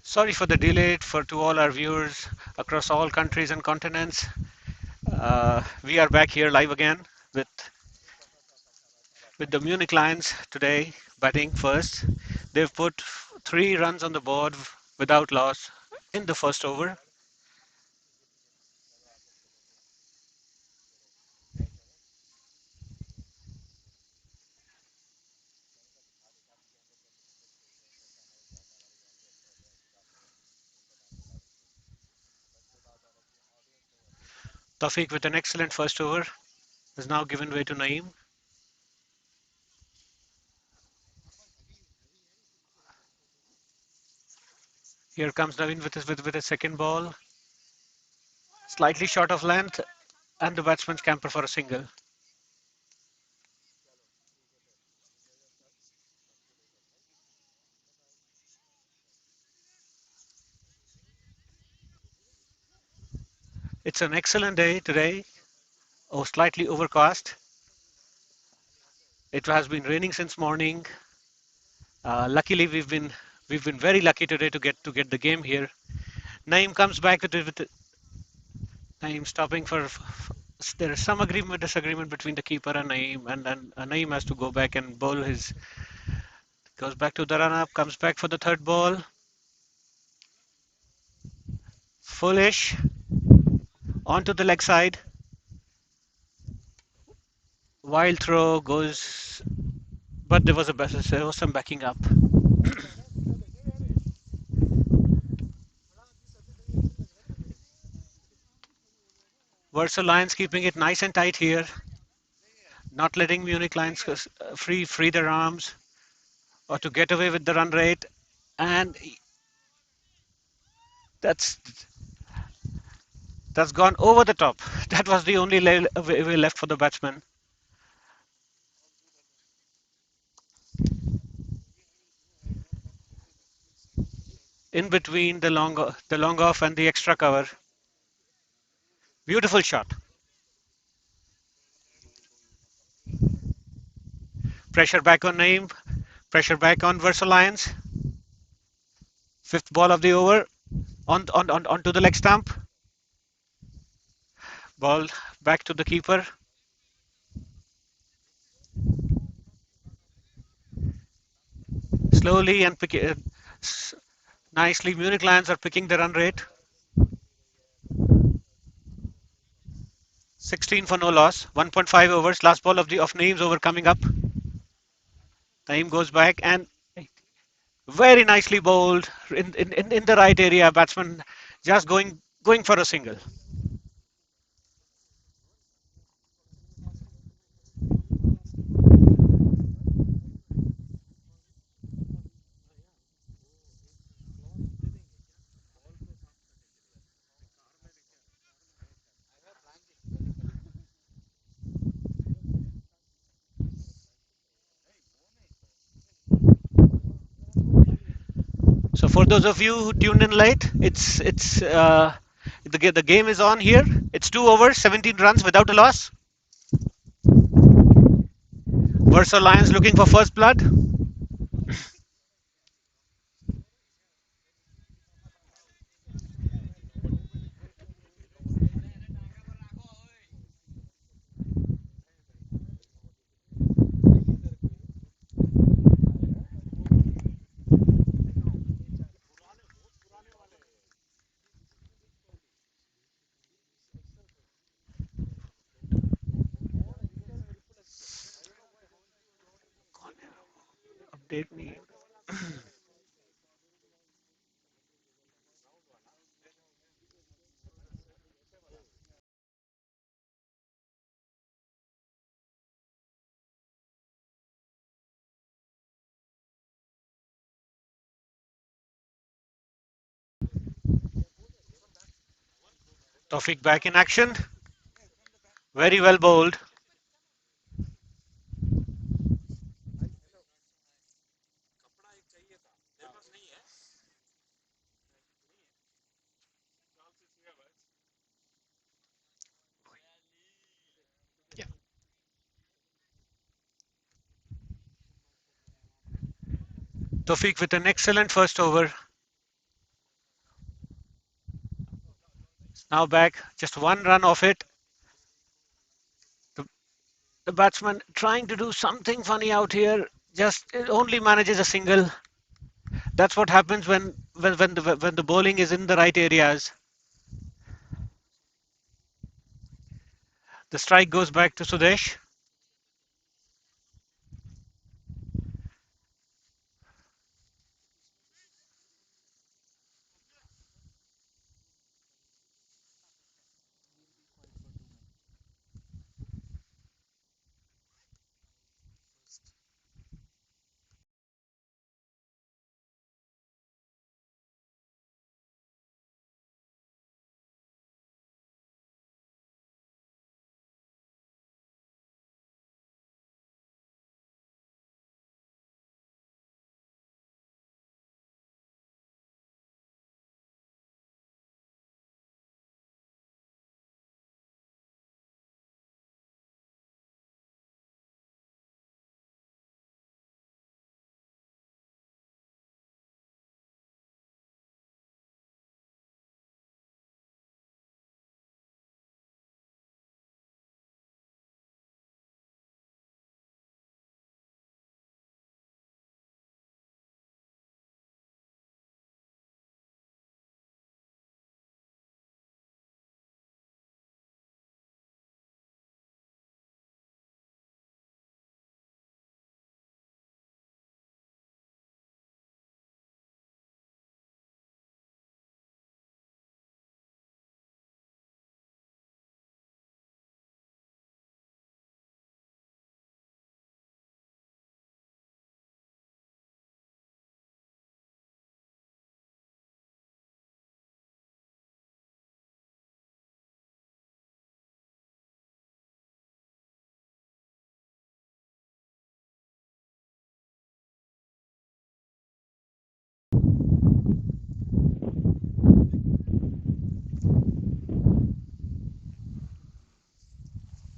Sorry for the delay for to all our viewers across all countries and continents. We are back here live again with the Munich Lions today batting first. They've put 3 runs on the board without loss in the first over. Tawfiq with an excellent first over is now given way to Naeem. Here comes Naveen with a second ball, slightly short of length, and the batsman scamper for a single. It's an excellent day today, oh slightly overcast. It has been raining since morning. Luckily, we've been very lucky today to get the game here. Naeem comes back with Naeem stopping there is some agreement disagreement between the keeper and Naeem, and Naeem has to go back and bowl his goes back to the run up, comes back for the third ball. Foolish onto the leg side. Wild throw goes, but there was some backing up. Versa Lions keeping it nice and tight here, not letting Munich Lions free their arms or to get away with the run rate, and that's that's gone over the top. That was the only way left for the batsman. In between the long off and the extra cover. Beautiful shot. Pressure back on Naeem. Pressure back on Versa Lions. Fifth ball of the over onto the leg stump. Ball back to the keeper. Slowly and nicely, Munich Lions are picking the run rate. 16 for no loss. 1.5 overs. Last ball of Naeem's over coming up. Naeem goes back and very nicely bowled in the right area. Batsman just going for a single. So for those of you who tuned in late, the game is on here. It's 2 overs, 17 runs without a loss. Verso Lions looking for first blood. Update me. Tofik back in action. Very well bowled. Yeah. Tofik with an excellent first over. Now back, just one run off it. The, the batsman trying to do something funny out here, just it only manages a single. That's what happens when the bowling is in the right areas. The strike goes back to Sudesh.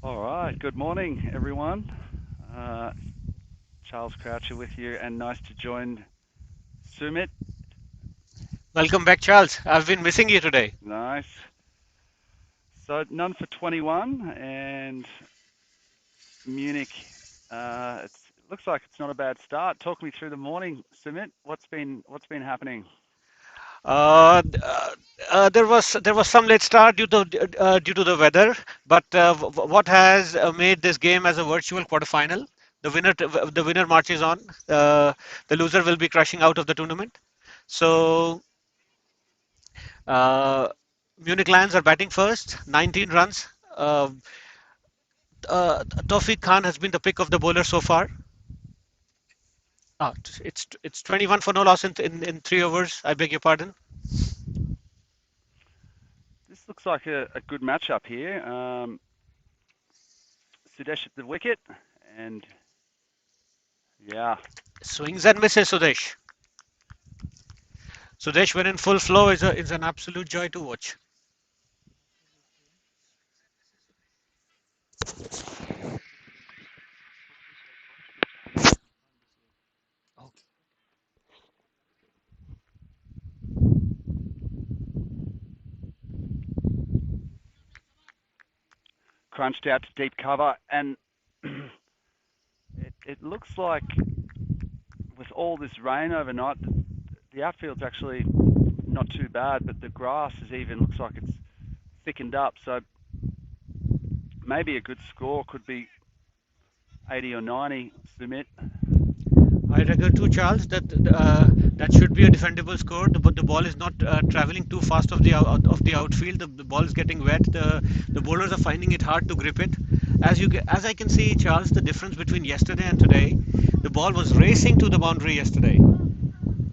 All right, good morning, everyone. Uh, Charles Croucher with you, and nice to join Sumit. Welcome back, Charles. I've been missing you today. Nice. So, none for 21, and Munich. It looks like it's not a bad start. Talk me through the morning, Sumit. What's been happening? There was some late start due to the weather, but what has made this game as a virtual quarterfinal? The winner marches on. The loser will be crashing out of the tournament. So uh, Munich Lions are batting first, 19 runs. Uh, Tawfiq Khan has been the pick of the bowler so far. It's 21 for no loss in 3 overs. I beg your pardon. This looks like a good matchup here. Sudesh at the wicket, and yeah, Swings and misses, Sudesh. Sudesh, when in full flow, is an absolute joy to watch. crunched out to deep cover, and it looks like with all this rain overnight, the outfield's actually not too bad, but the grass is even looks like it's thickened up. So maybe a good score could be 80 or 90. Sumit. I agree too, Charles. That should be a defendable score. But the ball is not traveling too fast of the outfield. The ball is getting wet. The bowlers are finding it hard to grip it. As I can see, Charles, the difference between yesterday and today, the ball was racing to the boundary yesterday.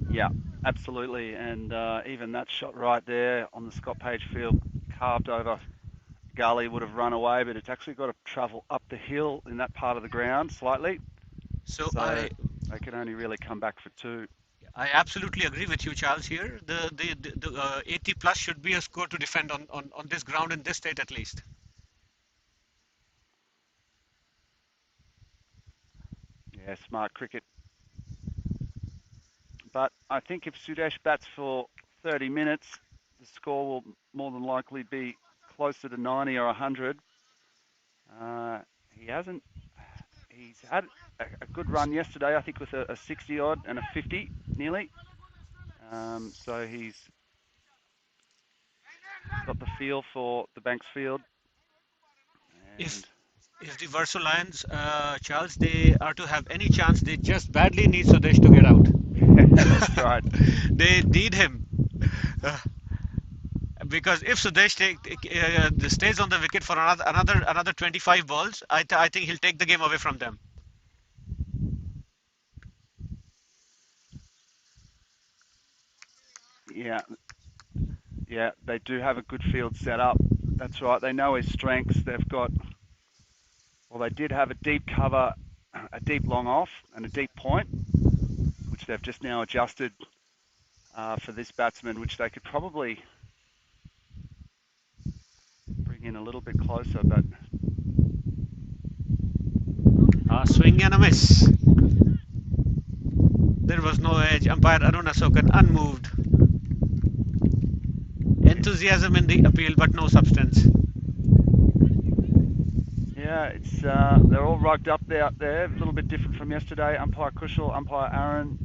Yeah, absolutely. And even that shot right there on the Scott Page field, carved over gully, would have run away, but it's actually got to travel up the hill in that part of the ground slightly. So So they can only really come back for two. I absolutely agree with you, Charles. Here, the 80 plus should be a score to defend on this ground in this state at least. Yeah, smart cricket. But I think if Sudesh bats for 30 minutes, the score will more than likely be closer to 90 or 100. He hasn't. He's had a good run yesterday, I think, with a 60 odd and a 50 nearly. So he's got the feel for the Banks field, If and if the Verso Lions, Charles, they are to have any chance, they just badly need Sudesh to get out. that's right. They need him. Uh, because if Sudesh stays on the wicket for another 25 balls, I think he'll take the game away from them. Yeah, yeah, they do have a good field set up. That's right. They know his strengths. They did have a deep cover, a deep long off, and a deep point, which they've just now adjusted for this batsman, which they could probably bring in a little bit closer. But A swing and a miss. There was no edge. Umpire Arun Asokan unmoved. Enthusiasm in the appeal, but no substance. yeah, it's they're all rugged up out there. A little bit different from yesterday. Umpire Kushal, umpire Aaron.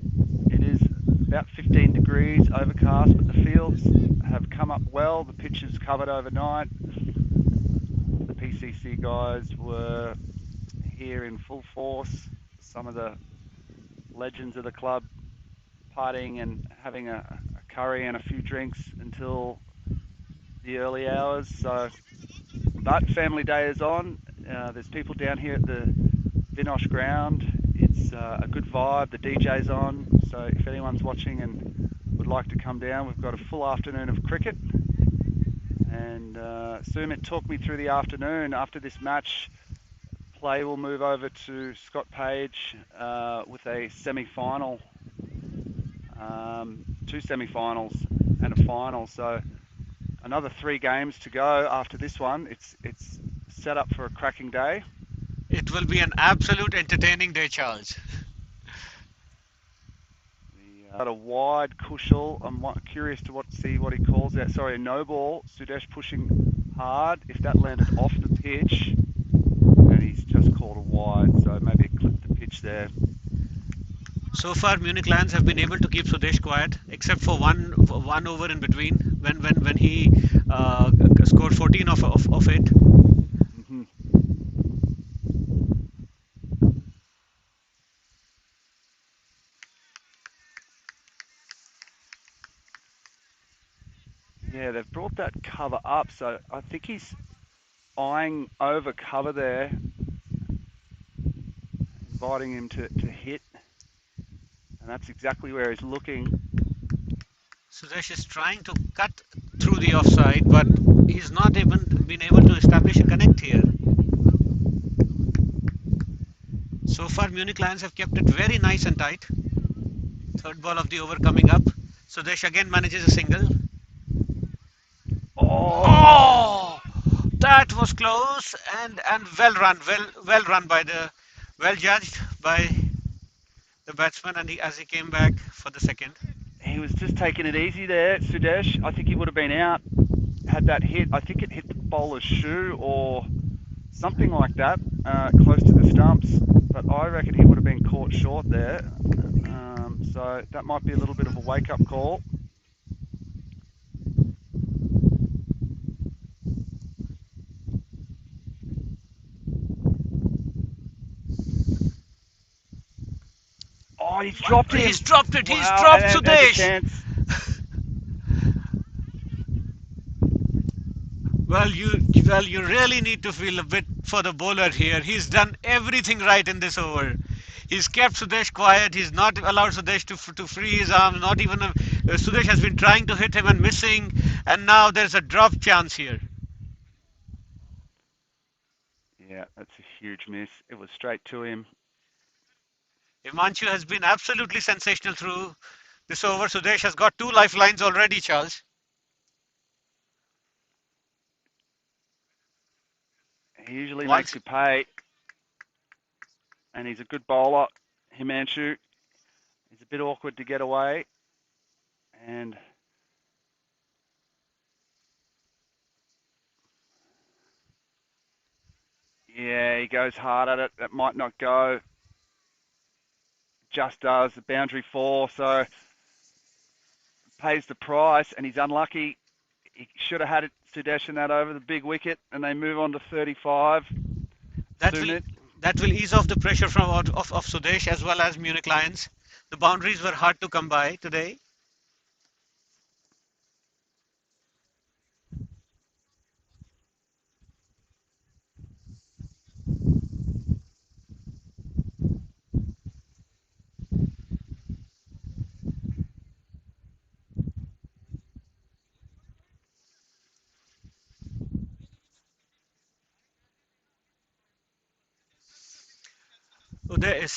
It is about 15 degrees, overcast, but the fields have come up well. The pitch is covered overnight. The PCC guys were here in full force. Some of the legends of the club partying and having a curry and a few drinks until the early hours. But family day is on. There's people down here at the Vinosh ground. It's a good vibe. The DJ's on. So if anyone's watching and would like to come down, we've got a full afternoon of cricket. And Sumit took me through the afternoon. After this match, play will move over to Scott Page with a semi-final, two semi-finals and a final. So another 3 games to go after this one. It's set up for a cracking day. It will be an absolute entertaining day, Charles. Got a wide Kushal. I'm curious to see what he calls that. Sorry, a no ball. Sudesh pushing hard. If that landed off the pitch, and he's just called a wide, so maybe it clipped the pitch there. So far, Munich Lions have been able to keep Sudesh quiet, except for one over in between when he scored 14 of it. Mm-hmm. Yeah, they've brought that cover up, so I think he's eyeing over cover there, inviting him to hit, and that's exactly where he's looking. Sudesh is trying to cut through the offside, but he's not even been able to establish a connect here. So far, Munich Lions have kept it very nice and tight. Third ball of the over coming up. Sudesh again manages a single. Oh, Oh, that was close and well run, well run by the well judged by the batsman, and as he came back for the second. he was just taking it easy there, Sudesh. I think he would have been out had that hit. I think it hit the bowler's shoe or something like that, close to the stumps. But I reckon he would have been caught short there. So that might be a little bit of a wake-up call. Oh, he's dropped He's him. dropped it. He's Wow, dropped and there's a Sudesh. chance. Well, you really need to feel a bit for the bowler here. He's done everything right in this over. He's kept Sudesh quiet. He's not allowed Sudesh to free his arms. Not even Sudesh has been trying to hit him and missing, and now there's a drop chance here. Yeah, that's a huge miss. It was straight to him. Himanshu has been absolutely sensational through this over. Sudesh has got 2 lifelines already, Charles. He usually makes Once you pay, and he's a good bowler. Himanshu. He's a bit awkward to get away, and Yeah, he goes hard at it. That might not go. Just does. The boundary 4, so pays the price, and he's unlucky. He should have had it, Sudesh, in that over the big wicket, and they move on to 35. That will Soon it. that will ease off the pressure from of Sudesh as well as Munich Lions. The boundaries were hard to come by today. Uday is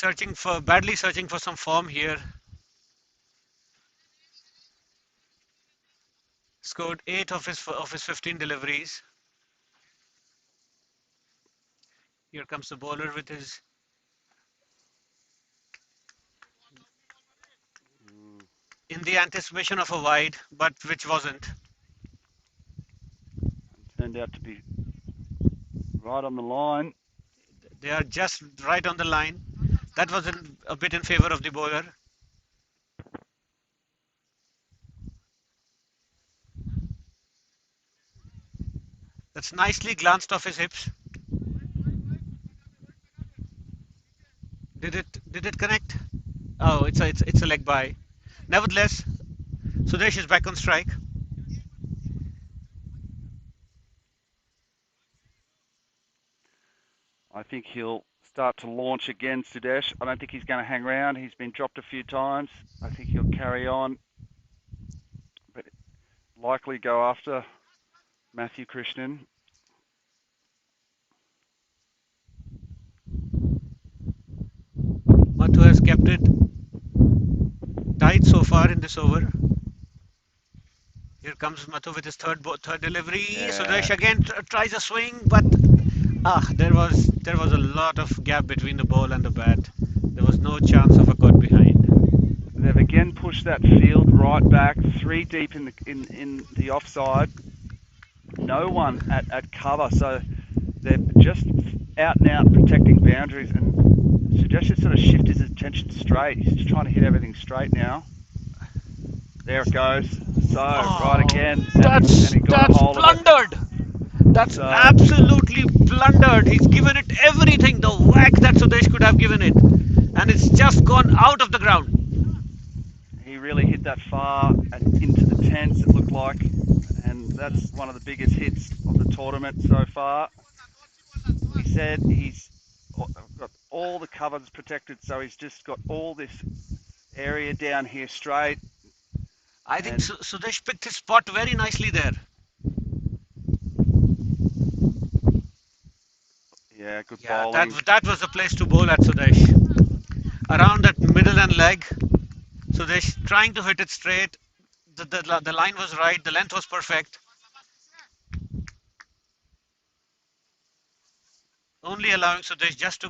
badly searching for some form here. Scored 8 of his 15 deliveries. Here comes the bowler with his in the anticipation of a wide, but which wasn't. Turned out to be right on the line. They are just right on the line. That was a bit in favor of the bowler. That's nicely glanced off his hips. Did it connect? Oh, it's a leg by. Nevertheless, Sudesh is back on strike. I think he'll start to launch again, Sudesh. I don't think he's going to hang around. He's been dropped a few times. I think he'll carry on, but likely go after Matthew Krishnan. Matu has kept it tight so far in this over. Here comes Matu with his third delivery. Yeah, Sudesh again tries a swing, but there was a lot of gap between the ball and the bat. There was no chance of a cut behind. they've again pushed that field right back, 3 deep in the offside. No one at cover, so they're just out and out protecting boundaries. And Sudesh has sort of shifted his attention straight. He's just trying to hit everything straight now. There it goes. So right Oh, again, and that's he got a that's hold of it. blundered. That's So absolutely blundered. He's given it everything, the whack that Sudesh could have given it, and it's just gone out of the ground. he really hit that far and into the tents, it looked like, and that's one of the biggest hits of the tournament so far. He said he's got all the covers protected, so he's just got all this area down here straight, I think and Sudesh picked his spot very nicely there. yeah, good Yeah, that bowling. that was the place to bowl at Sudesh. Around that middle and leg, Sudesh trying to hit it straight. The line was right, the length was perfect. Only allowing Sudesh just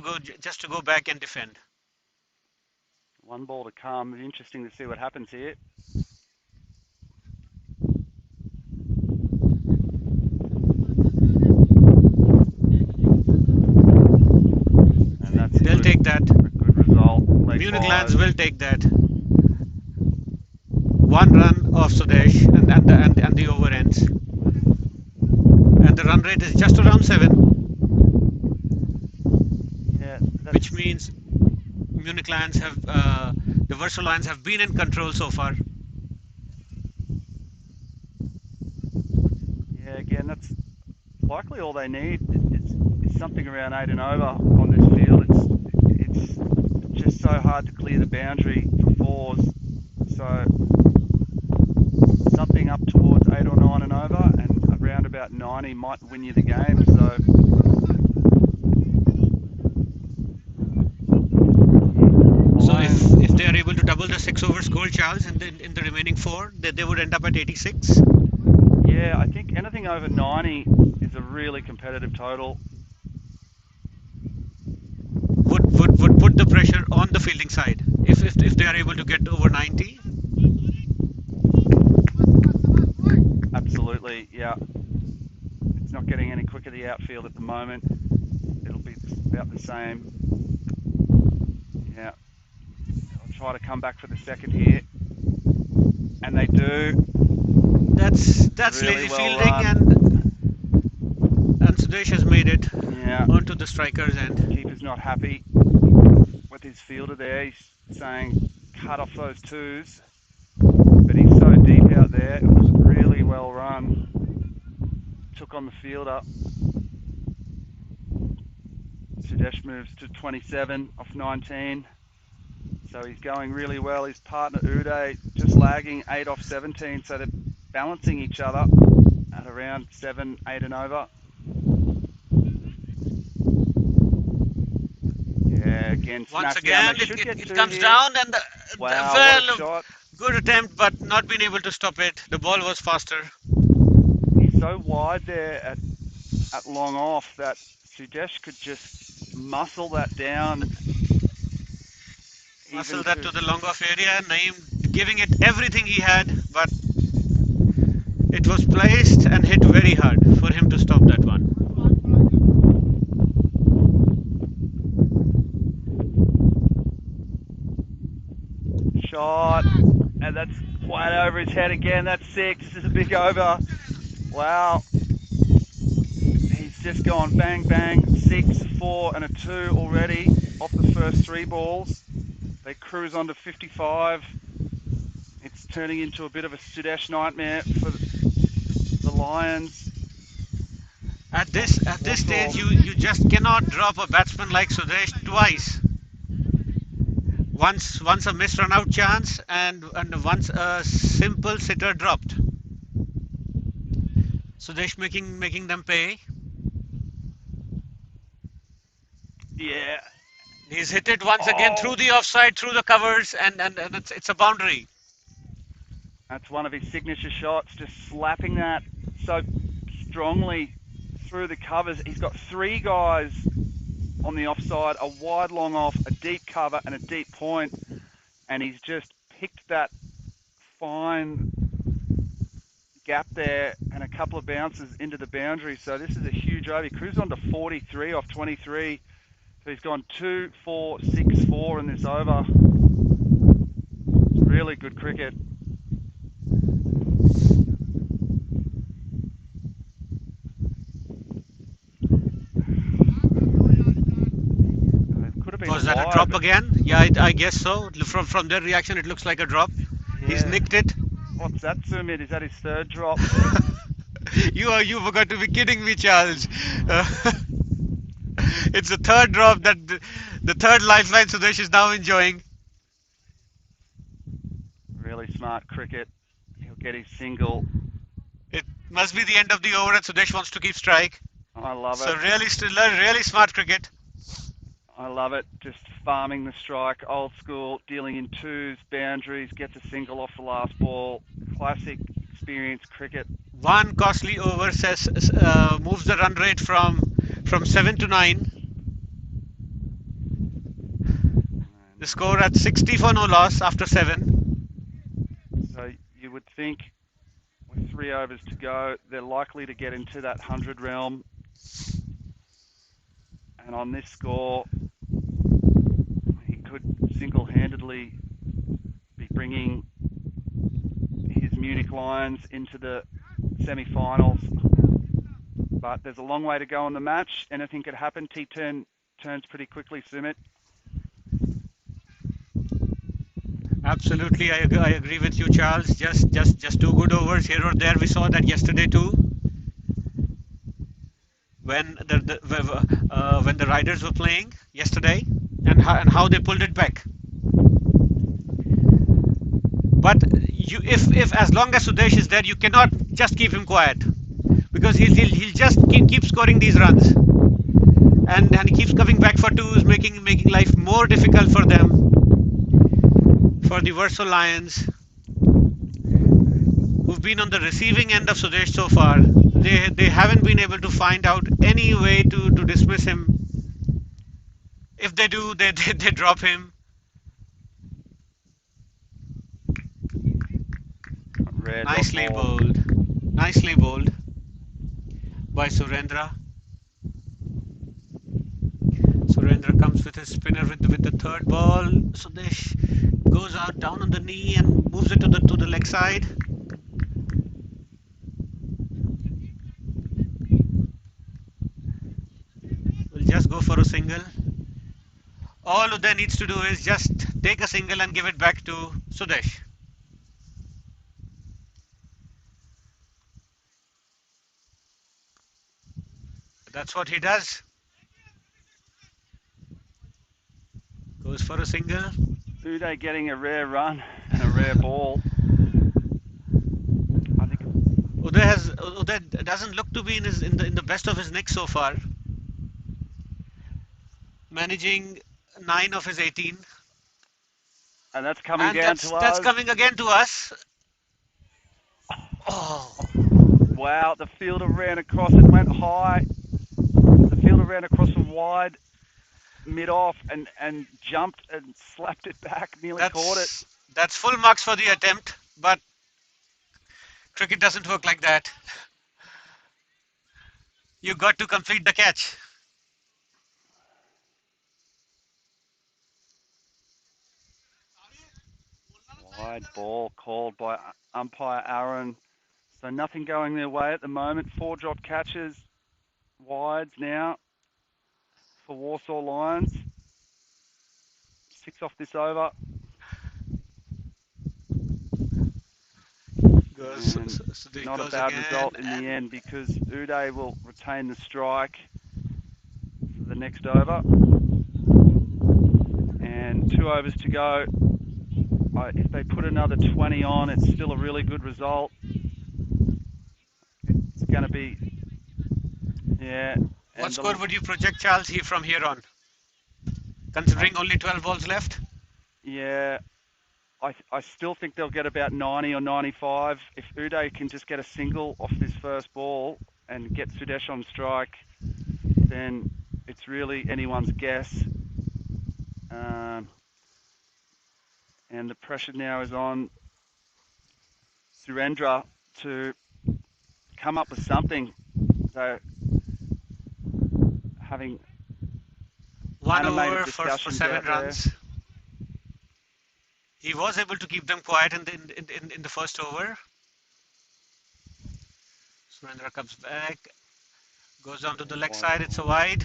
to go back and defend. One ball to come. Interesting to see what happens here. And that's They'll take that. a good result. Leg Munich 5. Lions will take that. 1 run of Sudesh, and the over ends. And the run rate is just around 7, Yeah, which that's means Munich Lions the Verso Lions have been in control so far. yeah. Again, that's likely all they need. It's something around 8 and over on this field. It's just so hard to clear the boundary for fours. So something up towards 8 or 9 and over, and around about 90 might win you the game. So So if, Lions, if they are able to double the 6 over score, Charles, in the remaining 4, they would end up at 86. yeah, I think anything over 90 is a really competitive total. Would put the pressure on the fielding side if they are able to get over 90. Absolutely, yeah. It's not getting any quicker, the outfield at the moment. It'll be about the same. Yeah, they'll try to come back for the second here, and they do. That's Really lazy well fielding, run. and Sudesh has made it Yeah, onto the striker's end. keeper's not happy with his fielder there. He's saying cut off those twos, but he's so deep out there. It was really well run. Took on the fielder. Sudesh moves to 27 off 19. So he's going really well. His partner Uday just lagging 8 off 17. So they're balancing each other at around 7, 8 and over. Yeah, again, Once smash down. They again, should get it two comes here. down, and Wow, what a well, shot. good attempt, but not being able to stop it. The ball was faster. He's so wide there at long off that Sudesh could just muscle that down even Muscle that to. to the long off area. Naeem giving it everything he had, but it was placed and hit very hard for him to stop that one. Shot, and that's quite over his head again. That's 6. This is a big over. Wow. He's just gone bang, bang, 6, 4, and a 2 already off the first 3 balls. They cruise on to 55. It's turning into a bit of a Sudesh nightmare for the Lions. At this What's stage, all? you just cannot drop a batsman like Sudesh twice. Once a missed run out chance, and once a simple sitter dropped. Sudesh making them pay. Yeah. He's hit it once again through Oh, the offside, through the covers, and it's a boundary. that's one of his signature shots, just slapping that so strongly through the covers. He's got 3 guys on the offside, a wide long off, a deep cover, and a deep point, and he's just picked that fine gap there and a couple of bounces into the boundary. So this is a huge over. He cruised on to 43 off 23. So he's gone 2, 4, 6, 4 in this over. It's really good cricket. It could have been a Was that a wide, drop but again? Yeah, I guess so. From their reaction, it looks like a drop. He's yeah. nicked it. What's that, Sumit? Is that his 3rd drop? You forgot to be kidding me, Charles. Uh, it's the third drop that the third lifeline Sudesh is now enjoying. Really smart cricket. He'll get his single. It must be the end of the over, and Sudesh wants to keep strike. I love So it. really, still really smart cricket. I love it. Just farming the strike, old school, dealing in twos, boundaries, gets a single off the last ball. Classic experience cricket. One costly over moves the run rate from 7 to 9. The And score at 60 for no loss after 7. so you would think with 3 overs to go, they're likely to get into that 100 realm. And on this score, he could single-handedly be bringing his Munich Lions into the semi-finals. But there's a long way to go in the match. Anything could happen. T10 turns pretty quickly, Sumit. Absolutely, I agree with you, Charles. Just 2 good overs here or there. We saw that yesterday too, when when the Riders were playing yesterday, and how they pulled it back. But if as long as Sudesh is there, you cannot just keep him quiet, because he'll just keep scoring these runs, and he keeps coming back for twos, making life more difficult for them, for the Verso Lions, who've been on the receiving end of Sudesh so far. They haven't been able to find out any way to dismiss him. If they do, they drop him. Red dot Nicely ball. bowled. Nicely bowled by Surendra. Surendra comes with his spinner with the third ball. Sudesh goes out down on the knee and moves it to the leg side. Will just go for a single. All Uday needs to do is just take a single and give it back to Sudesh. That's what he does. Goes for a single. Uday getting a rare run and a rare ball. I think Uday doesn't look to be in the best of his nick so far, managing 9 of his 18, and that's coming and down to that's us. coming again to us. Oh, Wow, the fielder ran across, it went high. The fielder ran across from wide, mid off, and jumped and slapped it back, nearly caught it. that's full marks for the attempt, but cricket doesn't work like that. You got to complete the catch. Wide ball called by umpire Aaron. So nothing going their way at the moment. Four drop catches, wides now for Warsaw Lions. Six off this over. And Sudesh not a goes bad again, result in the and end because Uday will retain the strike for the next over. And 2 overs to go. If they put another 20 on, it's still a really good result. It's going to be, yeah. what And score would you project, Charles, here from here on? Considering only 12 balls left. yeah, I still think they'll get about 90 or 95. If Uday can just get a single off this first ball and get Sudesh on strike, then it's really anyone's guess. Um, and the pressure now is on Surendra to come up with something. So having One animated over for discussions seven out there. runs. He was able to keep them quiet in the first over. Surendra comes back, goes down to the leg Wide side. It's a ball. wide.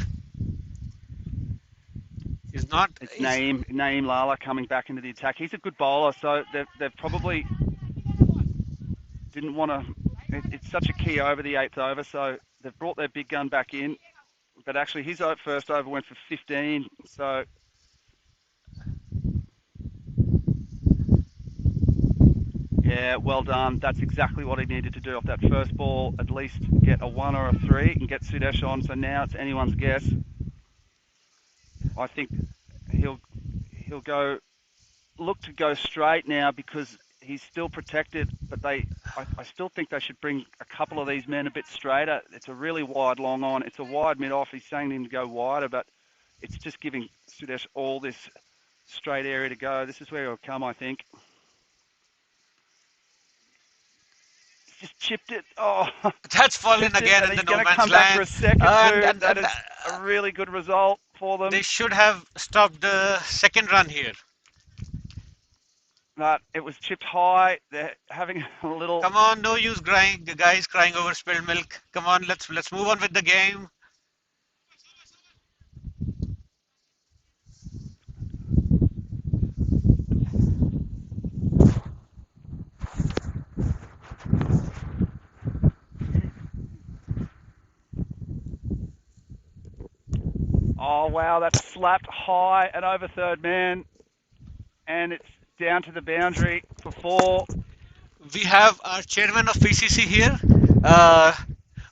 He's not. It's He's Naeem Lala coming back into the attack. He's a good bowler, so they've probably didn't want to. It's such a key over the eighth over, so they've brought their big gun back in. But actually, his first over went for 15. So yeah, well done. That's exactly what he needed to do off that first ball. At least get a one or a three and get Sudesh on. So now it's anyone's guess. I think he'll go look to go straight now because he's still protected. But I still think they should bring a couple of these men a bit straighter. It's a really wide long on. It's a wide mid off. He's saying to him to go wider, but it's just giving Sudesh all this straight area to go. This is where he'll come, I think. He's just chipped it. Oh, that's fallen chipped it, again and in the he's no going to man's come back for land, a second and too. and, That and is a really good result for they them. should have stopped the second run here. But it was chipped high. They're having a little. Come on, no use crying, guys crying over spilled milk. Come on, let's move on with the game. Oh wow, that's slapped high and over third man, and it's down to the boundary for four. We have our chairman of PCC here,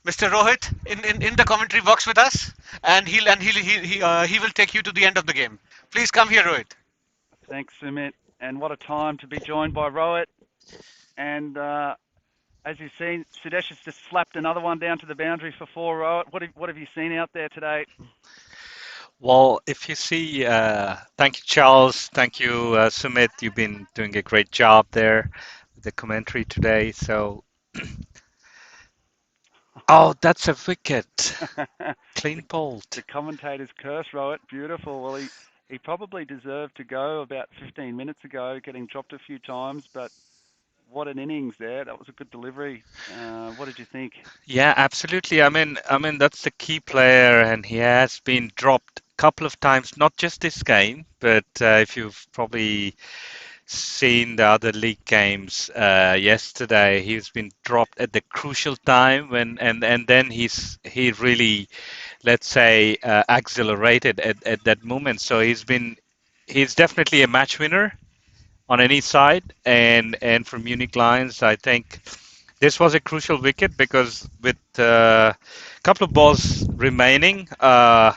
Mr. Rohit, in the commentary box with us, and he will take you to the end of the game. Please come here, Rohit. Thanks, Sumit. And what a time to be joined by Rohit. And as you've seen, Sudesh has just slapped another one down to the boundary for four. Rohit, what have you seen out there today? Well, if you see, thank you, Charles. Thank you, Sumit. You've been doing a great job there with the commentary today. So Oh, that's a wicket. The Clean bowled. the commentator's curse, Rowett. Beautiful. Well, he probably deserved to go about 15 minutes ago, getting dropped a few times, but what an innings there. That was a good delivery. What did you think? Yeah, absolutely. I mean that's the key player, and he has been dropped a couple of times, not just this game, but if you've probably seen the other league games yesterday, he's been dropped at the crucial time when, and then he really, let's say, accelerated at that moment. So he's definitely a match winner on any side, and for Munich Lions, I think this was a crucial wicket because with a couple of balls remaining, uh,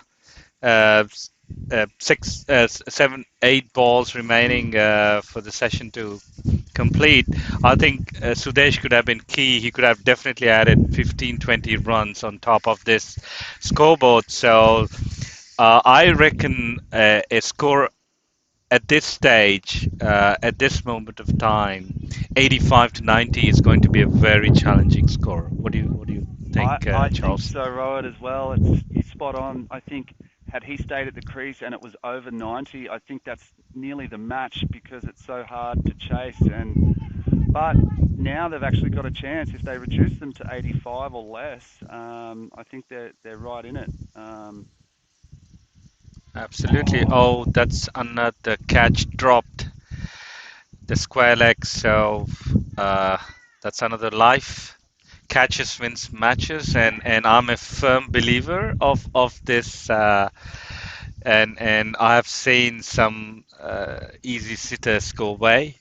six, seven, 8 balls remaining for the session to complete. I think Sudesh could have been key. He could have definitely added 15, 20 runs on top of this scoreboard. So I reckon a score at this stage, at this moment of time, 85 to 90 is going to be a very challenging score. What do you think, I think Charles? so, Rowett, as well. It's you spot on. I think had he stayed at the crease and it was over 90, I think that's nearly the match because it's so hard to chase. And but now they've actually got a chance if they reduce them to 85 or less. I think they're right in it. Absolutely. Oh, that's another catch dropped. The square leg. So uh, that's another life. Catches wins matches, and I'm a firm believer of this. And I have seen some easy sitters go away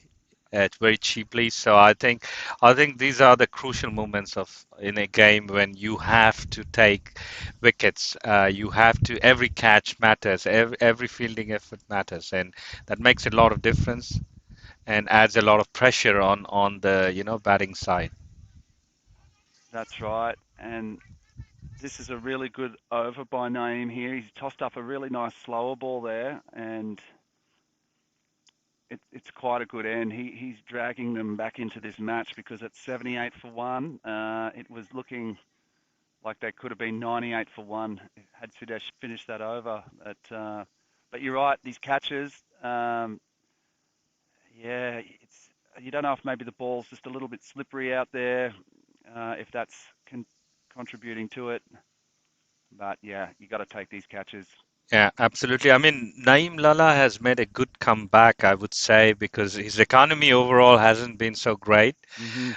very cheaply. So I think these are the crucial moments of in a game when you have to take wickets. You have to every catch matters, every fielding effort matters, and that makes a lot of difference and adds a lot of pressure on the batting side. That's right. And this is a really good over by Naeem here. He's tossed up a really nice slower ball there, and it's quite a good end. He's dragging them back into this match because at 78 for one, it was looking like they could have been 98 for one had Sudesh finished that over. But you're right, these catches, yeah, it's you don't know if maybe the ball's just a little bit slippery out there, if that's contributing to it. But yeah, you got to take these catches. Yeah, absolutely. I mean, Naeem Lala has made a good comeback, I would say, because his economy overall hasn't been so great. Hmm.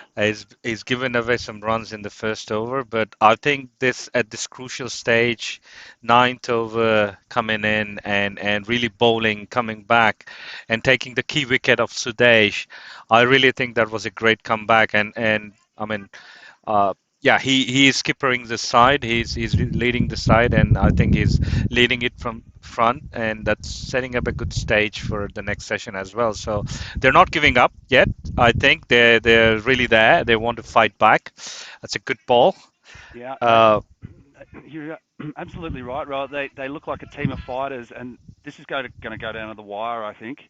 He's given away some runs in the first over, but I think this at this crucial stage, ninth over coming in and really bowling, coming back and taking the key wicket of Sudesh, I really think that was a great comeback. And I mean, uh, yeah, he is skippering the side. He's leading the side, and I think he's leading it from front, and that's setting up a good stage for the next session as well. So they're not giving up yet. I think they're really there. They want to fight back. That's a good ball. Yeah, Uh, you're absolutely right, Rod. They look like a team of fighters, and this is going to go down to the wire, I think.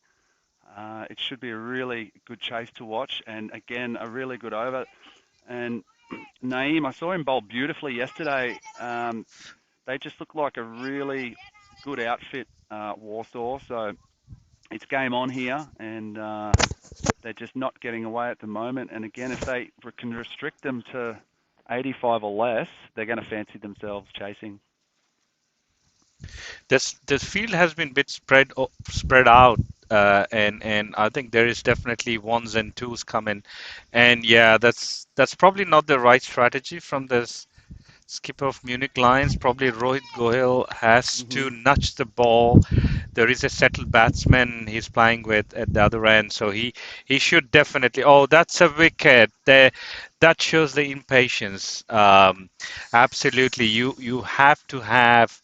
It should be a really good chase to watch, and again, a really good over. And Naeem, I saw him bowl beautifully yesterday. They just look like a really good outfit, Warsaw. So it's game on here, and they're just not getting away at the moment. And again, if they can restrict them to 85 or less, they're going to fancy themselves chasing. this field has been a bit spread out. And I think there is definitely ones and twos coming, and yeah, that's probably not the right strategy from this skipper of Munich Lions. Probably Rohit Gohil has Hmm. to nudge the ball. There is a settled batsman he's playing with at the other end, so he should definitely. Oh, that's a wicket. There, that shows the impatience. Absolutely, you have to have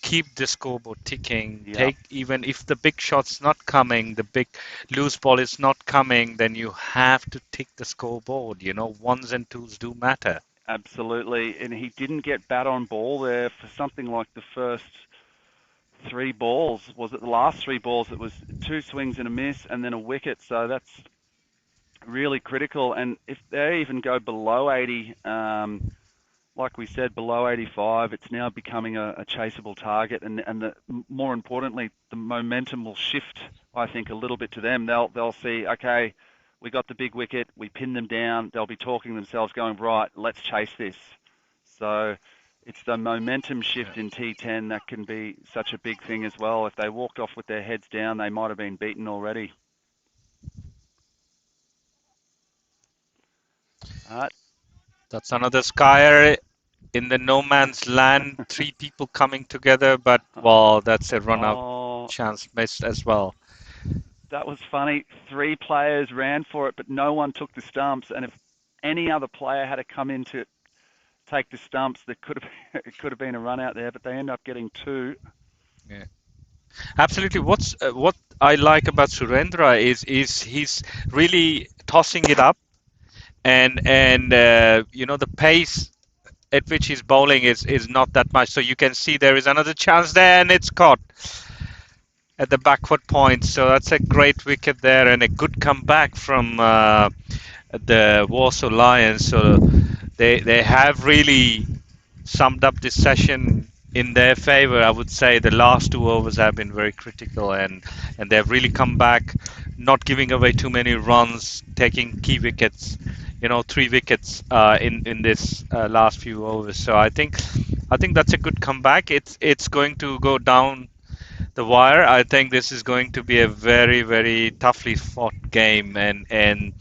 keep the scoreboard ticking. Yeah, Take even if the big shot's not coming, the big loose ball is not coming, then you have to tick the scoreboard. Ones and twos do matter. absolutely. And he didn't get bat on ball there for something like the first three balls. Was it the last three balls? It was two swings and a miss, and then a wicket. So that's really critical. And if they even go below 80, like we said, below 85, it's now becoming a chaseable target, and more importantly, the momentum will shift, I think, a little bit to them. They'll see, okay, we got the big wicket, we pinned them down. They'll be talking themselves, going, right, let's chase this. So it's the momentum shift in T10 that can be such a big thing as well. If they walked off with their heads down, they might have been beaten already. All right. That's another Skyer in the no man's land. Three people coming together, but well, that's a run out Oh, chance missed as well. that was funny. Three players ran for it, but no one took the stumps. And if any other player had to come in to take the stumps, there could have it could have been a run out there. But they end up getting two. Yeah. Absolutely. What I like about Surendra is he's really tossing it up, and you know the pace at which he's bowling is not that much. So you can see there is another chance there, and it's caught at the backward point. So that's a great wicket there, and a good comeback from the Warsaw Lions. So they have really summed up this session in their favor. I would say the last 2 overs have been very critical, and they've really come back, not giving away too many runs, taking key wickets. You know, 3 wickets in this last few overs. So I think that's a good comeback. It's going to go down the wire. I think this is going to be a very, very toughly fought game, and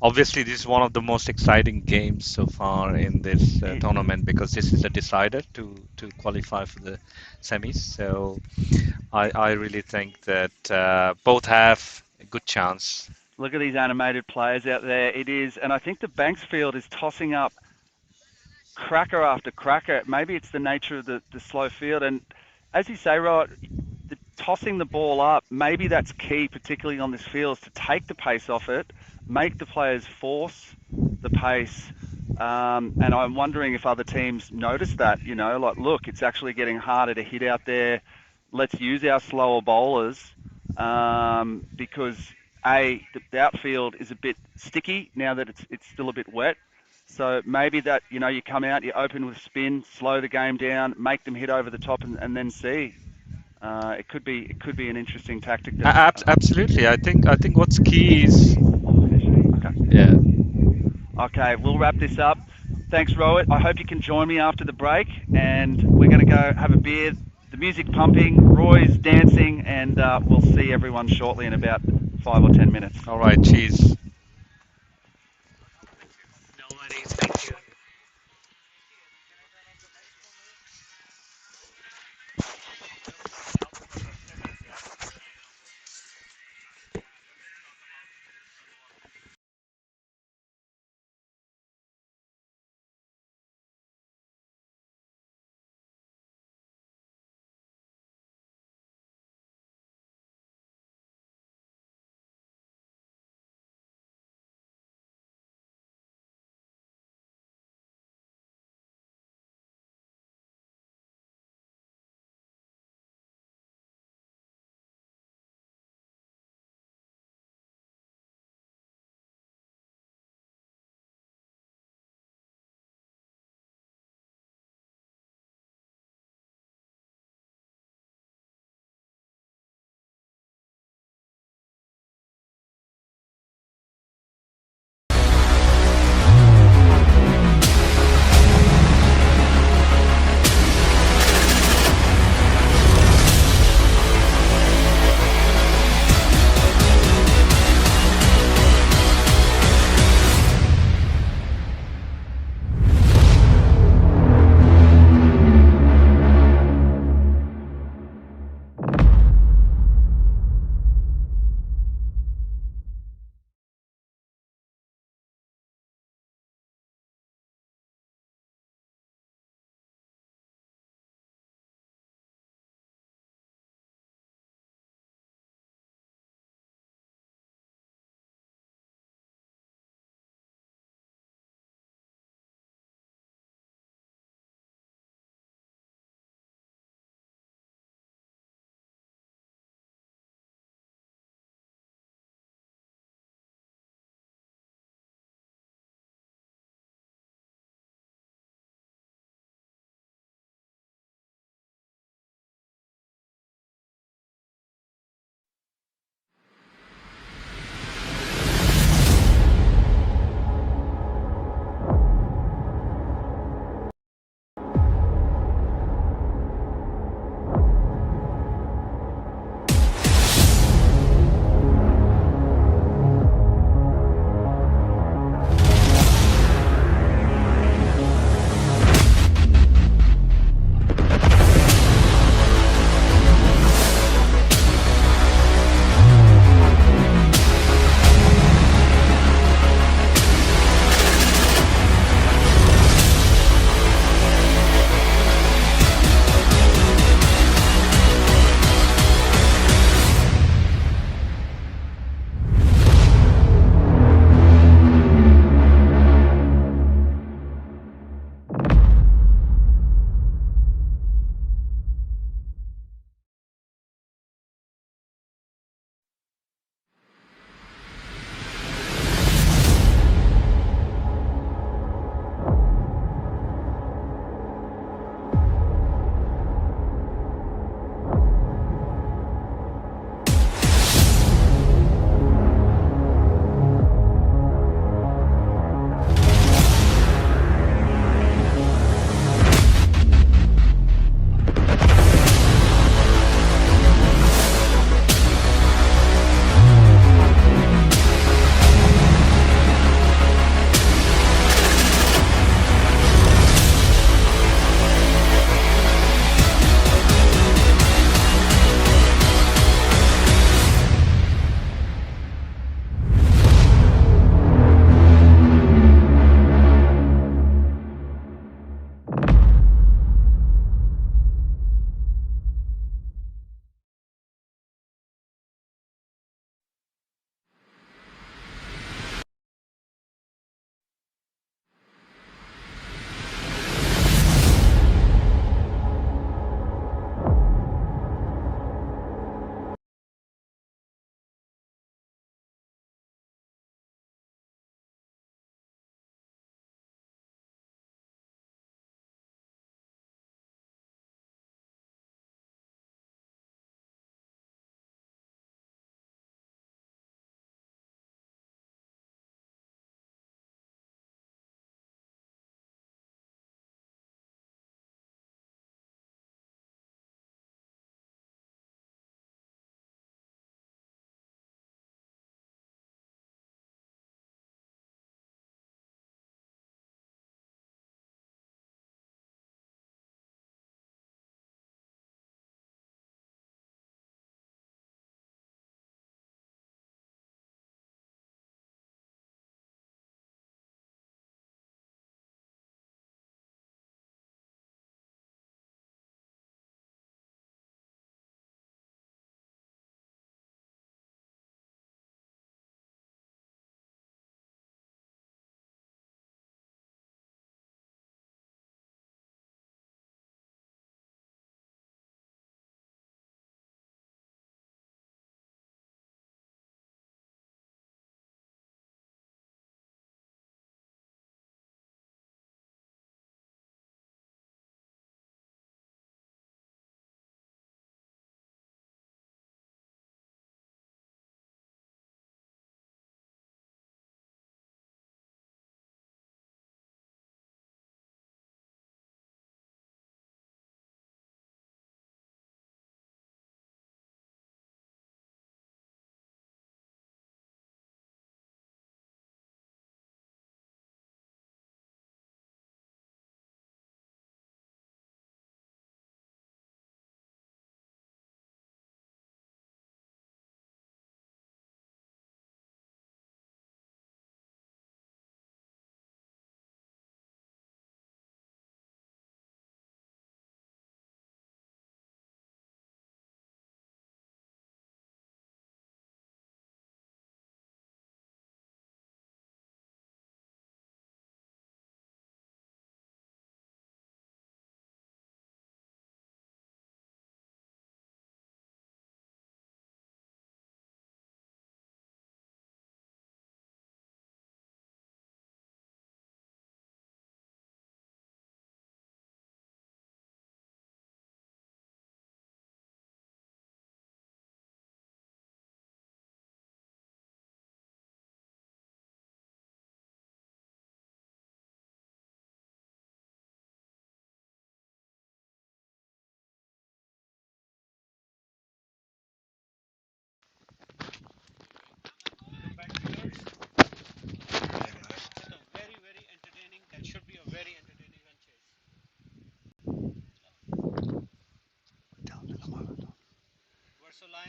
obviously this is one of the most exciting games so far in this It, tournament because this is a decider to qualify for the semis. So I really think that both have a good chance. Look at these animated players out there. It is, and I think the Banks field is tossing up cracker after cracker. Maybe it's the nature of the slow field. And as you say, Rod, tossing the ball up, maybe that's key, particularly on this field, is to take the pace off it, make the players force the pace. And I'm wondering if other teams notice that, like, look, it's actually getting harder to hit out there. Let's use our slower bowlers because the outfield is a bit sticky now that it's still a bit wet. So maybe that, you come out, you open with spin, slow the game down, make them hit over the top, and then see. It could be an interesting tactic that. Absolutely, I think what's key is Okay. yeah. Okay, we'll wrap this up. Thanks, Rohit. I hope you can join me after the break, and we're going to go have a beer. The music pumping, Roy's dancing, and we'll see everyone shortly in about 5 or 10 minutes. All right, cheers. No worries. Thank you.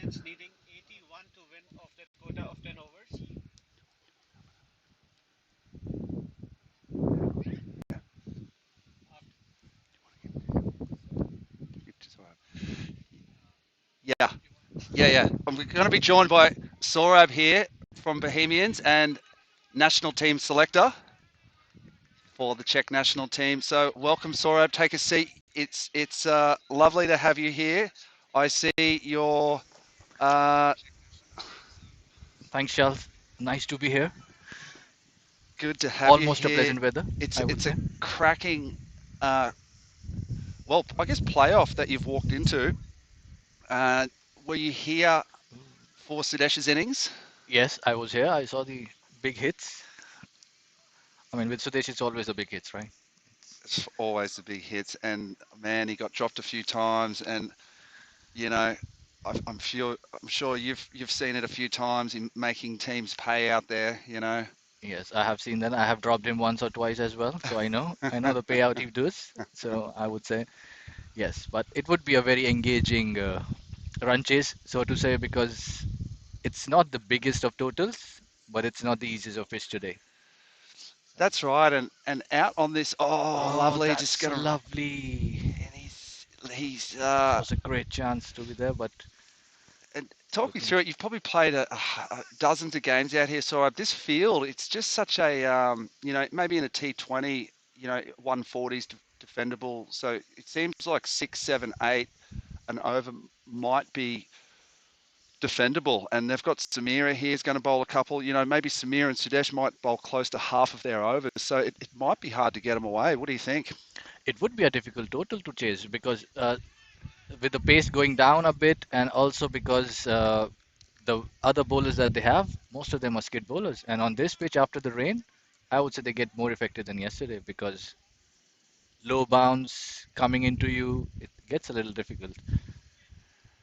Lions needing 81 to win of that quota of 10 overs. Yeah, yeah. I'm going to be joined by Saurabh here from Bohemians and national team selector for the Czech national team. So welcome, Saurabh. Take a seat. It's lovely to have you here. I see your uh, Thanks, Charles. Nice to be here. good to have you Almost a here. pleasant weather, It's I would it's a say. cracking, uh, well, I guess playoff that you've walked into. Uh, were you here for Sudesh's innings? Yes, I was here. I saw the big hits. I mean, with Sudesh, it's always the big hits, right? It's always the big hits, and man, he got dropped a few times, and you know, I'm sure you've seen it a few times in making teams pay out there. Yes, I have seen that. I have dropped him once or twice as well, so I know the payout he does. So I would say yes, but it would be a very engaging run chase, so to say, because it's not the biggest of totals, but it's not the easiest of fish today. So, That's right, and out on this. Oh, oh, lovely! Just that's gonna, lovely. and he's That was a great chance to be there, but and talk me looking. through it. You've probably played dozens of games out here, so this field, it's just such a maybe in a T20, 140s defendable. So it seems like 6, 7, 8 and over might be defendable. And they've got Samira here is going to bowl a couple. Maybe Samira and Sudesh might bowl close to half of their overs. So it might be hard to get them away. What do you think? It would be a difficult total to chase because with the pace going down a bit, and also because the other bowlers that they have, most of them are skid bowlers. And on this pitch, after the rain, I would say they get more effective than yesterday because low bounce coming into you, it gets a little difficult.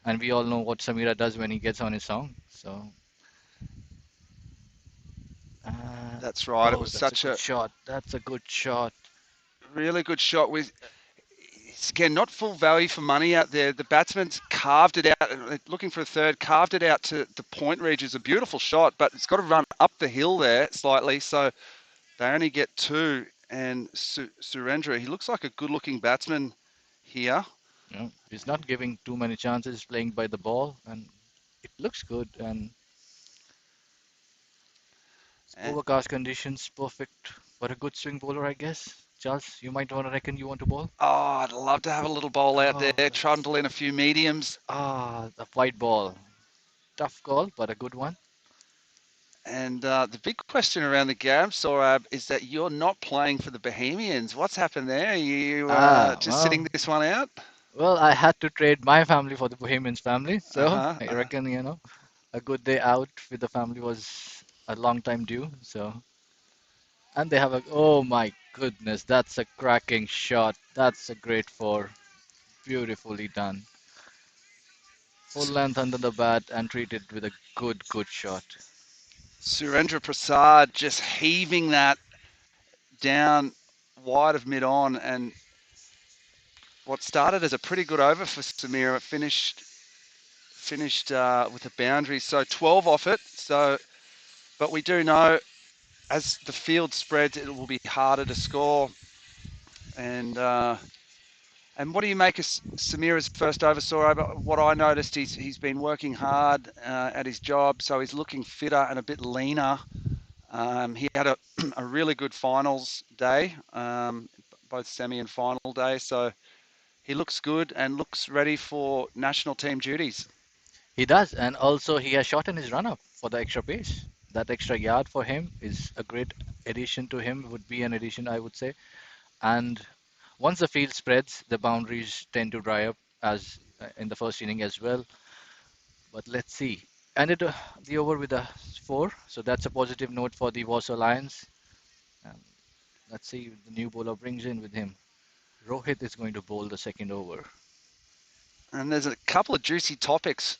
And we all know what Samira does when he gets on his song. So, uh, That's right. It oh, was that's a such good a shot. That's a good shot. really good shot with again, not full value for money out there. The batsman's carved it out, looking for a third, carved it out to the point region. It's a beautiful shot, but it's got to run up the hill there slightly. So they only get two. And Surendra, he looks like a good-looking batsman here. You know, he's not giving too many chances, playing by the ball, and it looks good. And And overcast conditions, perfect for a good swing bowler, I guess. Charles, you might want to reckon you want to bowl. oh, I'd love to have a little bowl out Oh, there, that's trundle in a few mediums. the white ball. Tough call, but a good one. And the big question around the gap, Sorab, is that you're not playing for the Bohemians. What's happened there? Are you Ah, just well, sitting this one out? well, I had to trade my family for the Bohemians family, Uh so huh. I reckon a good day out with the family was a long time due. So, and they have a oh my goodness, that's a cracking shot. That's a great four, beautifully done. Full length under the bat and treated with a good shot. Surendra Prasad just heaving that down wide of mid on, and what started as a pretty good over for Samira finished with a boundary. So 12 off it. So, but we do know as the field spreads, it will be harder to score. And what do you make of Samira's first over? Sorry, what I noticed, he's been working hard at his job, so he's looking fitter and a bit leaner. He had a really good finals day, both semi and final day. So he looks good and looks ready for national team duties. He does, and also he has shortened his run up for the extra pace. That extra yard for him is a great addition to him, would be an addition, I would say. And once the field spreads, the boundaries tend to dry up, as in the first inning as well. But let's see. Ended the over with a four, so that's a positive note for the Warsaw Lions. And let's see the new bowler brings in with him. Rohit is going to bowl the second over. And there's a couple of juicy topics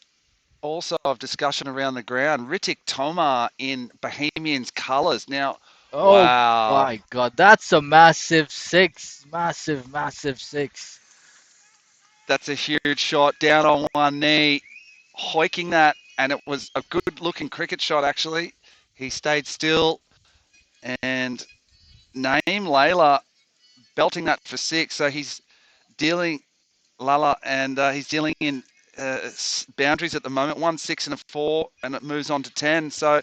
also of discussion around the ground. Ritik Tomar in Bohemians colours. Now, Oh wow, my God, that's a massive six. Massive six. that's a huge shot down on one knee. hoiking that, and it was a good-looking cricket shot, actually. He stayed still, and Naeem Layla belting that for six. So he's dealing Lala, and he's dealing in boundaries at the moment. 1, 6, and a 4, and it moves on to 10. So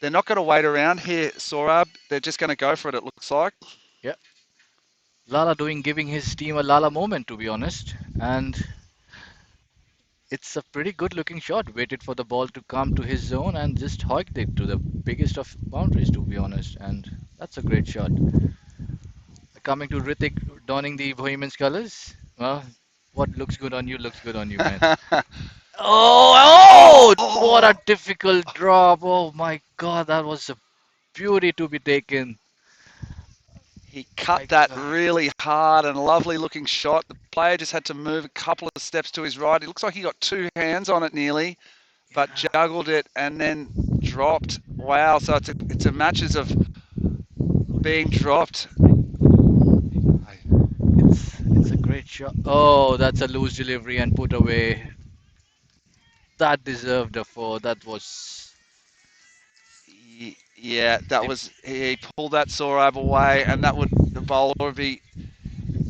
they're not going to wait around here, Sorab. They're just going to go for it. It looks like. Yeah, Lala giving his team a Lala moment, to be honest. And it's a pretty good looking shot. Waited for the ball to come to his zone and just hoiked it to the biggest of boundaries, to be honest. And that's a great shot. Coming to Ritik donning the Bohemians colors. Well, what looks good on you looks good on you, man. Oh, what a Oh, difficult drop. Oh my God, that was a beauty to be taken. he cut My that God. really hard and lovely looking shot. The player just had to move a couple of steps to his right. It looks like he got two hands on it nearly, but Yeah, juggled it and then dropped. Wow! So it's a matches of being dropped. it's a great shot. Oh, that's a loose delivery and put away. That deserved a four. That was Yeah, that if was he pulled that Sorab away, and that would the bowler would be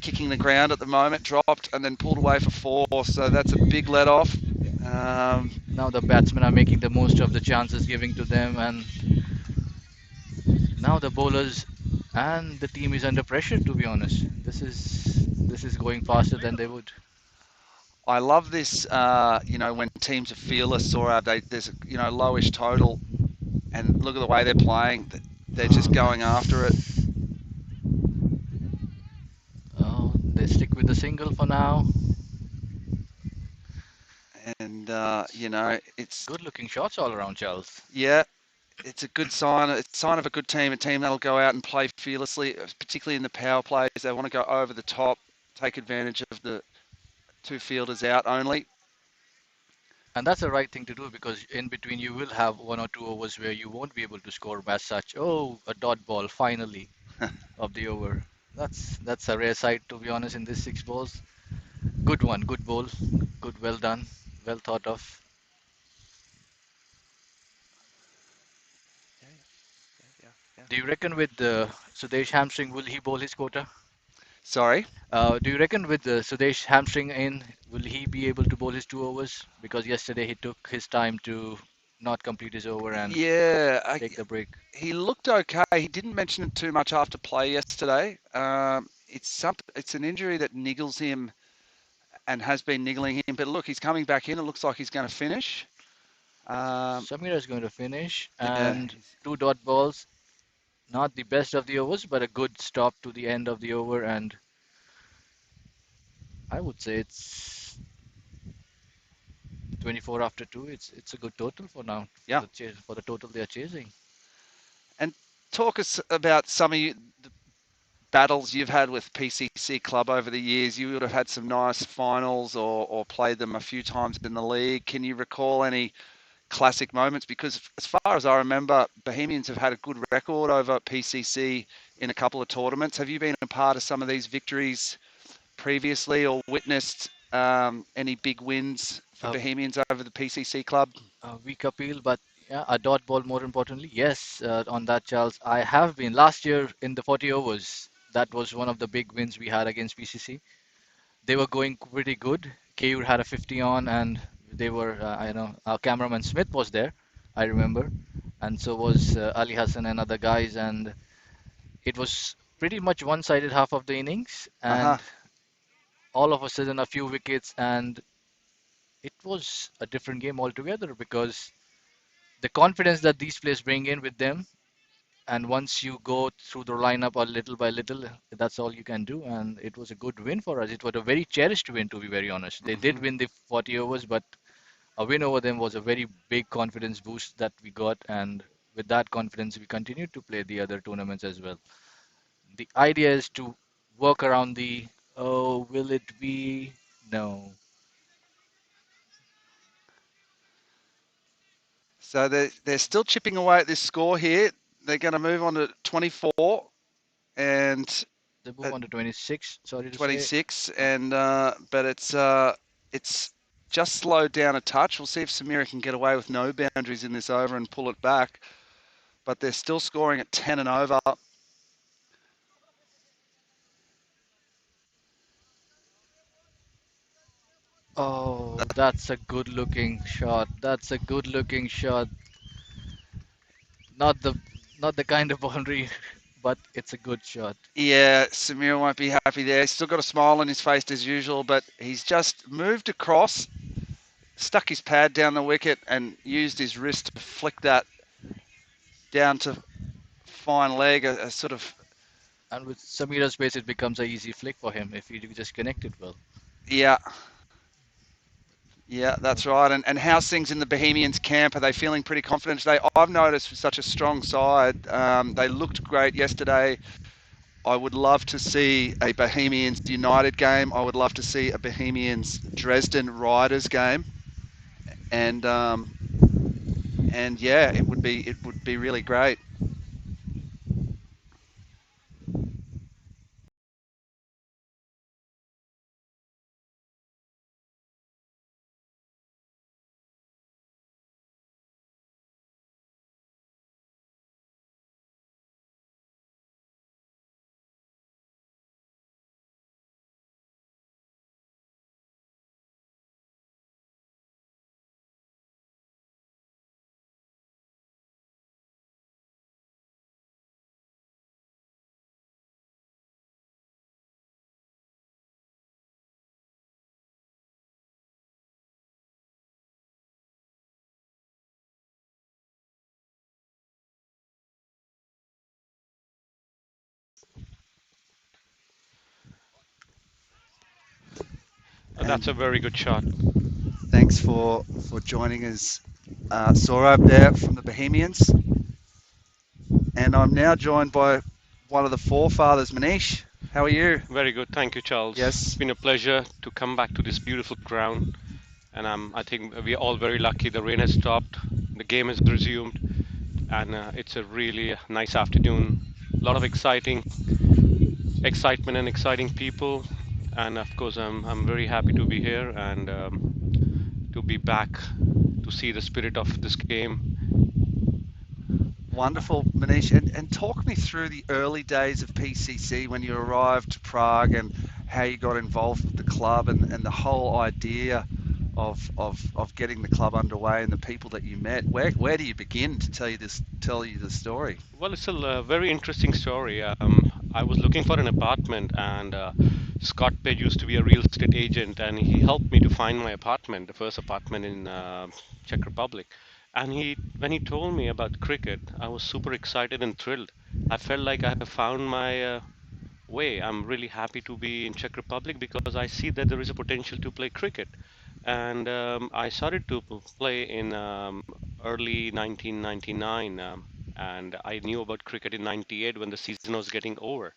kicking the ground at the moment, dropped and then pulled away for four. So that's a big let off. Um, now the batsmen are making the most of the chances giving to them, and now the bowlers and the team is under pressure. To be honest, this is going faster than they would. I love this. When teams are fearless, Sorab, there's lowish total, and look at the way they're playing. They're just Oh, going after it, that's. Oh, they stick with the single for now. and it's Good looking shots all around, Charles. yeah, it's a good sign. It's a sign of a team that'll go out and play fearlessly, particularly in the power plays. They want to go over the top, take advantage of the two fielders out only. And that's the right thing to do because in between you will have 1 or 2 overs where you won't be able to score as such. Oh, a dot ball finally of the over. That's a rare sight to be honest in this six balls. Good one, good ball, good, well done, well thought of. Yeah, yeah, yeah. Do you reckon with the Sudesh hamstring will he bowl his quota? Sorry. Do you reckon with the Sudesh hamstring in will he be able to bowl his 2 overs? Because yesterday he took his time to not complete his over and Yeah, take the break. he looked okay. He didn't mention it too much after play yesterday. It's an injury that niggles him and has been niggling him. But look, he's coming back in. It looks like he's going to finish. Um, Samira is going to finish yeah, and 2 dot balls. Not the best of the overs, but a good stop to the end of the over, and I would say it's 24 after two. It's a good total for now for yeah. the total they are chasing. And talk us about some of the battles you've had with PCC Club over the years. You would have had some nice finals or played them a few times in the league. Can you recall any classic moments? Because as far as I remember, Bohemians have had a good record over PCC in a couple of tournaments. Have you been a part of some of these victories previously or witnessed any big wins for A, Bohemians over the PCC club? a weak appeal, but yeah, a dot ball more importantly. Yes, on that, Charles. I have been last year in the 40 overs. That was one of the big wins we had against PCC. They were going pretty good. KU had a 50 on, and they were, I know, our cameraman Smith was there, I remember, and so was Ali Hassan and other guys, and it was pretty much one-sided half of the innings, Uh huh. and all of a sudden a few wickets, and it was a different game altogether because the confidence that these players bring in with them, and once you go through the lineup a little by little, that's all you can do, and it was a good win for us. It was a very cherished win, to be very honest. They did Hmm. win the 40 overs, but a win over them was a very big confidence boost that we got, and with that confidence, we continued to play the other tournaments as well. The idea is to work around the, oh, will it be? No. So they're still chipping away at this score here. They're going to move on to 24 and They move at on to 26, sorry to say. 26, Uh, and but it's just slowed down a touch. We'll see if Samira can get away with no boundaries in this over and pull it back. But they're still scoring at 10 and over. Oh, that's a good looking shot. That's a good looking shot. Not the not the kind of boundary, but it's a good shot. Yeah, Samira won't be happy there. He's still got a smile on his face as usual, but he's just moved across, stuck his pad down the wicket, and used his wrist to flick that down to fine leg, a sort of, And with Samira's pace, it becomes a easy flick for him if he just connect it well. yeah, yeah, that's right. And how's things in the Bohemians camp? Are they feeling pretty confident today? I've noticed with such a strong side, they looked great yesterday. I would love to see a Bohemians United game. I would love to see a Bohemians Dresden Riders game, and yeah, it would be really great. That's a And very good shot. thanks for joining us, Saurabh there from the Bohemians. And I'm now joined by one of the forefathers, Manish. How are you? Very good. Thank you, Charles. It's Yes, been a pleasure to come back to this beautiful ground, and I think we're all very lucky. The rain has stopped, the game has resumed, and it's a really nice afternoon. A lot of excitement and exciting people, and of course, I'm very happy to be here and to be back to see the spirit of this game. wonderful, Manish. And talk me through the early days of PCC when you arrived to Prague and how you got involved with the club and the whole idea of getting the club underway and the people that you met. Where do you begin to tell you the story? Well, it's a very interesting story. I was looking for an apartment, and Scott Page used to be a real estate agent, and he helped me to find my apartment, the first apartment in Czech Republic. And when he told me about cricket, I was super excited and thrilled. I felt like I have found my way. I'm really happy to be in Czech Republic because I see that there is a potential to play cricket. And I started to play in early 1999, and I knew about cricket in '98 when the season was getting over.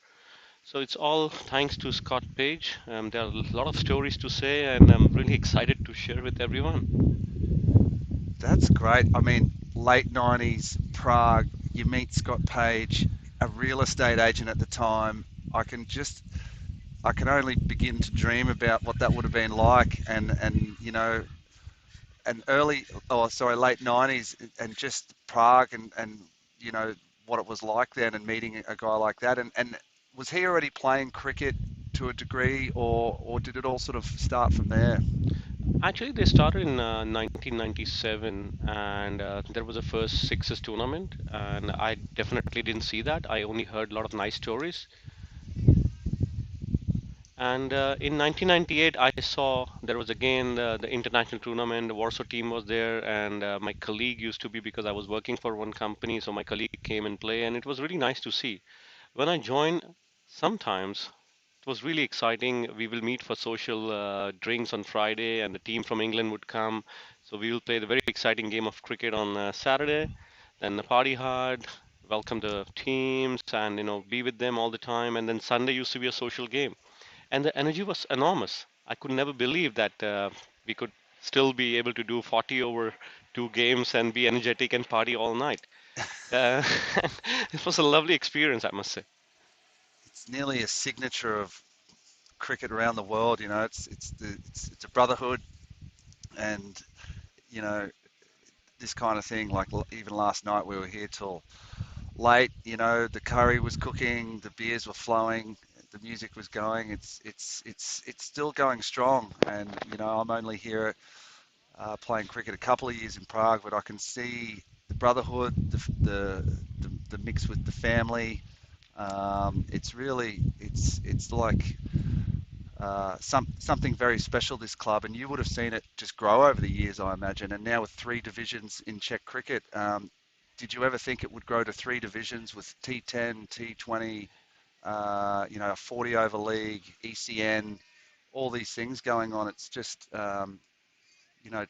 So it's all thanks to Scott Page. There are a lot of stories to say, and I'm really excited to share with everyone. That's great. I mean, late 90s, Prague, you meet Scott Page, a real estate agent at the time. I can just, I can only begin to dream about what that would have been like and an early, oh, sorry, late 90s and just Prague and, you know, what it was like then and meeting a guy like that. And was he already playing cricket to a degree or did it all sort of start from there? Actually, they started in 1997, and there was a first Sixes tournament, and I definitely didn't see that. I only heard a lot of nice stories. And in 1998, I saw there was again the international tournament. The Warsaw team was there, and my colleague used to be because I was working for one company, so my colleague came and play, and it was really nice to see. When I joined, sometimes it was really exciting. We will meet for social drinks on Friday, and the team from England would come. So we will play the very exciting game of cricket on Saturday, then party hard, welcome the teams, and be with them all the time. And then Sunday used to be a social game and the energy was enormous. I could never believe that we could still be able to do 40 over two games and be energetic and party all night. Uh, it was a lovely experience, I must say. It's nearly a signature of cricket around the world. You know, it's a brotherhood. And you know, this kind of thing. Like even last night, we were here till late. You know, the curry was cooking, the beers were flowing, the music was going. It's still going strong. And you know, I'm only here playing cricket a couple of years in Prague, but I can see the brotherhood, the mix with the family. It's really it's like something very special, this club, and you would have seen it just grow over the years, I imagine. And now with three divisions in Czech cricket, did you ever think it would grow to three divisions with T10, T20, you know, a 40 over league, ECN, all these things going on? It's just, you know,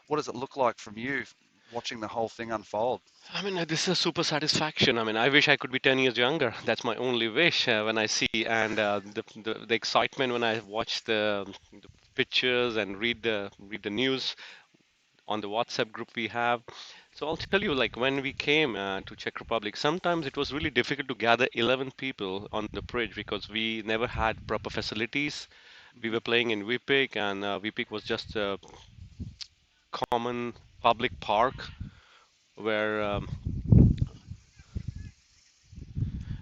what does it look like from you watching the whole thing unfold? I mean, this is a super satisfaction. I mean, I wish I could be 10 years younger. That's my only wish when I see and the excitement when I watch the pictures and read the news on the WhatsApp group we have. So I'll tell you, like when we came to Czech Republic, sometimes it was really difficult to gather 11 people on the bridge because we never had proper facilities. We Hmm. were playing in Vipik, and Vipik was just a common public park where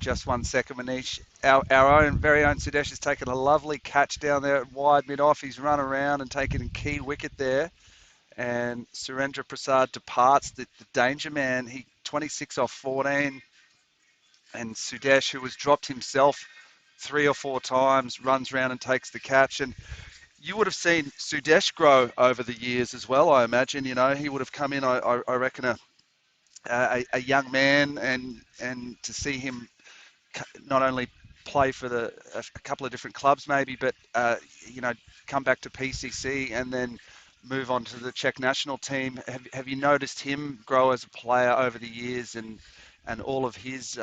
Just 1 second, Manish. Our own very own Sudesh has taken a lovely catch down there at wide mid off. He's run around and taken a key wicket there. And Surendra Prasad departs, the danger man. He 26 off 14. And Sudesh, who has dropped himself 3 or 4 times, runs around and takes the catch. And you would have seen Sudesh grow over the years as well, I imagine. You know, he would have come in, I reckon, a young man, and to see him not only play for a couple of different clubs maybe, but you know, come back to PCC and then move on to the Czech national team. Have you noticed him grow as a player over the years, and all of his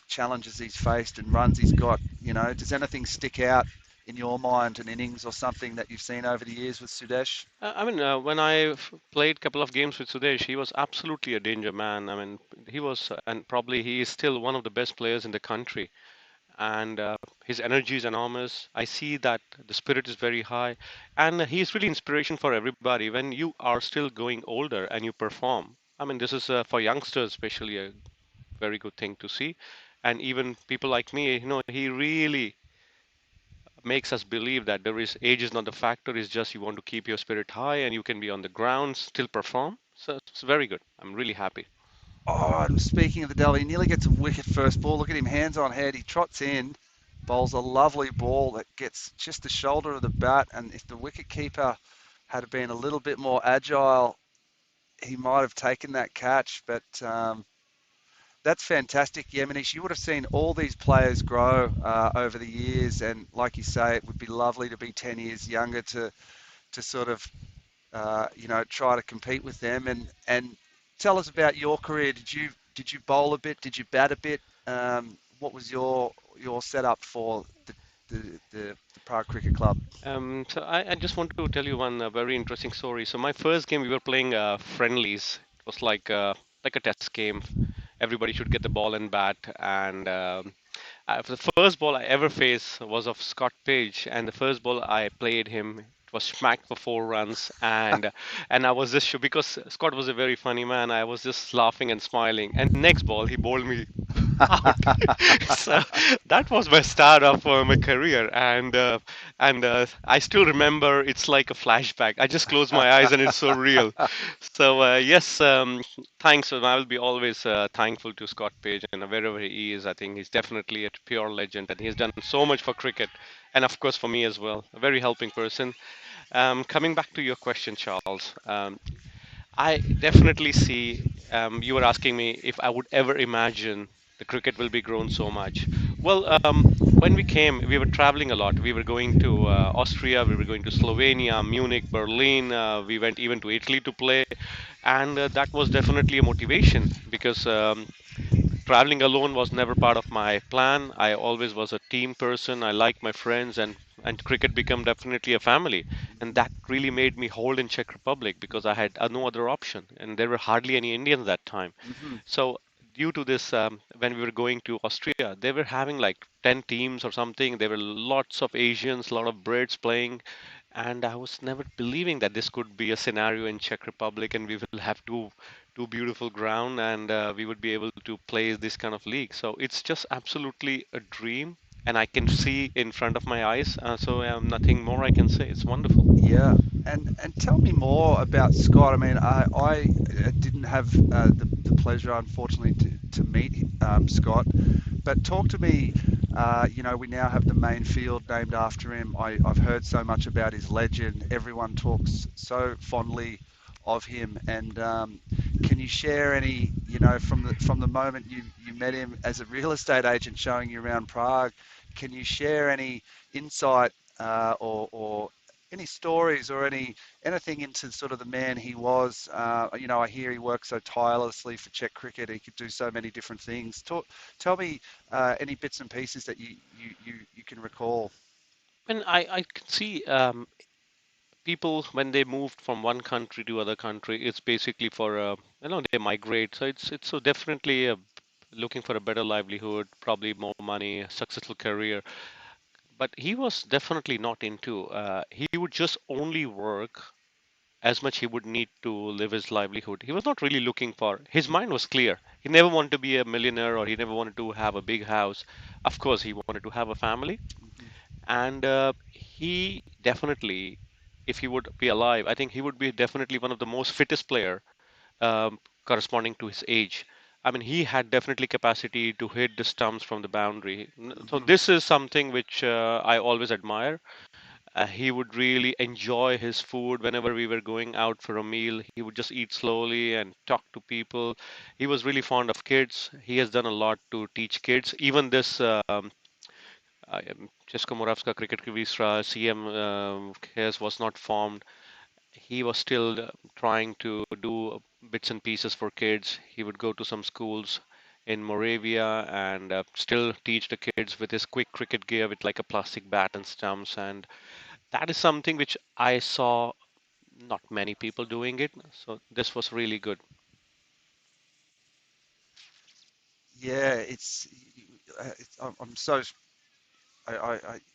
challenges he's faced and runs he's got? You know, does anything stick out in your mind, an innings or something that you've seen over the years with Sudesh? I mean, when I played a couple of games with Sudesh, he was absolutely a danger man. I mean, he was, and probably he is still one of the best players in the country. And his energy is enormous. I see that the spirit is very high, and he's really inspiration for everybody. When you are still going older and you perform, I mean, this is for youngsters especially a very good thing to see, and even people like me, you know, he really makes us believe that there is age is not the factor. It's just you want to keep your spirit high and you can be on the ground, still perform. So it's very good. I'm really happy. Oh, and speaking of the devil, he nearly gets a wicket first ball. Look at him, hands on head. He trots in, bowls a lovely ball that gets just the shoulder of the bat. And if the wicket keeper had been a little bit more agile, he might have taken that catch. But that's fantastic, Yemenish. You would have seen all these players grow over the years. And like you say, it would be lovely to be 10 years younger to sort of you know, try to compete with them. And tell us about your career. Did you bowl a bit? Did you bat a bit? What was your setup for the Prague Cricket Club? So I just want to tell you one very interesting story. So my first game, we were playing friendlies. It was like a test game. Everybody should get the ball and bat. And the first ball I ever faced was of Scott Page, and the first ball I played him, it was smacked for 4 runs, and I was just sure because Scott was a very funny man. I was just laughing and smiling. And next ball, he bowled me out. So that was my start of my career, and I still remember. It's like a flashback. I just close my eyes, and it's so real. So yes, thanks. And I will be always thankful to Scott Page, and wherever he is, I think he's definitely a pure legend, and he's done so much for cricket, and of course for me as well. A very helping person. Coming back to your question, Charles, I definitely see. You were asking me if I would ever imagine the cricket will be grown so much. Well, when we came, we were traveling a lot. We were going to Austria, we were going to Slovenia, Munich, Berlin. We went even to Italy to play, and that was definitely a motivation because traveling alone was never part of my plan. I always was a team person. I like my friends, and cricket became definitely a family. And that really made me hold in Czech Republic because I had no other option, and there were hardly any Indians that time. Hmm. So due to this, when we were going to Austria, they were having like 10 teams or something. There were lots of Asians, a lot of Brits playing, And I was never believing that this could be a scenario in Czech Republic, and we will have two beautiful ground, and we would be able to play this kind of league. So it's just absolutely a dream, and I can see in front of my eyes. So nothing more I can say. It's wonderful. Yeah, and tell me more about Scott. I mean, I didn't have the pleasure, unfortunately, to meet Scott, but talk to me. You know, we now have the main field named after him. I've heard so much about his legend. Everyone talks so fondly of him. And can you share any, you know, from the moment you met him as a real estate agent showing you around Prague? Can you share any insight or any stories or anything into sort of the man he was? You know, I hear he worked so tirelessly for Czech cricket. He could do so many different things. Tell me any bits and pieces that you can recall. And I can see people when they moved from one country to other country, it's basically for they migrate. So it's so definitely looking for a better livelihood, probably more money, successful career. But he was definitely not into. He would just only work as much he would need to live his livelihood. He was not really looking for. His mind was clear. He never wanted to be a millionaire or he never wanted to have a big house. Of course, he wanted to have a family, and he definitely, if he would be alive, I think he would be definitely one of the most fittest player corresponding to his age. I mean, he had definitely capacity to hit the stumps from the boundary. So Hmm. this is something which I always admire. He would really enjoy his food whenever we were going out for a meal. He would just eat slowly and talk to people. He was really fond of kids. He has done a lot to teach kids. Even this Česko Moravska Cricket Kvistra CM case was not formed. He was still trying to do bits and pieces for kids. He would go to some schools in Moravia and still teach the kids with his quick cricket gear with like a plastic bat and stumps. And that is something which I saw not many people doing it. So this was really good. Yeah, I'm so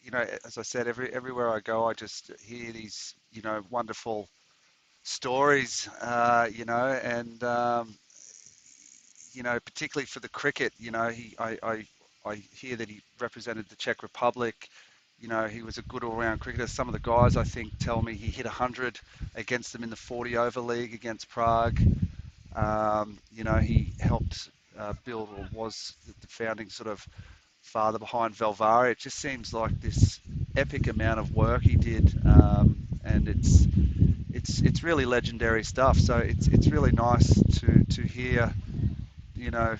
you know, as I said, everywhere I go, I just hear these, you know, wonderful stories, you know, and you know, particularly for the cricket, you know, I hear that he represented the Czech Republic. You know, he was a good all-round cricketer. Some of the guys I think tell me he hit 100 against them in the 40 over league against Prague. You know, he helped build or was the founding sort of father behind Velvari. It just seems like this epic amount of work he did, and it's really legendary stuff. So it's really nice to hear, you know,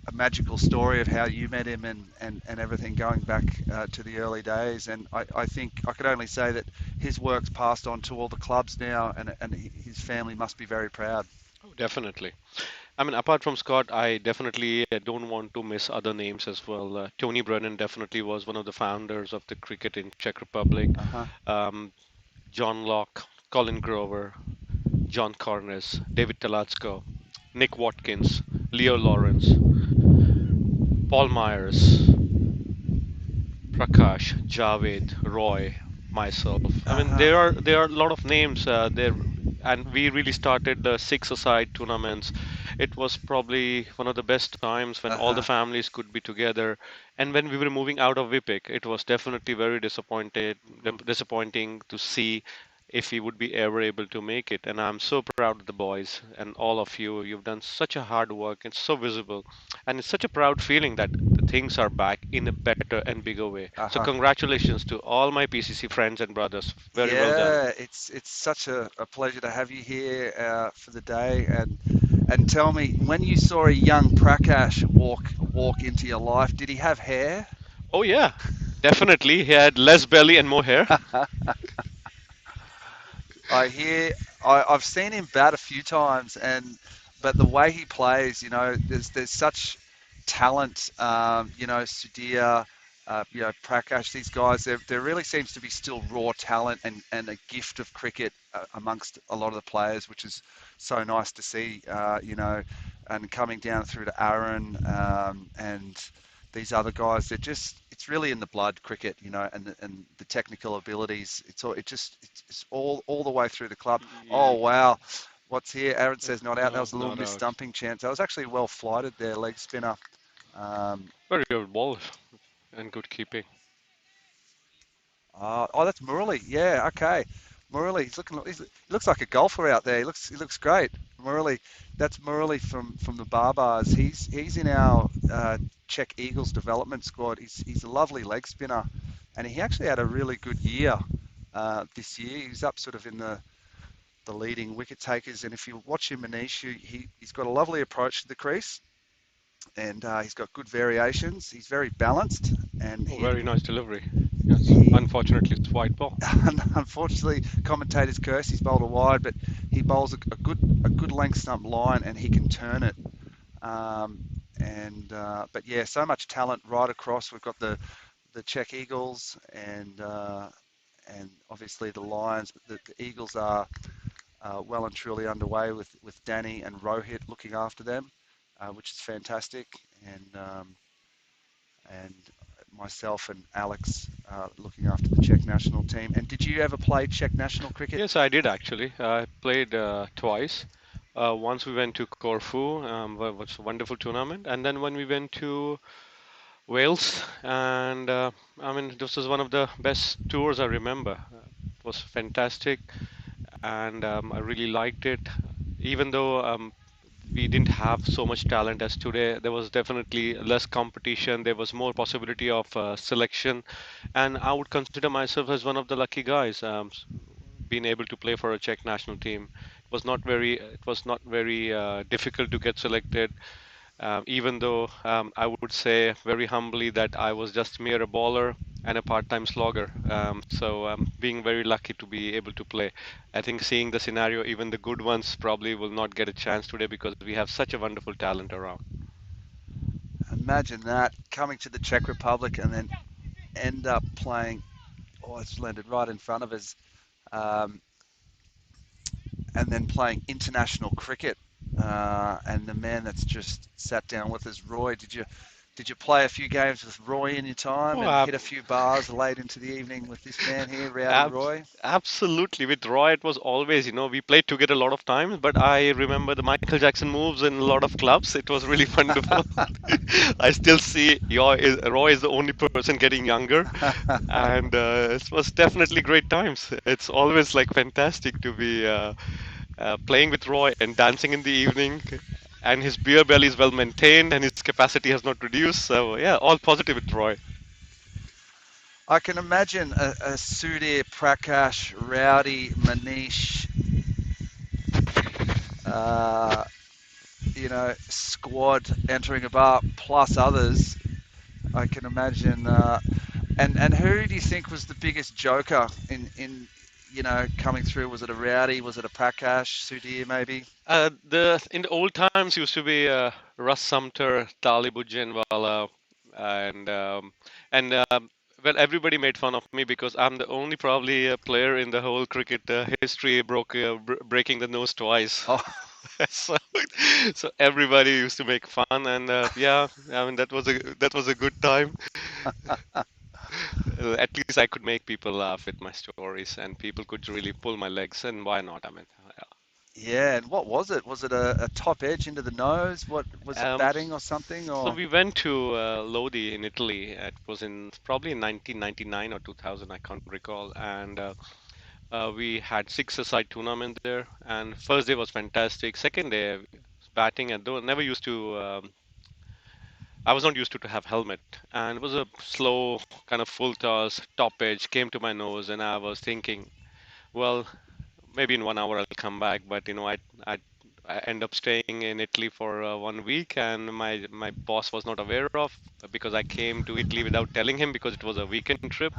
a magical story of how you met him and everything going back to the early days. And I think I could only say that his work's passed on to all the clubs now, and his family must be very proud. Oh, definitely. I mean, apart from Scott, I definitely don't want to miss other names as well. Tony Brennan definitely was one of the founders of the cricket in Czech Republic. Uh-huh. Um, John Locke, Colin Grover, John Cornes, David Talatsko, Nick Watkins, Leo Lawrence, Paul Myers, Prakash, Javed, Roy, myself. I mean, Uh-huh. there are a lot of names there, and we really started the six-a-side tournaments. It was probably one of the best times when all the Uh-huh. families could be together. And when we were moving out of Vipik, it was definitely very Mhm. disappointing to see if we would be ever able to make it. And I'm so proud of the boys and all of you. You've done such a hard work. It's so visible. And it's such a proud feeling that the things are back in a better and bigger way. So Uh-huh. congratulations to all my PCC friends and brothers. Very well done. Yeah, it's such a pleasure to have you here for the day, and tell me, when you saw a young Prakash walk into your life, did he have hair? Oh yeah, definitely. He had less belly and more hair. I hear I've seen him bat a few times, and but the way he plays, you know, there's such talent. You know, Sudhir, you know, Prakash, these guys, there really seems to be still raw talent and a gift of cricket amongst a lot of the players, which is so nice to see. You know, and coming down through to Aaron and these other guys, it's it's really in the blood, cricket, and the technical abilities. It's all the way through the club. Oh Yeah, wow, what's here? Aaron says not out. That no, was a little not missed out. stumping chance. That was actually well flighted there, leg spinner. Um, Very good ball and good keeping. oh, that's Murali. Yeah, okay. Murali, he looks like a golfer out there. He looks great. Murali, that's Murali from the Barbars. He's in our Czech Eagles development squad. He's a lovely leg spinner, and he actually had a really good year this year. He's up sort of in the leading wicket takers, and if you watch him, Manish, he's got a lovely approach to the crease, and he's got good variations. He's very balanced, and Oh, he very nice delivery. Yes, he unfortunately, it's white ball. unfortunately, commentators curse he's bowled a wide, but he bowls a good length stump line, and he can turn it. But yeah, so much talent right across. We've got the Czech Eagles and obviously the Lions. But the Eagles are well and truly underway with Danny and Rohit looking after them, which is fantastic. And myself and Alex looking after the Czech national team. And did you ever play Czech national cricket? Yes, I did actually. I played twice. Once we went to Corfu, was a wonderful tournament, and then when we went to Wales, and I mean, this was one of the best tours I remember. It was fantastic, and I really liked it. Even though we didn't have so much talent as today, there was definitely less competition. There was more possibility of selection, and I would consider myself as one of the lucky guys, being able to play for a Czech national team. It was not very difficult to get selected, even though I would say very humbly that I was just mere a bowler and a part-time slogger. So being very lucky to be able to play. I think seeing the scenario, even the good ones probably will not get a chance today because we have such a wonderful talent around. Imagine that coming to the Czech Republic and then end up playing. Oh, it's landed right in front of us. Um, and then playing international cricket. And the man that's just sat down with us, Roy. Did you play a few games with Roy in your time Oh, and hit a few bars late into the evening with this man here, Rowdy Ab Roy? Absolutely. With Roy, it was always, we played together a lot of times, but I remember the Michael Jackson moves in a lot of clubs. It was really wonderful. I still see Roy is the only person getting younger, and it was definitely great times. It's always like fantastic to be playing with Roy and dancing in the evening, and his beer belly is well maintained and his capacity has not reduced. So yeah, all positive with Roy. I can imagine a Sudhir, Prakash, Rowdy, Manish, uh, squad entering a bar plus others. I can imagine. And who do you think was the biggest joker in coming through? Was it a Rowdy? Was it a Prakash? Sudhir maybe? The in the old times used to be Russ Sumter, Talib Ujjanwala, and well, everybody made fun of me because I'm the only probably player in the whole cricket history breaking the nose twice. Oh, So, so everybody used to make fun, and yeah, I mean that was a good time. At least I could make people laugh with my stories, and people could really pull my legs, and why not? I mean, yeah. And what was it? Was it a top edge into the nose? What was it, batting or something? So Or we went to Lodi in Italy. It was in probably in 1999 or 2000, I can't recall. And we had six-a-side tournament there. And first day was fantastic. Second day, batting, and though never used to. I was not used to have helmet, and it was a slow kind of full toss, top edge came to my nose, and I was thinking, well, maybe in 1 hour I'll come back. But I end up staying in Italy for 1 week, and my boss was not aware of because I came to Italy without telling him because it was a weekend trip.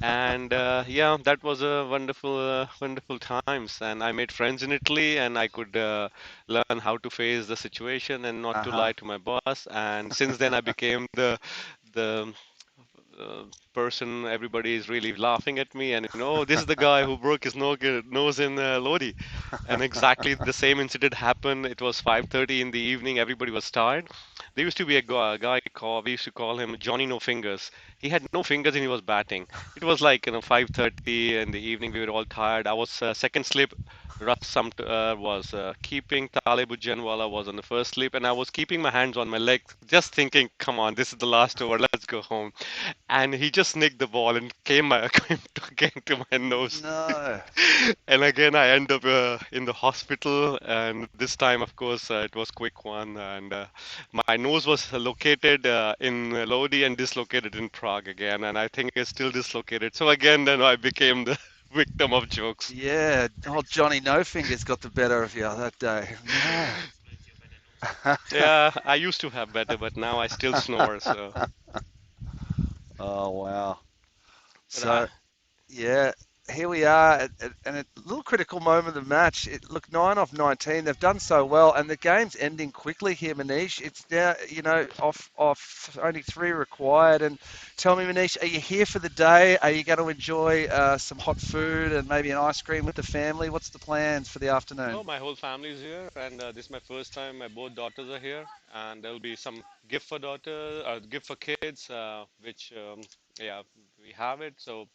And yeah, that was a wonderful times. And I made friends in Italy, and I could learn how to face the situation and not to uh-huh. lie to my boss. And since then, I became the uh, person everybody is really laughing at me, and oh, this is the guy who broke his nose in Lodi. And exactly the same incident happened. It was 5:30 in the evening, everybody was tired, There used to be a guy called, we used to call him Johnny No Fingers. He had no fingers and he was batting. It was like, 5:30 in the evening. We were all tired. I was second slip. Russ Sumter was keeping. Talib Janwala was on the first slip, and I was keeping my hands on my legs, just thinking, "Come on, this is the last over. Let's go home." And he just nicked the ball and came to my nose. No. And again, I end up in the hospital. And this time, of course, it was quick one. And my nose was located in Lodi and dislocated in Prague again. And I think it's still dislocated. So again, then I became the victim of jokes. Yeah, old Johnny No Fingers got the better of you that day. No. Yeah, I used to have better, but now I still snore. So, Oh, wow. but I, So, yeah, here we are at a little critical moment of the match. It look 9 off 19. They've done so well, and the game's ending quickly here, Manish. It's now, off only three required. And tell me, Manish, are you here for the day? Are you going to enjoy some hot food and maybe an ice cream with the family? What's the plans for the afternoon? oh, my whole family is here, and this is my first time. My both daughters are here, and there'll be some gift for kids, which yeah, we have it. So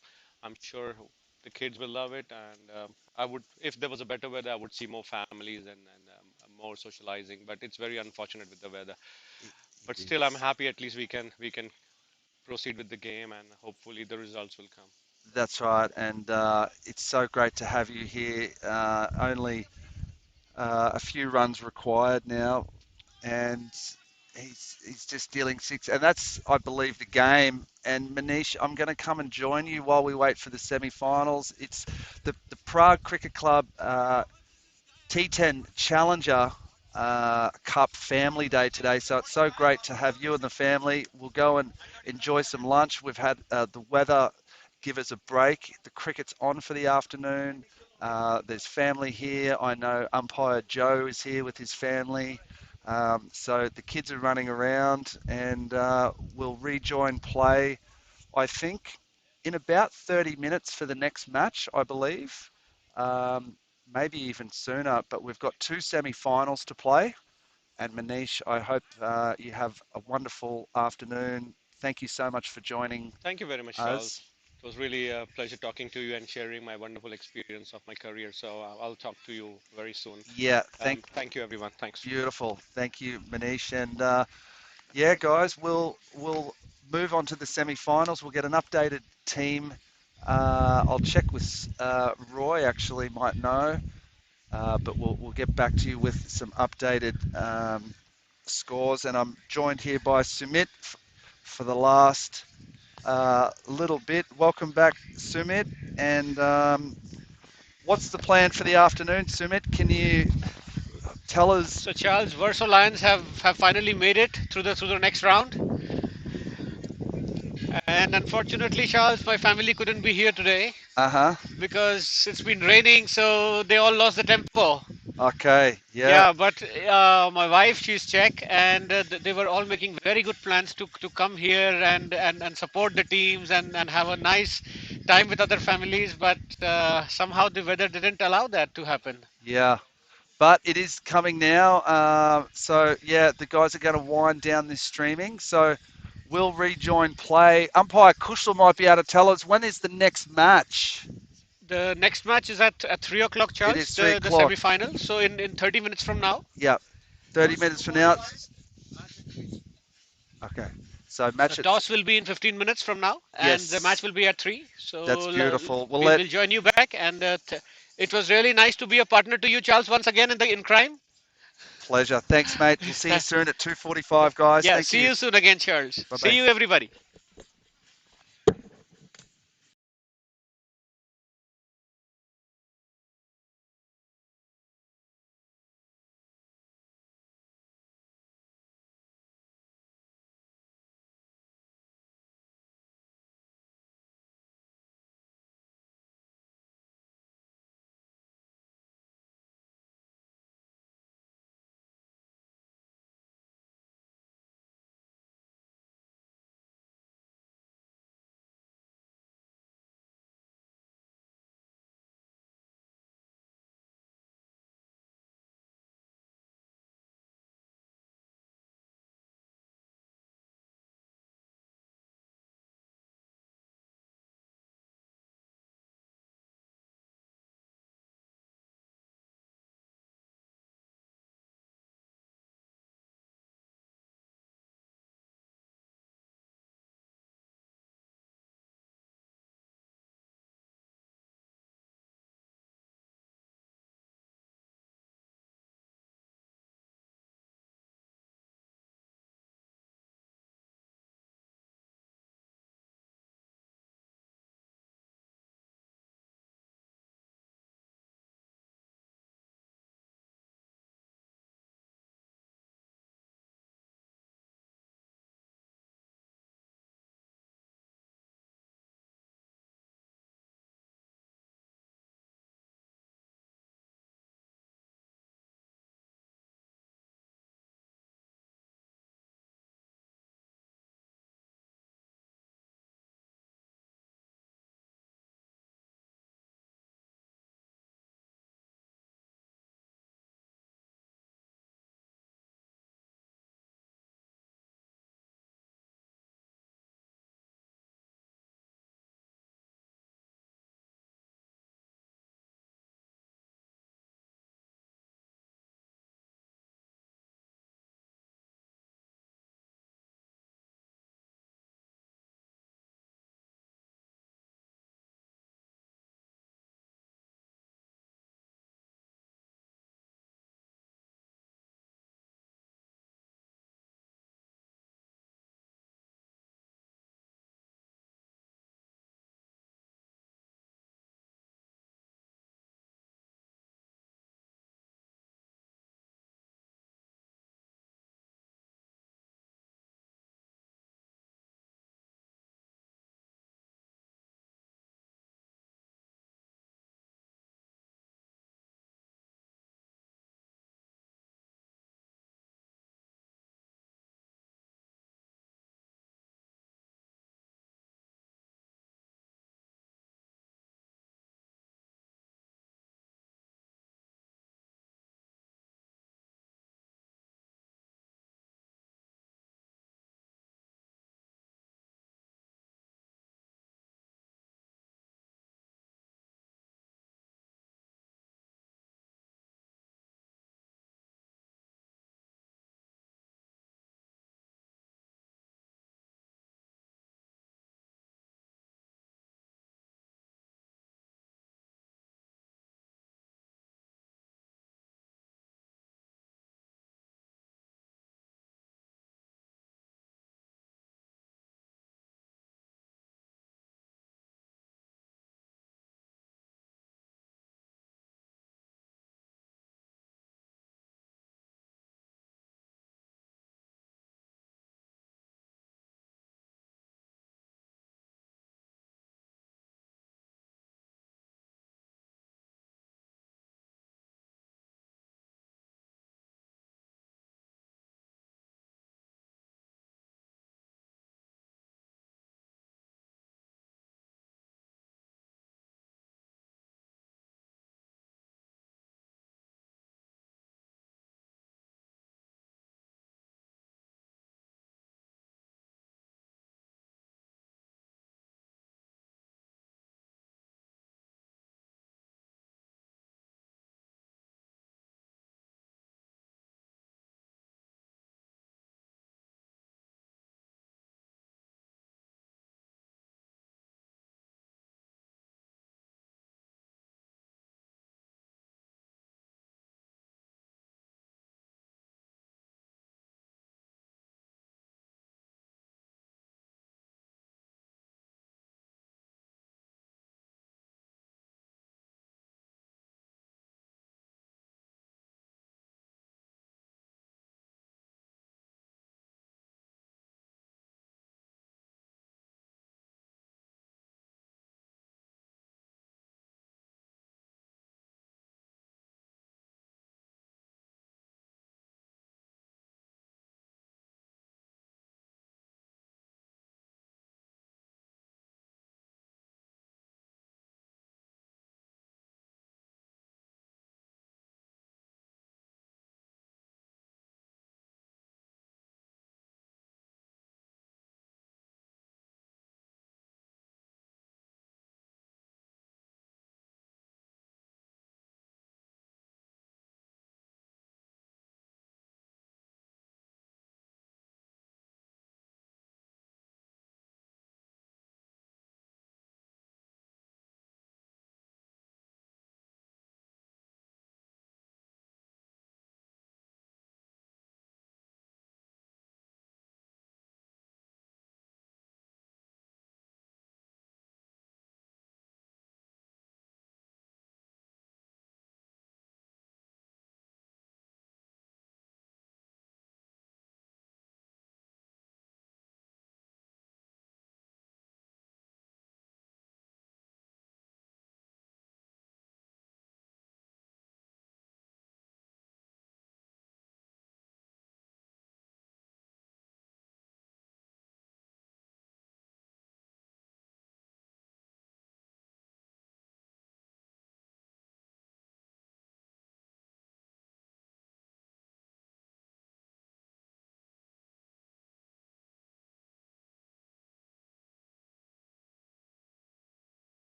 I'm sure the kids will love it, and I would, if there was a better weather, I would see more families and more socializing. But it's very unfortunate with the weather. It, But it still, I'm is. happy. At least we can proceed with the game, and hopefully the results will come. That's right, and it's so great to have you here. Only a few runs required now, and he's just dealing six, and that's, I believe, the game. And Manish, I'm going to come and join you while we wait for the semi-finals. It's the Prague Cricket Club T10 Challenger Cup Family Day today, so it's so great to have you and the family. We'll go and enjoy some lunch. We've had the weather give us a break. The cricket's on for the afternoon. There's family here. I know umpire Joe is here with his family. So the kids are running around, and we'll rejoin play, I think, in about 30 minutes for the next match, I believe. Um, Maybe even sooner, but we've got two semi-finals to play. And Manish, I hope you have a wonderful afternoon. Thank you so much for joining Thank you very much, us. Charles. It was really a pleasure talking to you and sharing my wonderful experience of my career. So I'll talk to you very soon. Yeah, Thank you, everyone. Thanks. beautiful. Thank you, Manish. And yeah, guys, we'll move on to the semi-finals. We'll get an updated team. I'll check with Roy. Actually, might know. But we'll get back to you with some updated scores. And I'm joined here by Sumit for the last little bit. Welcome back, Sumit. And what's the plan for the afternoon, Sumit? Can you tell us? So Charles, Verso Lions have finally made it through the next round. And unfortunately, Charles, my family couldn't be here today Uh-huh. because it's been raining, so they all lost the tempo. Okay. Yeah. Yeah, but my wife, she's Czech, and they were all making very good plans to come here and support the teams and have a nice time with other families. But somehow the weather didn't allow that to happen. Yeah. But it is coming now. So yeah, the guys are going to wind down this streaming. So we'll rejoin play. Umpire Kushal might be able to tell us when is the next match. The next match is at 3 o'clock, It Charles. is 3 The o'clock. semi-final. So in 30 minutes from now. Yeah, 30 minutes from now. Okay. So The match at, toss will be in 15 minutes from now, and the match yes, will be at 3. that's So beautiful. We'll we'll, let, we'll join you back. And it was really nice to be a partner to you, Charles, once again in crime. pleasure. Thanks, mate. We'll see you soon at 2:45, guys. Yeah, Thank see you. you soon again, Charles. See Bye-bye. you, everybody.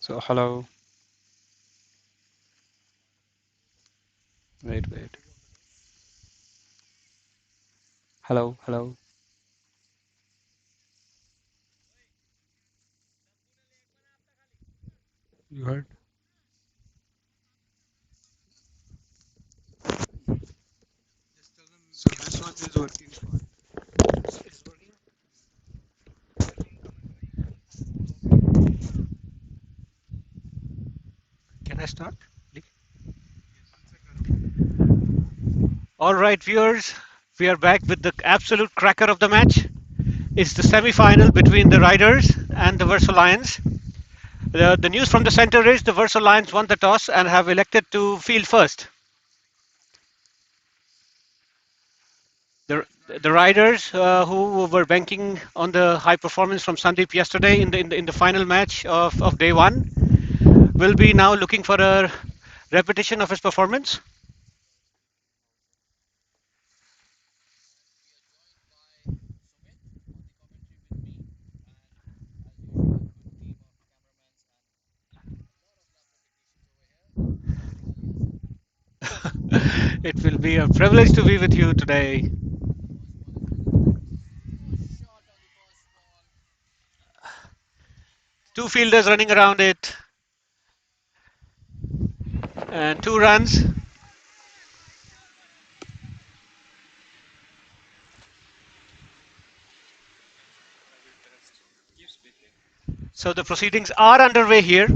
So hello, wait. Hello. You heard? So this one is working fine. It's working. Can I start? All right, viewers, we are back with the absolute cracker of the match. It's the semi-final between the Riders and the Verso Lions. The news from the center is the Verso Lions won the toss and have elected to field first. The the riders who were banking on the high performance from Sandeep yesterday in the final match of day one will be now looking for a repetition of his performance. It will be a privilege to be with you today. Two fielders running around it and two runs. So the proceedings are underway here.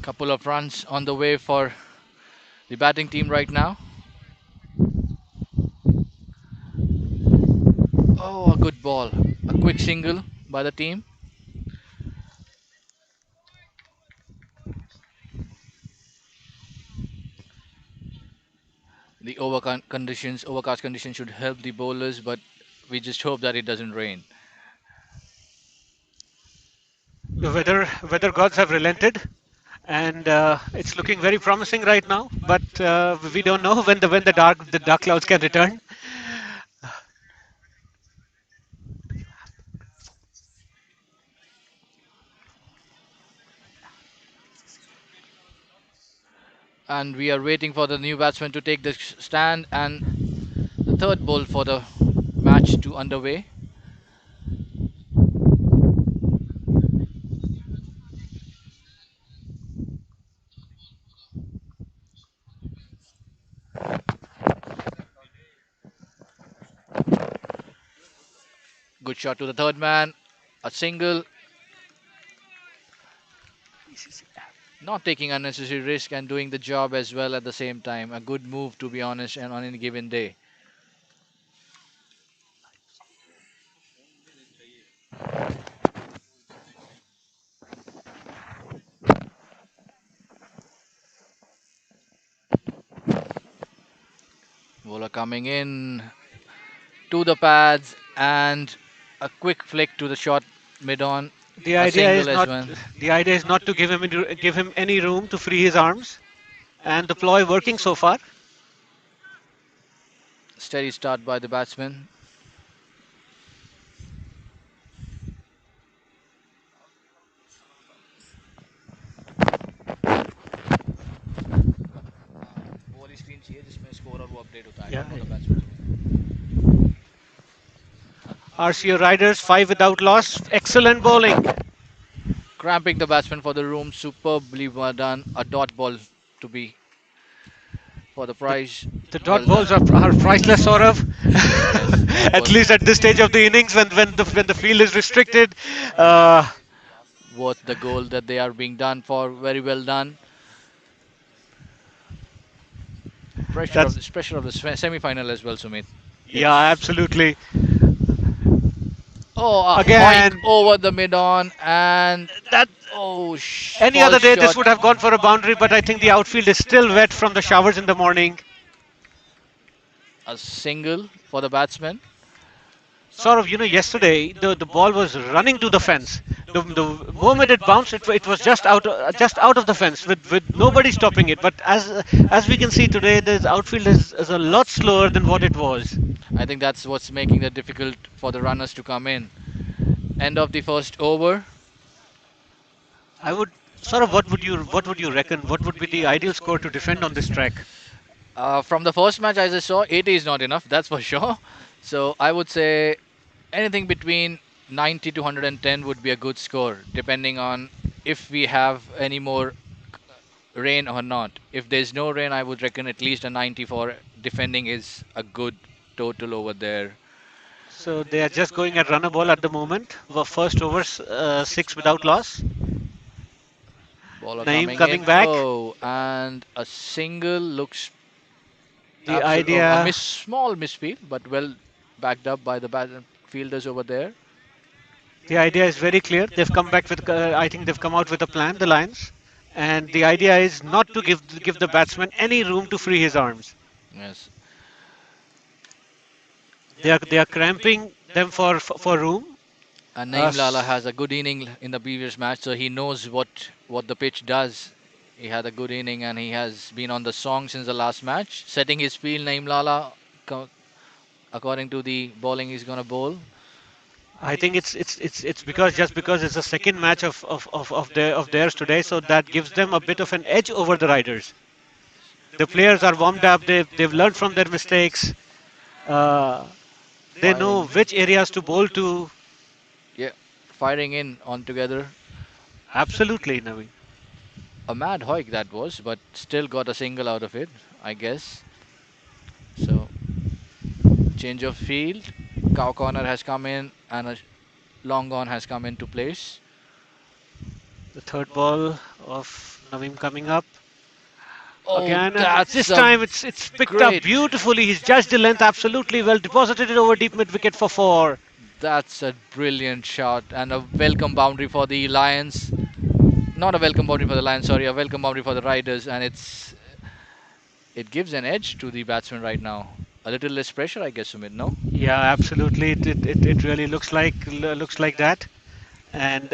Couple of runs on the way for the batting team right now. Oh, a good ball. A quick single by the team. The overcast conditions should help the bowlers, but we just hope that it doesn't rain. The weather gods have relented, and it's looking very promising right now. But we don't know when the dark clouds can return. And we are waiting for the new batsman to take the stand and the third ball for the match to underway. Good shot to the third man. A single, not taking unnecessary risk and doing the job as well at the same time. A good move, to be honest, and on any given day. Bowler coming in to the pads and a quick flick to the short mid on. The A idea single is as not well. the idea is not to give him any room to free his arms, and the ploy working so far. Steady start by the batsman. वो वाली screen चाहिए जिसमें score और वो update होता है Yeah. ना मतलब batsman RCO Riders 5 without loss. Excellent bowling. cramping the batsman for the room. Superbly well done. A dot ball to be for the The, prize. the dot Well balls done. are priceless, sort of. Yes, that At was least at this stage of the innings, when the field is restricted. Uh, worth the goal that they are being done for. Very well done. that's Pressure of the semi-final as well, Sumit. Yeah, It's absolutely. oh a hoik Again, over the mid on and that oh any fall other day this shot. would have gone for a boundary, but I think the outfield is still wet from the showers in the morning. A single for the batsman. Sort of, yesterday the ball was running to the fence. The moment it bounced, it was just out of the fence with nobody stopping it. But as we can see today, the outfield is a lot slower than what it was. I think that's what's making it difficult for the runners to come in. End of the first over. I would sort of what would you reckon? What would be the ideal score to defend on this track? From the first match, as I saw, 80 is not enough, that's for sure. So I would say anything between 90 to 110 would be a good score, depending on if we have any more rain or not. If there's no rain, I would reckon at least a 90 for defending is a good total over there. So they are just going at runner ball at the moment. First overs, six without loss. Bowler Naeem coming in. coming back. Oh, and a single looks The absolute. Oh, a idea, small misfield, but well backed up by the fielders over there. the idea is very clear. They've come back with, I think they've come out with a plan, the Lions, and the idea is not to give the batsman any room to free his arms. Yes, They are cramping them for room. and Uh, Naeem Lala s- has a good inning in the previous match, so he knows what the pitch does. He had a good inning, and he has been on the song since the last match, setting his field. Naeem Lala, according to the bowling he's gonna bowl. I think it's because just because it's the second match of theirs today, so that gives them a bit of an edge over the riders. The players are warmed up. They've learned from their mistakes. Uh, they know Firing, which areas to bowl to. yeah, firing in on together. Absolutely, Naveen. A mad hoik that was, but still got a single out of it, I guess. So change of field. Cow corner has come in, and a long on has come into place. The third ball of Naveen coming up Oh, again, and that's this a time it's picked up great. beautifully. He's judged the length absolutely well, deposited it over deep mid wicket for four. That's a brilliant shot and a welcome boundary for the Lions. Not a welcome boundary for the Lions, sorry, a welcome boundary for the Riders, and it gives an edge to the batsman right now. A little less pressure, I guess, Sumit. No? Yeah, absolutely. It really looks like that, and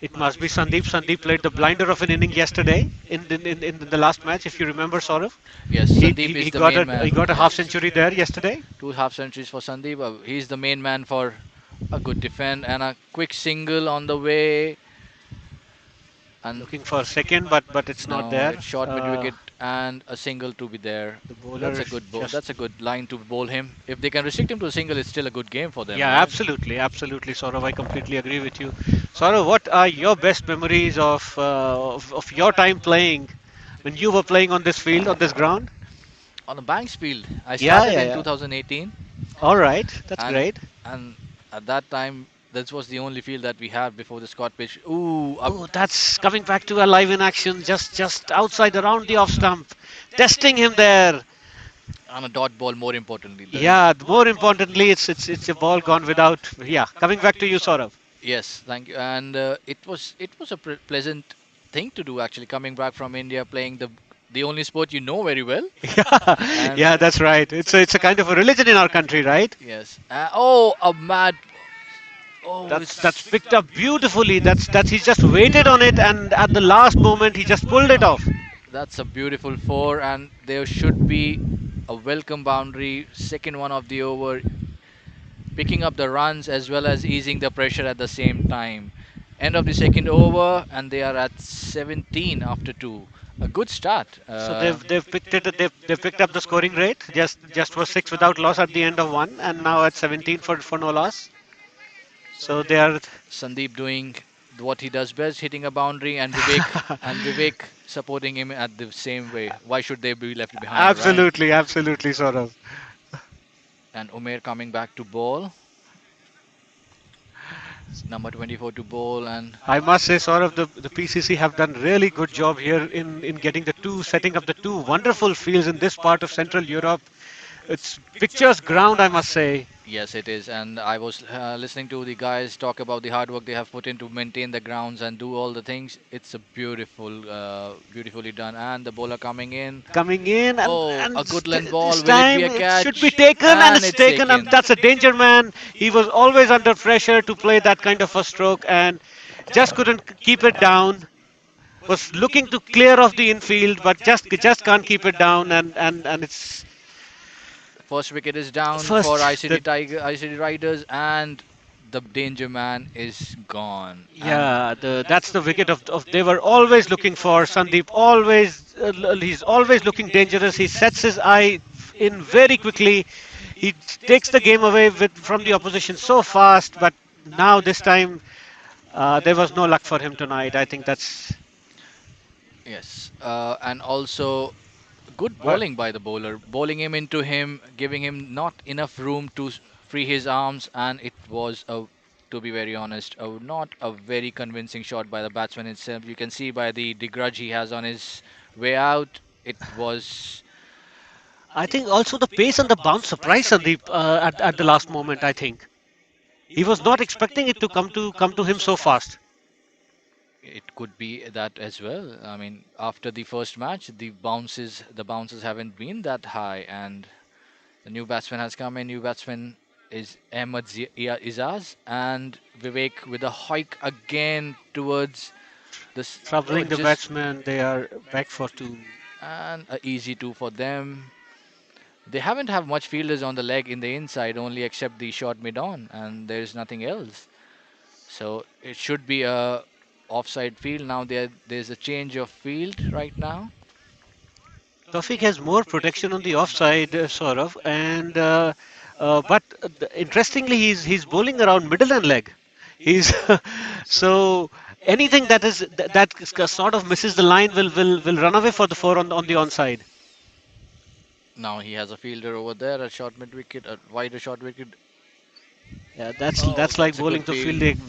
it must be Sandeep. Sandeep played the blinder of an inning yesterday in the last match, if you remember, Saurav. Yes, He, Sandeep he is he the got main a he man. got a half Yes, century there yesterday. two half centuries for Sandeep. He's the main man for a good defend and a quick single on the way. And Looking for a second, but it's not no, there. it's short mid wicket and a single to be there. The That's bowler a good bowl. just That's a good line to bowl him. If they can restrict him to a single, it's still a good game for them, yeah, right? absolutely, Saurav. I completely agree with you. Saurav, what are your best memories of your time playing when you were playing on this field, on this ground? On the Banks field, I Yeah, started yeah, in yeah. 2018, All right, that's and great. and at that time, this was the only field that we had before the Scott pitch. Ooh, up Oh, that's coming back to a live in action, just outside around the off stump, testing him there. on a dot ball. More importantly, Yeah, more importantly, it's a ball gone without. Yeah, coming back to you, Saurav. yes, thank you. And it was a pleasant thing to do actually, coming back from India, playing the only sport you know very well. Yeah, And yeah, that's right. It's a kind of a religion in our country, right? yes, oh, a mad. Oh, That's it's picked up beautifully. That's he's just waited on it, and at the last moment he just pulled it off. that's a beautiful four, and there should be a welcome boundary, second one of the over, picking up the runs as well as easing the pressure at the same time. End of the second over, and they are at 17 after two. A good start. So they've picked up the scoring rate. Just was six without loss at the end of one, and now at 17 for no loss. So they are Sandeep doing what he does best, hitting a boundary, and Vivek supporting him at the same way. Why should they be left behind, right? absolutely, sort of. And Umair coming back to bowl, number 24 to bowl, and I must say, sort of the PCC have done really good job here in getting setting up the two wonderful fields in this part of Central Europe. It's pictures ground, I must say. yes, it is. And I was listening to the guys talk about the hard work they have put in to maintain the grounds and do all the things. It's a beautifully done. And the bowler coming in. Coming in, and Oh, a good length ball. this Will it be time a it should be catch? taken, and And it's it's taken, and taken. that's a danger man. He was always under pressure to play that kind of a stroke, and just couldn't keep it down. Was looking to clear off the infield, but just can't keep it down, and it's First wicket is down for first ICT the Tiger, ICT Riders, and The danger man is gone, and Yeah, that's the wicket of they were always looking for Sandeep. Always, he's always looking dangerous. He sets his eye in very quickly. He takes the game away from the opposition so fast. But now this time, there was no luck for him tonight. I think that's yes, and also good well. bowling by the bowler, bowling him into him, giving him not enough room to free his arms, and it was a, to be very honest, not a very convincing shot by the batsman itself. You can see by the grudge he has on his way out, it was. I think also the pace and the bounce surprised Sandeep at the last moment. I think he was not expecting it to come to him so fast. It could be that as well. I mean, after the first match, the bounces haven't been that high, and the new batsman has come in. New batsman is Ahmed Izaz, and Vivek with a hike again towards this. Oh, Troubling the just batsman. They are back for two. and a easy two for them. They haven't have much fielders on the leg in the inside, only except the short mid on, and there's nothing else. So it should be a offside field now. There's a change of field right now. Tawfiq has more protection on the offside, Saurav, and but interestingly, he's bowling around middle and leg. He's so anything that sort of misses the line will run away for the four on the onside. Now he has a fielder over there, a short mid wicket, a wider short wicket. Yeah, that's Oh, that's like that's a bowling good to field. fielding.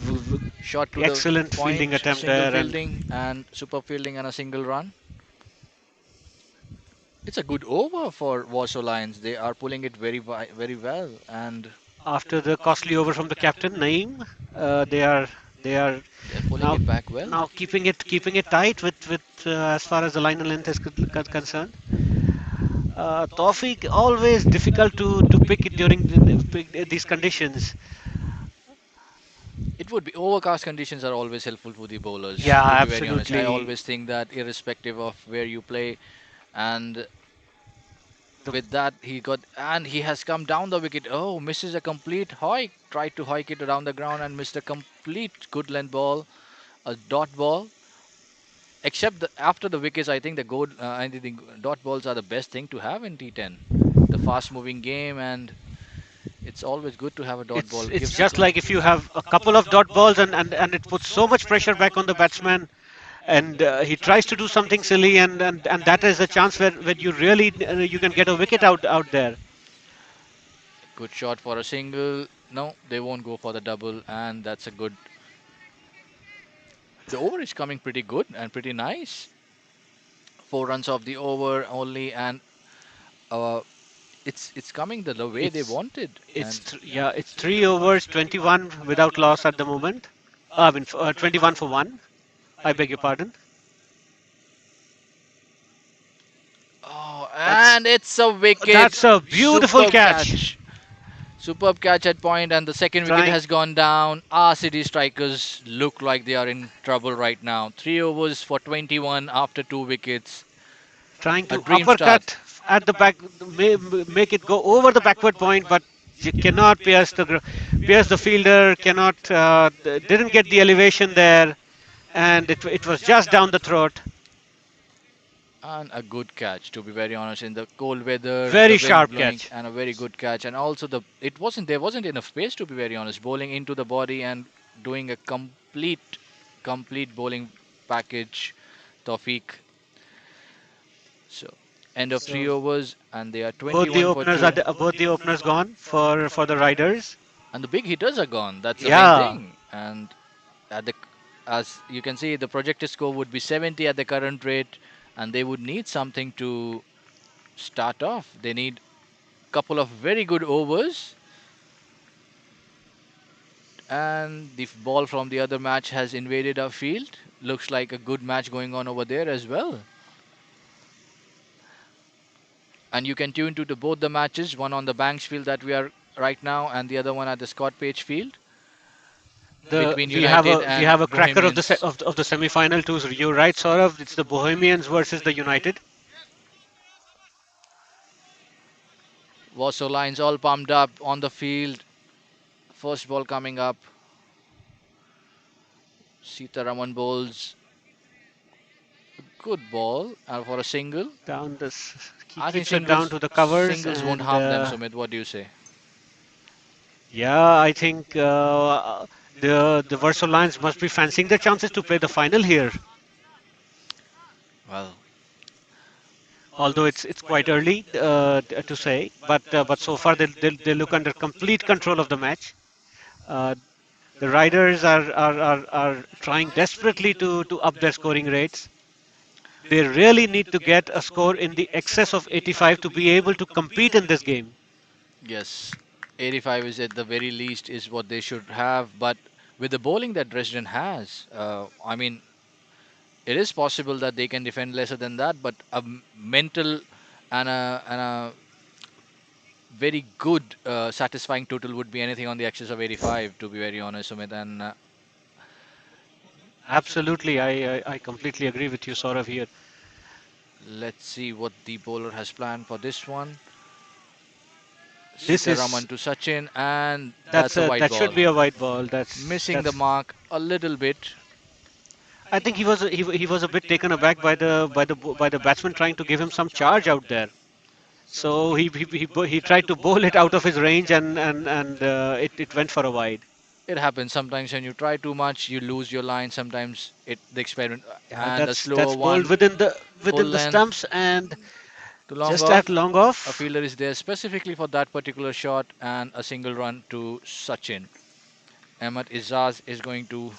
Shot to the Excellent fielding point, attempt single there, and fielding, and super fielding, and a single run. It's a good over for Warsaw Lions. They are pulling it very well, and after the costly over from the captain Naeem, they are they're pulling now it back well. now keeping it tight with as far as the line and length is concerned. Tawfiq always difficult to pick it during these conditions. It would be overcast conditions are always helpful for the bowlers. Yeah, To be very honest, I absolutely. always think that irrespective of where you play, and The with that he got and he has come down the wicket. Oh, misses a complete hike. Tried to hike it around the ground and missed a complete good length ball, a dot ball. Except after the wickets, I think I think the dot balls are the best thing to have in T10. The fast-moving game, and it's always good to have a dot it's ball. it's Gives the just like if you have a couple of dot balls and it puts so much pressure back on the batsman and he tries to do something silly and that is a chance where you really you can get a wicket out there. good shot for a single. No, they won't go for the double, and that's a good. The over is coming pretty good and pretty nice. 4 runs off the over only, and uh, it's coming the way they It's wanted. And yeah, it's 3 overs, 21 without loss at the moment. I mean, 21 for one. I beg your pardon. oh, That's and it's a wicket. that's a beautiful Superb catch. catch. Superb catch at point, and the second wicket Trying has gone down. Our City strikers look like they are in trouble right now. 3 overs for 21 after 2 wickets. trying A to dream start. uppercut at the back, make it go over the backward point, but you cannot pierce the fielder. Cannot didn't get the elevation there, and it was just down the throat. And a good catch, to be very honest, in the cold weather, the Very wind sharp blowing, catch. and a very good catch. And also it wasn't there wasn't enough space, to be very honest. Bowling into the body and doing a complete bowling package. Tawfiq. So end of three So overs, and they are both the 21 for openers two. both the openers gone for the Riders. And the big hitters are gone. That's the main Yeah, thing. And at the as you can see, the projected score would be 70 at the current rate, and they would need something to start off. They need couple of very good overs, and the ball from the other match has invaded our field. Looks like a good match going on over there as well. And you can tune to both the matches, one on the Banks field that we are right now, and the other one at the Scott Page field the between we have United a we and have a cracker of the Bohemians. of the semi-final too. So you're right, Saurav. It's the Bohemians versus the United. Warsaw Lions all pumped up on the field. First ball coming up. Sitaraman bowls good ball for a single. Down this, he I think keeps it down to the covers, singles won't and harm them. Sumit, what do you say? yeah, I think the Warsaw Lions must be fancying their chances to play the final here. Well, Although it's quite early to say, but so far they look under complete control of the match. Uh, the riders are trying desperately to up their scoring rates. They really need to get a score in the excess of 85 to be able to compete in this game. yes, 85 is at the very least is what they should have. But with the bowling that Dresden has, I mean, it is possible that they can defend lesser than that. But a mental and a very good, satisfying total would be anything on the excess of 85. To be very honest, Sumit. And Absolutely, I completely agree with you, Saurav here. let's see what the bowler has planned for this one. This is Sitaraman to Sachin, and that's a white that should ball. be a white ball. Missing the That's. mark a little bit. I think he was a bit taken aback by the batsman trying to give him some charge out there. So he tried to bowl it out of his range, and it went for a wide. It happens sometimes when you try too much, you lose your line. Sometimes the experiment Yeah, and a slower that's bowled one, full within the length stumps and to long just at off. long A off. fielder is there specifically for that particular shot, and a single run to Sachin. Ahmad Izaz is going to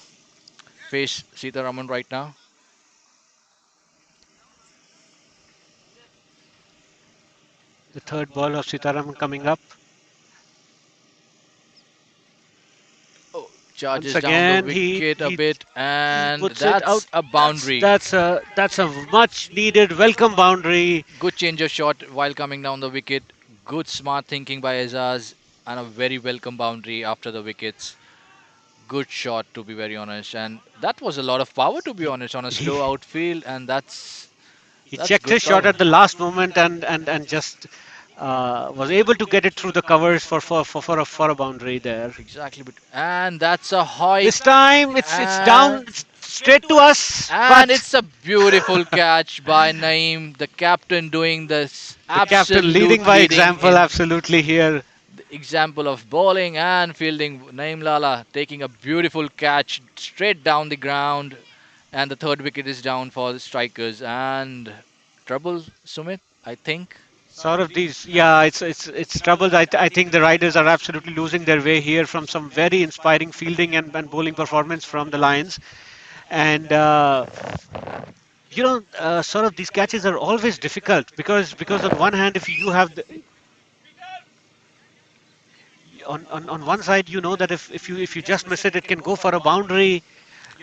face Sitaraman right now. The third ball of Sitaram coming up. Oh, Once charges down the again, wicket a bit, he and puts it out. that's a boundary. That's a much needed welcome boundary. Good change of shot while coming down the wicket. Good smart thinking by Azaz, and a very welcome boundary after the wickets. Good shot, to be very honest, and that was a lot of power, to be He honest, on a he, slow outfield, and he that's checked good his shot cover. at the last moment and just was able to get it through the covers for a boundary there. Exactly, and that's a height, This time it's and down straight to us, but it's a beautiful catch by Naeem, the captain, doing this the captain leading absolute by leading example in absolutely here. the example of bowling and fielding. Naeem Lala taking a beautiful catch straight down the ground, and the third wicket is down for the strikers and trouble. Sumit, I think. Sort of these, yeah, it's trouble. I think the Riders are absolutely losing their way here from some very inspiring fielding and bowling performance from the Lions. And sort of these catches are always difficult because on one hand, if you have on one side, you know that if you just miss it, it can go for a boundary.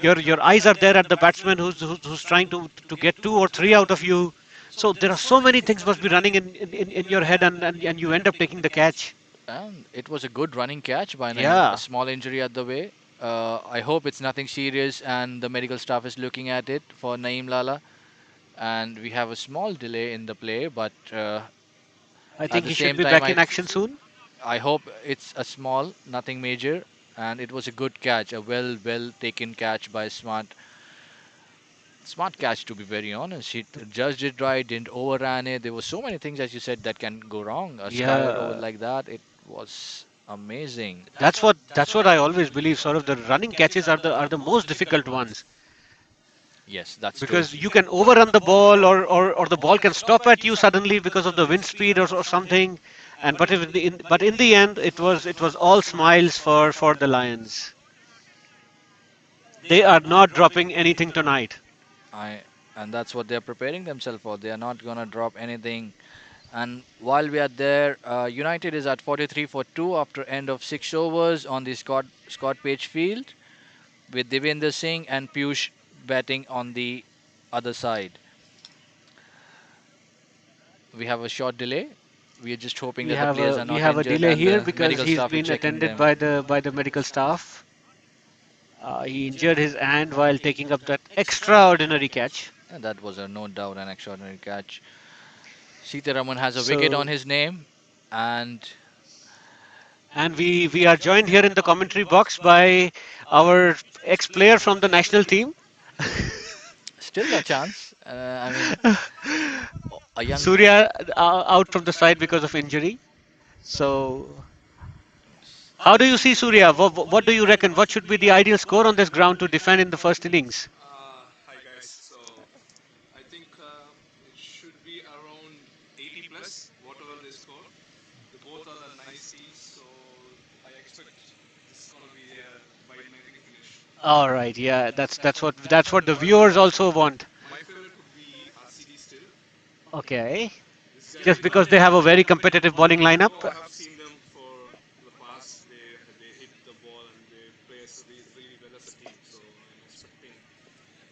Your eyes are there at the batsman who's trying to get two or three out of you. So there are so many things must be running in your head, and you end up taking the catch. And it was a good running catch by Naeem. A Yeah, small injury at the way. I hope it's nothing serious, and the medical staff is looking at it for Naeem Lala. And we have a small delay in the play, but I at think the he should same be time, back in action soon. I hope it's a small, nothing major, and it was a good catch, a well taken catch by smart catch, to be very honest. He judged it right, didn't overran it. There were so many things, as you said, that can go wrong. A skyward over Yeah, like that, it was amazing. that's what I always believe. Sort of the running catches are the most difficult ones Yes, that's true. because you can overrun the ball, or the ball can stop at you suddenly because of the wind speed or something. And but in the end, it was all smiles for the Lions. They are not dropping anything tonight. I and that's what they're preparing themselves for. They are not gonna drop anything. And while we are there, United is at 43 for 2 after end of 6 overs on the Scott Page field, with Devendra Singh and Piyush batting on the other side. We have a short delay. We are just hoping We that the have players a are we not have a injured delay and here the because medical he's staff is been checking attended them. by the medical staff. He injured his hand while taking up that extraordinary catch. And that was a no doubt an extraordinary catch. Sitaraman has a wicket on So his name, and And we are joined here in the commentary box by our ex-player from the national team, Still a chance. I mean, a young. Surya, out from the side because of injury. So, how do you see Surya? What do you reckon? What should be the ideal score on this ground to defend in the first innings? Hi guys. So I think it should be around 80 plus, whatever they score. The both are the nice teams, so I expect this is gonna be a wide netting finish. All right, yeah, that's what the viewers also want. My favorite could be RCB still. Okay, This guy just really. because they have a very competitive bowling lineup. No, I have seen them for the past. They hit the ball and they play as really well as a team. So I'm expecting,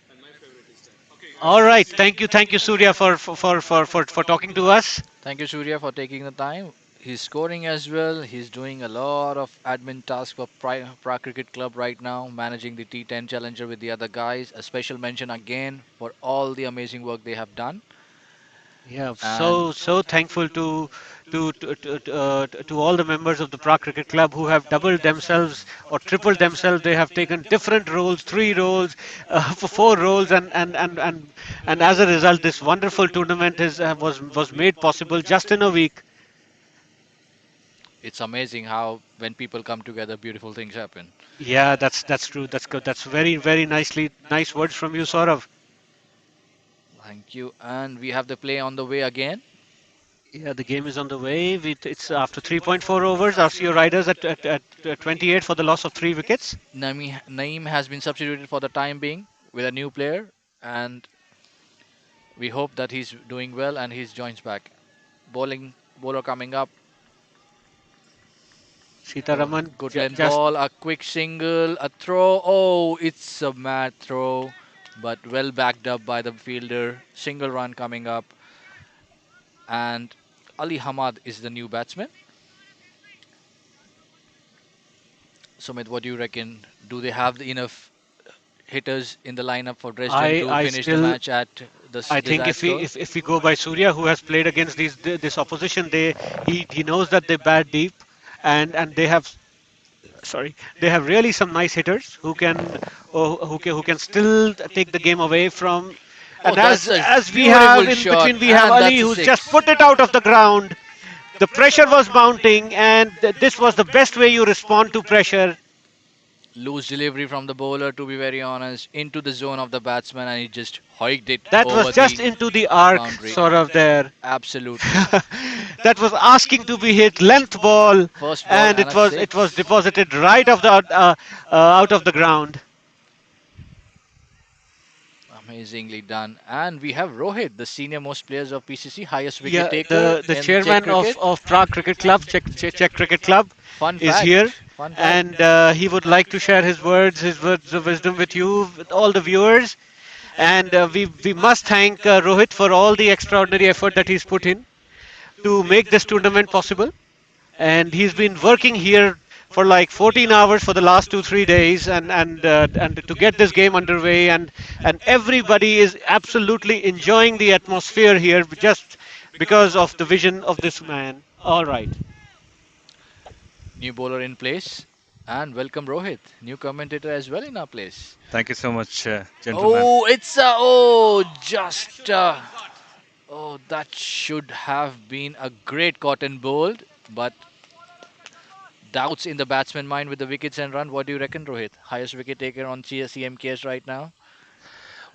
and my favorite is that. Okay, All guys. right, See you. thank you, Surya, for talking to us. Thank you, Surya, for taking the time. He's scoring as well. He's doing a lot of admin tasks for Prague Cricket Club right now, managing the T10 Challenger with the other guys. A special mention again for all the amazing work they have done. Yeah, And so thankful to all the members of the Prague Cricket Club who have doubled themselves or tripled themselves. They have taken different roles, three roles, for four roles, and as a result, this wonderful tournament was made possible just in a week. it's amazing how, when people come together, beautiful things happen. Yeah, that's true. That's good. That's very nice words from you, Saurav. Thank you. And we have the play on the way again. Yeah, the game is on the way. It's after 3.4 overs. RCO Riders at 28 for the loss of three wickets. Naeem has been substituted for the time being with a new player, and we hope that he's doing well and he joins back. Bowler coming up. Oh, Sitaraman good length just ball, a quick single, a throw. Oh, it's a mad throw, but well backed up by the fielder. Single run coming up, and Ali Hamad is the new batsman. Sumit, what do you reckon? Do they have enough hitters in the lineup for Dresden to I finish the still match at the I think desired score? if we go by Surya, who has played against this opposition, he knows that they bat deep, and they have sorry they have really some nice hitters who can still take the game away from. Oh, And that's a as we have beautiful in shot, between, we have and Ali that's a who's just six. put it out of the ground. The pressure was mounting, and this was the best way you respond to pressure. Loose delivery from the bowler, to be very honest, into the zone of the batsman, and he just hiked it That was over just the into the arc, boundary. sort of there. Absolutely. That was asking to be hit, length ball, First ball and and a it was six. deposited right of the out of the ground. Amazingly done. And we have Rohit, the senior most players of PCC, highest wicket Yeah, taker the in Czech chairman cricket. of Prague Cricket Club, Czech Cricket Club, Fun is here, fact. Fun fact. and he would like to share his words of wisdom with you, with all the viewers. And we must thank Rohit for all the extraordinary effort that he's put in to make this tournament possible. And he's been working here for like 14 hours for the last 2 3 days, and to get this game underway, and everybody is absolutely enjoying the atmosphere here just because of the vision of this man. All right. New bowler in place. And welcome Rohit, new commentator as well in our place. Thank you so much, gentlemen. Oh, it's a oh, just oh, that should have been a great cotton bowled, but doubts in the batsman mind with the wickets and run. What do you reckon, Rohit? Highest wicket taker on CMKS right now.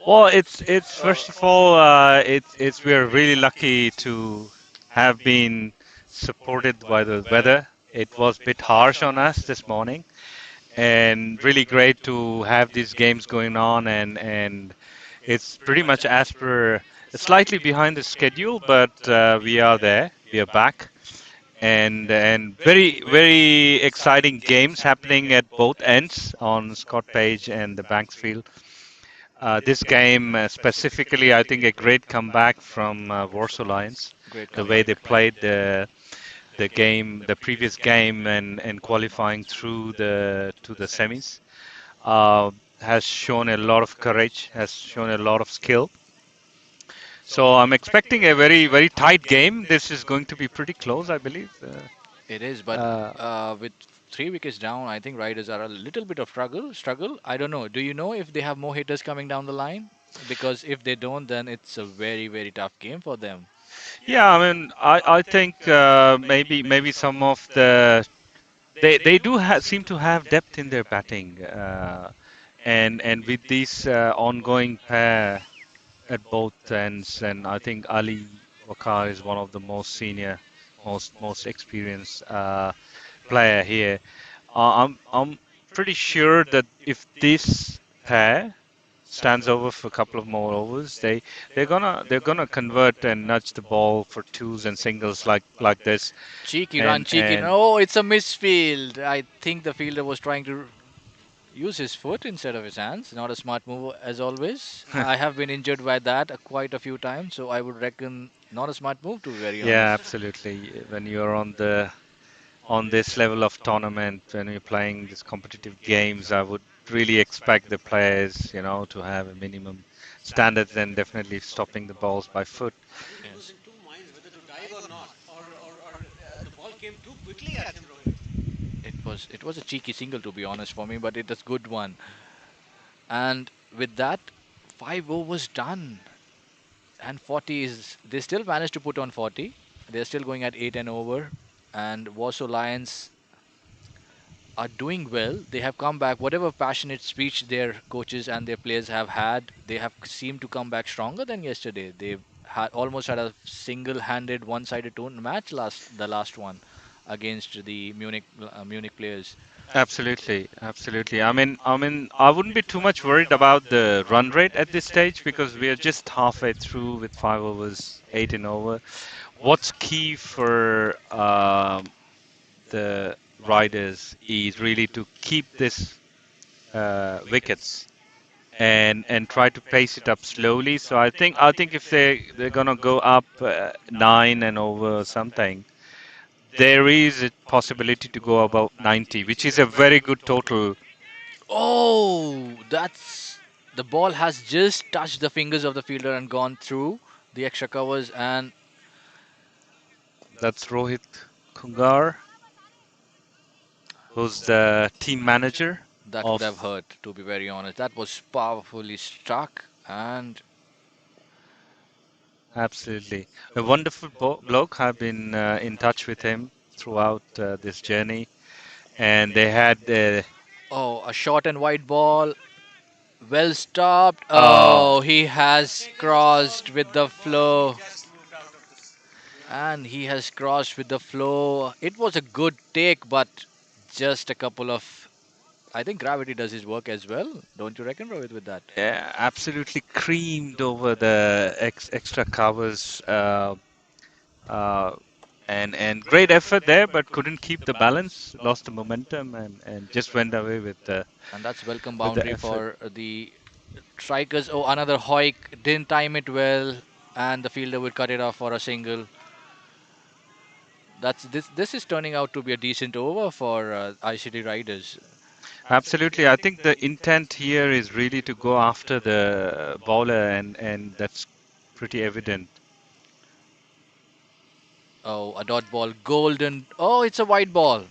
Well, it's first of all, it's we're really lucky to have been supported by the weather. It was a bit harsh on us this morning, and really great to have these games going on, and it's pretty much as per slightly behind the schedule, but we are there. We are back, and very exciting games happening at both ends on Scott Page and the Banksfield. This game specifically, I think a great comeback from Warsaw Lions. Great The way comeback. they played the game, the previous game, and qualifying through the to the semis, has shown a lot of courage, has shown a lot of skill. So I'm expecting a very tight game. This is going to be pretty close, I believe. It is, but Uh, with 3 wickets down, I think Riders are a little bit of struggle. I don't know. Do you know if they have more hitters coming down the line? Because if they don't, then it's a very, very tough game for them. yeah, I mean, I think maybe some of they do seem to have depth in their batting, and with this ongoing pair at both ends, and I think Ali Wakar is one of the most senior, most experienced player here. I'm pretty sure that if this pair stands over for a couple of more overs, they're gonna convert and nudge the ball for twos and singles like this, Cheeky run, cheeky run. and Oh, it's a misfield. I think the fielder was trying to use his foot instead of his hands. Not a smart move as always. I have been injured by that quite a few times, so I would reckon not a smart move to be very yeah, honest. absolutely. When you're on this level of tournament, when you're playing these competitive games, I would really expect the players, to have a minimum standards and definitely stopping the balls by foot. Ali was Yes. in two minds whether to dive or not, or the ball came too quickly at him, Rohit. It was a cheeky single to be honest for me, but it was good one. And with that, 5 overs done. And 40 is they still managed to put on 40. They're still going at 8 and over. And Warsaw Lions are doing well. They have come back. Whatever passionate speech their coaches and their players have had, they have seemed to come back stronger than yesterday. They had almost had a single-handed, one-sided match the last one against the Munich players. Absolutely, absolutely. I wouldn't be too much worried about the run rate at this stage because we are just halfway through with 5 overs, 8 and over. What's key for the riders is really to keep this wickets and try to pace it up slowly. So I think if they're gonna go up 9 and over or something, there is a possibility to go above 90, which is a very good total. Oh, that's the ball has just touched the fingers of the fielder and gone through the extra covers, and That's Rohit Kungar, who's the team manager that would have of. hurt, to be very honest. That was powerfully struck, and Absolutely. A wonderful bloke. I've been in touch with him throughout this journey, and they had. oh, a short and wide ball. Well stopped. Uh, Oh, he has crossed with the He flow. just moved out of this lane. And he has crossed with the flow. It was a good take, but just a couple of. I think gravity does his work as well. Don't you reckon, Rohit, with that? yeah, absolutely creamed over the extra covers. Uh, and great effort there, but couldn't keep the balance, lost the momentum, and just went away And that's welcome with the boundary effort. for the strikers. Oh, another hoik. Didn't time it well, and the fielder would cut it off for a single. This is turning out to be a decent over for ICT Riders. Absolutely, I think the intent here is really to go after the bowler, and that's pretty evident. Oh, a dot ball, golden. Oh, it's a white ball.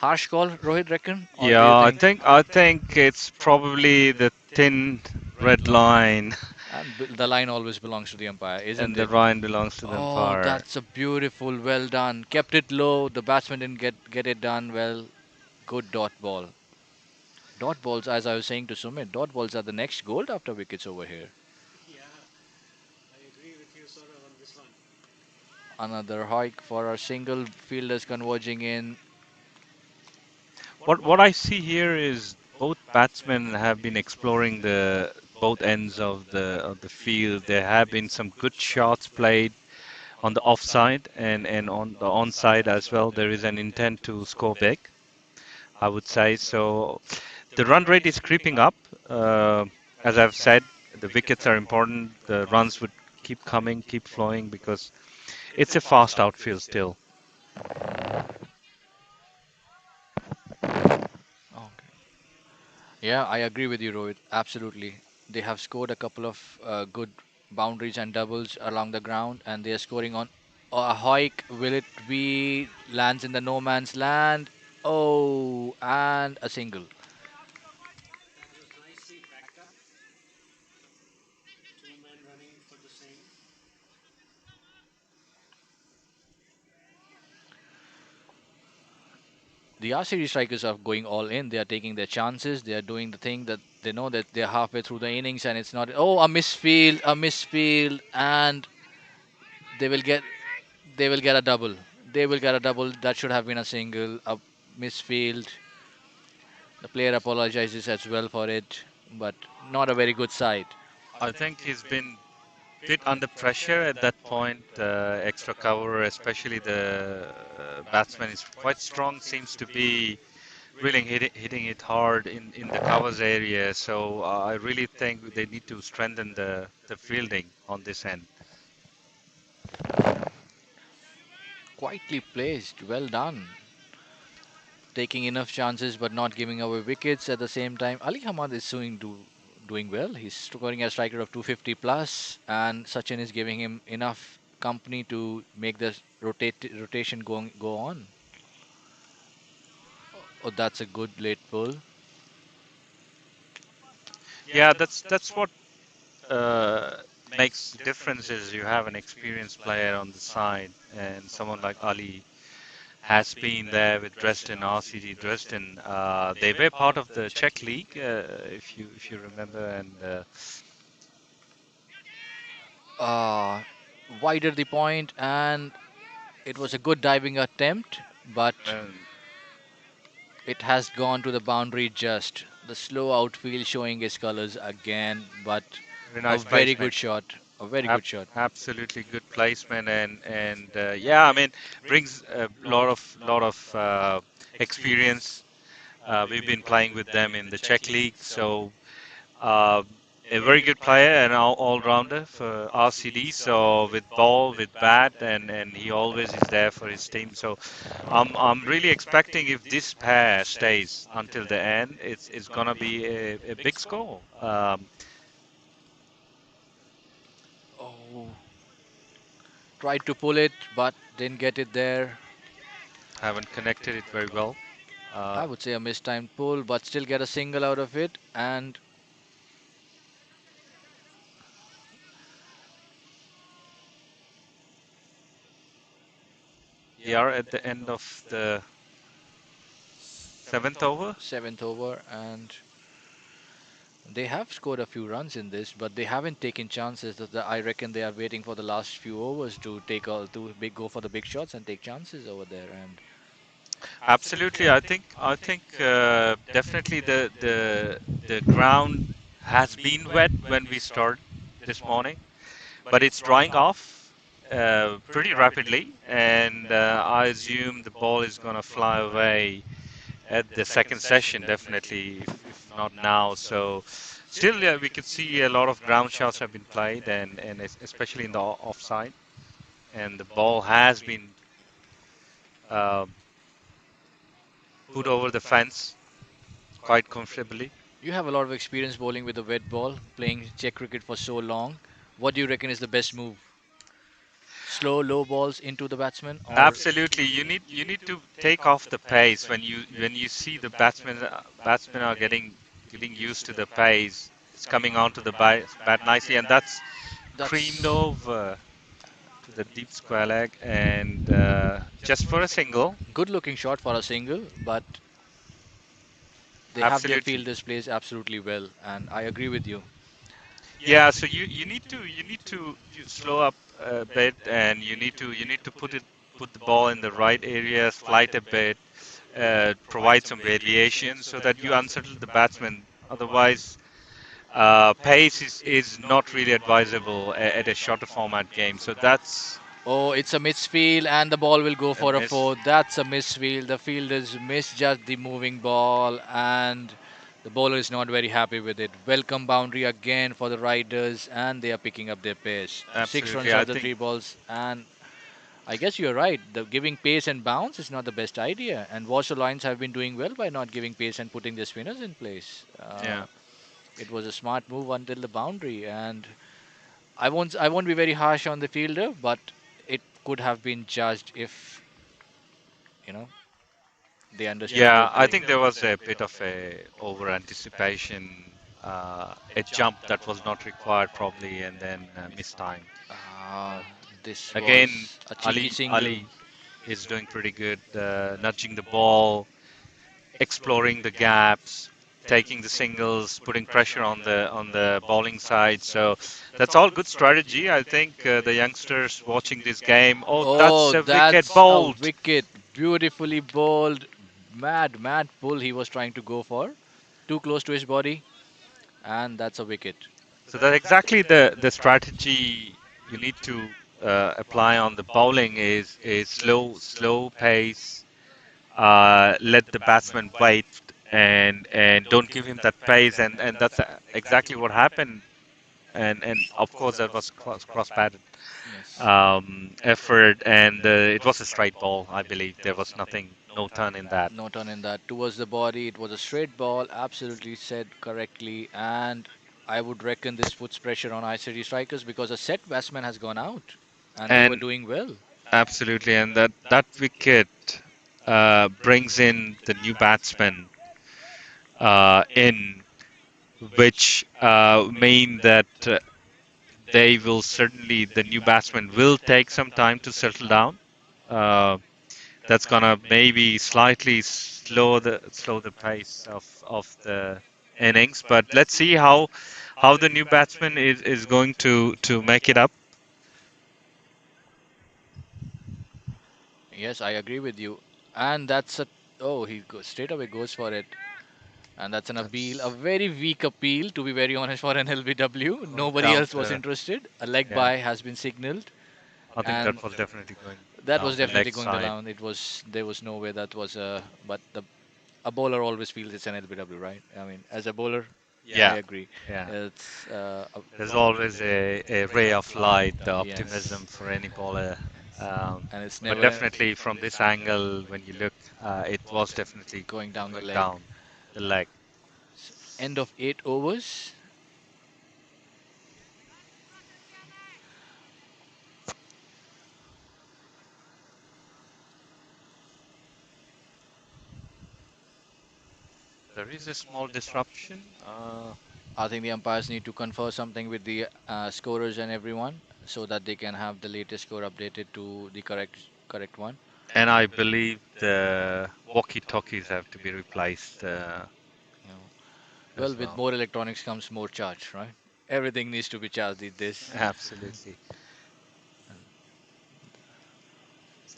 Harsh call, Rohit, reckon? Or do Yeah, you I think? think I think it's probably the thin red line, And the line always belongs to the umpire, isn't and the it? line belongs to the Oh, umpire. that's a beautiful, well done. Kept it low. The batsman didn't get it done well. Good dot ball. Dot balls, as I was saying to Sumit, dot balls are the next gold after wickets over here. Yeah, I agree with you, Saurav, on this one. Another hike for our single fielders converging in. What I see here is both batsmen have been exploring the both ends of the field. There have been some good shots played on the offside and on the onside as well. There is an intent to score big, I would say. So the run rate is creeping up. Uh, as I've said, the wickets are important. The runs would keep coming, keep flowing because it's a fast outfield still. Okay. Yeah, I agree with you, Rohit. Absolutely. They have scored a couple of good boundaries and doubles along the ground, and they are scoring on. A hike, will it be? Lands in the no man's land. Oh, and a single. That was nicely backed up. Two men running for the same. The RCD strikers are going all in. They are taking their chances. They are doing the thing that they know that they're halfway through the innings and it's not. Oh, a misfield, and they will get they will get a double. They will get a double. That should have been a single. A misfield. The player apologizes as well for it, but not a very good side. I think he's been bit under pressure at that point. Extra cover, especially the batsman is quite strong, seems to be really hitting it hard in the covers area. So I really think they need to strengthen the fielding on this end. Quietly placed. Well done. Taking enough chances but not giving away wickets at the same time. Ali Hamad is doing well. He's scoring a striker of 250 plus, and Sachin is giving him enough company to make the rotation go on. Oh, that's a good late pull. Yeah, that's what makes the difference is you have an experienced player on the side and someone like Ali has been there with Dresden, RCD Dresden. They were part of the Czech league, if you remember, and Uh, Wider the point, and it was a good diving attempt, but um, it has gone to the boundary just. The slow outfield showing his colors again, but very a nice very good placement. shot. A very good shot. Absolutely good placement, and yeah, I mean brings a lot of experience. We've been playing with them in the Czech league, so uh, a very good player and all-rounder for RCD. So with ball, with bat, and he always is there for his team. So I'm really expecting if this pair stays until the end, it's gonna be a big score. Oh, tried to pull it, but didn't get it there. Haven't connected it very well. I Uh, would say a mistimed pull, but still get a single out of it. And we are at the end of the seventh over. seventh over, and they have scored a few runs in this, but they haven't taken chances. I reckon they are waiting for the last few overs to go for the big shots and take chances over there. And Absolutely, I think definitely the ground has been wet when we start this morning, but it's drying off pretty rapidly, and I assume the ball is gonna fly away at the second session, definitely, if not now. So still, yeah, we can see a lot of ground shots have been played, and especially in the offside, and the ball has been um put over the fence quite comfortably. you have a lot of experience bowling with a wet ball, playing check cricket for so long. What do you reckon is the best move? Slow, low balls into the batsman, or Absolutely, you need to take off the pace when you see the batsmen are getting used to the pace. It's coming onto the bat nicely, and that's creamed that's over to the deep square leg, and just for a single. good looking shot for a single, but they have their Absolutely. fielders plays absolutely well, and I agree with you. Yeah, so you need to slow up a bit, and you need to put the ball in the right areas, flight a bit, provide some variation so that you unsettle the batsman. Otherwise, pace is not really advisable at a shorter format game. So that's Oh, it's a misfield, and the ball will go a for a miss. four. That's a misfield. The fielders misjudged the moving ball, and the bowler is not very happy with it. Welcome boundary again for the Riders, and they are picking up their pace. 6 runs Absolutely, I off the think three balls, and I guess you're right. The giving pace and bounce is not the best idea, and Warsaw Lions have been doing well by not giving pace and putting their spinners in place. yeah. It was a smart move until the boundary, and I won't be very harsh on the fielder, but it could have been judged if you know they understood the Yeah, I play. think there was a bit of a over anticipation, a jump that was not required probably, and then mistimed. Ah, But this again, was a cheeky single. Ali is doing pretty good, nudging the ball, exploring the gaps, taking the singles, putting pressure on the bowling side. So that's all good strategy. I think the youngsters watching this game. Oh, Oh, that's a wicket that's a bowled. wicket. Beautifully bowled. Mad, mad pull he was trying to go for. Too close to his body, and that's a wicket. So that's exactly the strategy you need to apply on the bowling is slow pace. Let the batsman wait and don't give him that pace, and that's exactly what happened. And of course that was cross batted Yes. effort, and it was a straight ball. I believe there was nothing, no turn in that. No turn in that. Towards the body, it was a straight ball, absolutely said correctly. And I would reckon this puts pressure on ICT strikers because a set batsman has gone out and they were And doing well. absolutely, and that wicket brings in the new batsman in, which mean that they will certainly the new batsman will take some time to settle down. Uh, that's gonna maybe slightly slow the pace of the innings, but let's see how the new batsman is going to make it up. Yes, I agree with you. And that's a oh, he goes straight away goes for it. And that's an appeal, a That's very weak appeal, to be very honest, for an LBW. going Nobody down else was the interested. A leg yeah. by has been signaled, I think and that was definitely going that was down the definitely leg going the side. line. It was there was no way that was a. But the a bowler always feels it's an LBW, right? I mean, as a bowler, I Yeah, agree. yeah. It's There's always a ray of light, the yes, optimism for any bowler. yes, Um, and it's but never definitely from this angle, when you look, it was definitely going down the going leg. down the leg. End of 8 overs. There is a small disruption. I think the umpires need to confer something with the scorers and everyone so that they can have the latest score updated to the correct one. And I believe the walkie-talkies have to be replaced You know. Well, as with well. more electronics comes more charge, right? Everything needs to be charged these days. Absolutely.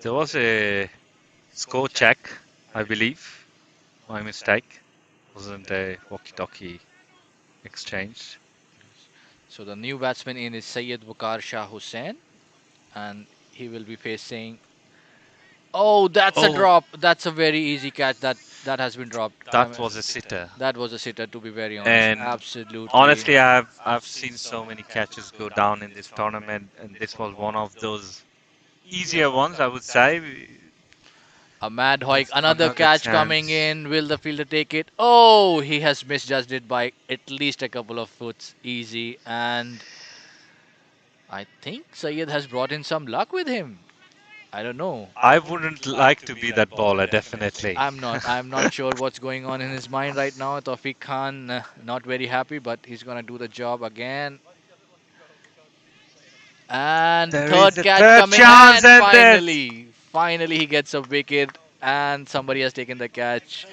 There was a score check, I believe. My mistake. Wasn't a walkie-talkie exchanged. So the new batsman in is Syed Waqar Shah Hussain, and he will be facing. Oh, that's a Oh, drop. That's a very easy catch. That has been dropped. that was a sitter. That was a sitter, to be very honest. And Absolutely. honestly, I've seen so many catches go down in this tournament, and this was one of those easier ones, I would say. A mad hoik. That's Another another catch coming chance. in. Will the fielder take it? Oh, he has misjudged it by at least a couple of foots. Easy. And I think Sayed has brought in some luck with him. I don't know. I wouldn't like to be that bowler, definitely. I'm not sure what's going on in his mind right now. Tawfiq Khan not very happy, but he's gonna do the job again. And There is third a catch third coming, chance, and and that finally he gets a wicket, and somebody has taken the catch.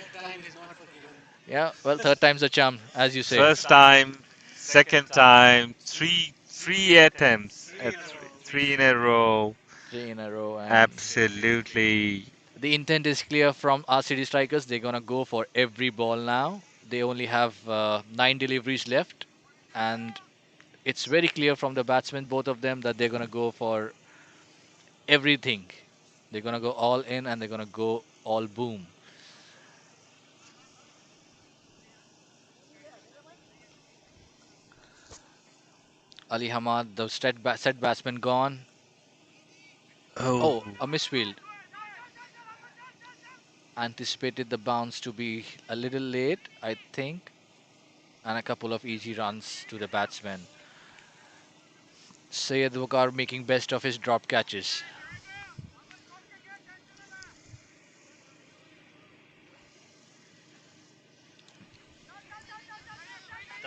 Yeah, well, third time's a charm, as you say. first time, second time, three attempts, three in a row. Three in a row, and Absolutely. the intent is clear from our city strikers. They're gonna go for every ball now. They only have 9 deliveries left, and it's very clear from the batsmen, both of them, that they're gonna go for everything. They're gonna go all in, and they're gonna go all boom. Ali Hamad, the set batsman, gone. Oh, Oh, a misfield. Anticipated the bounce to be a little late, I think, and a couple of easy runs to the batsman. Sayed Wakar making best of his drop catches.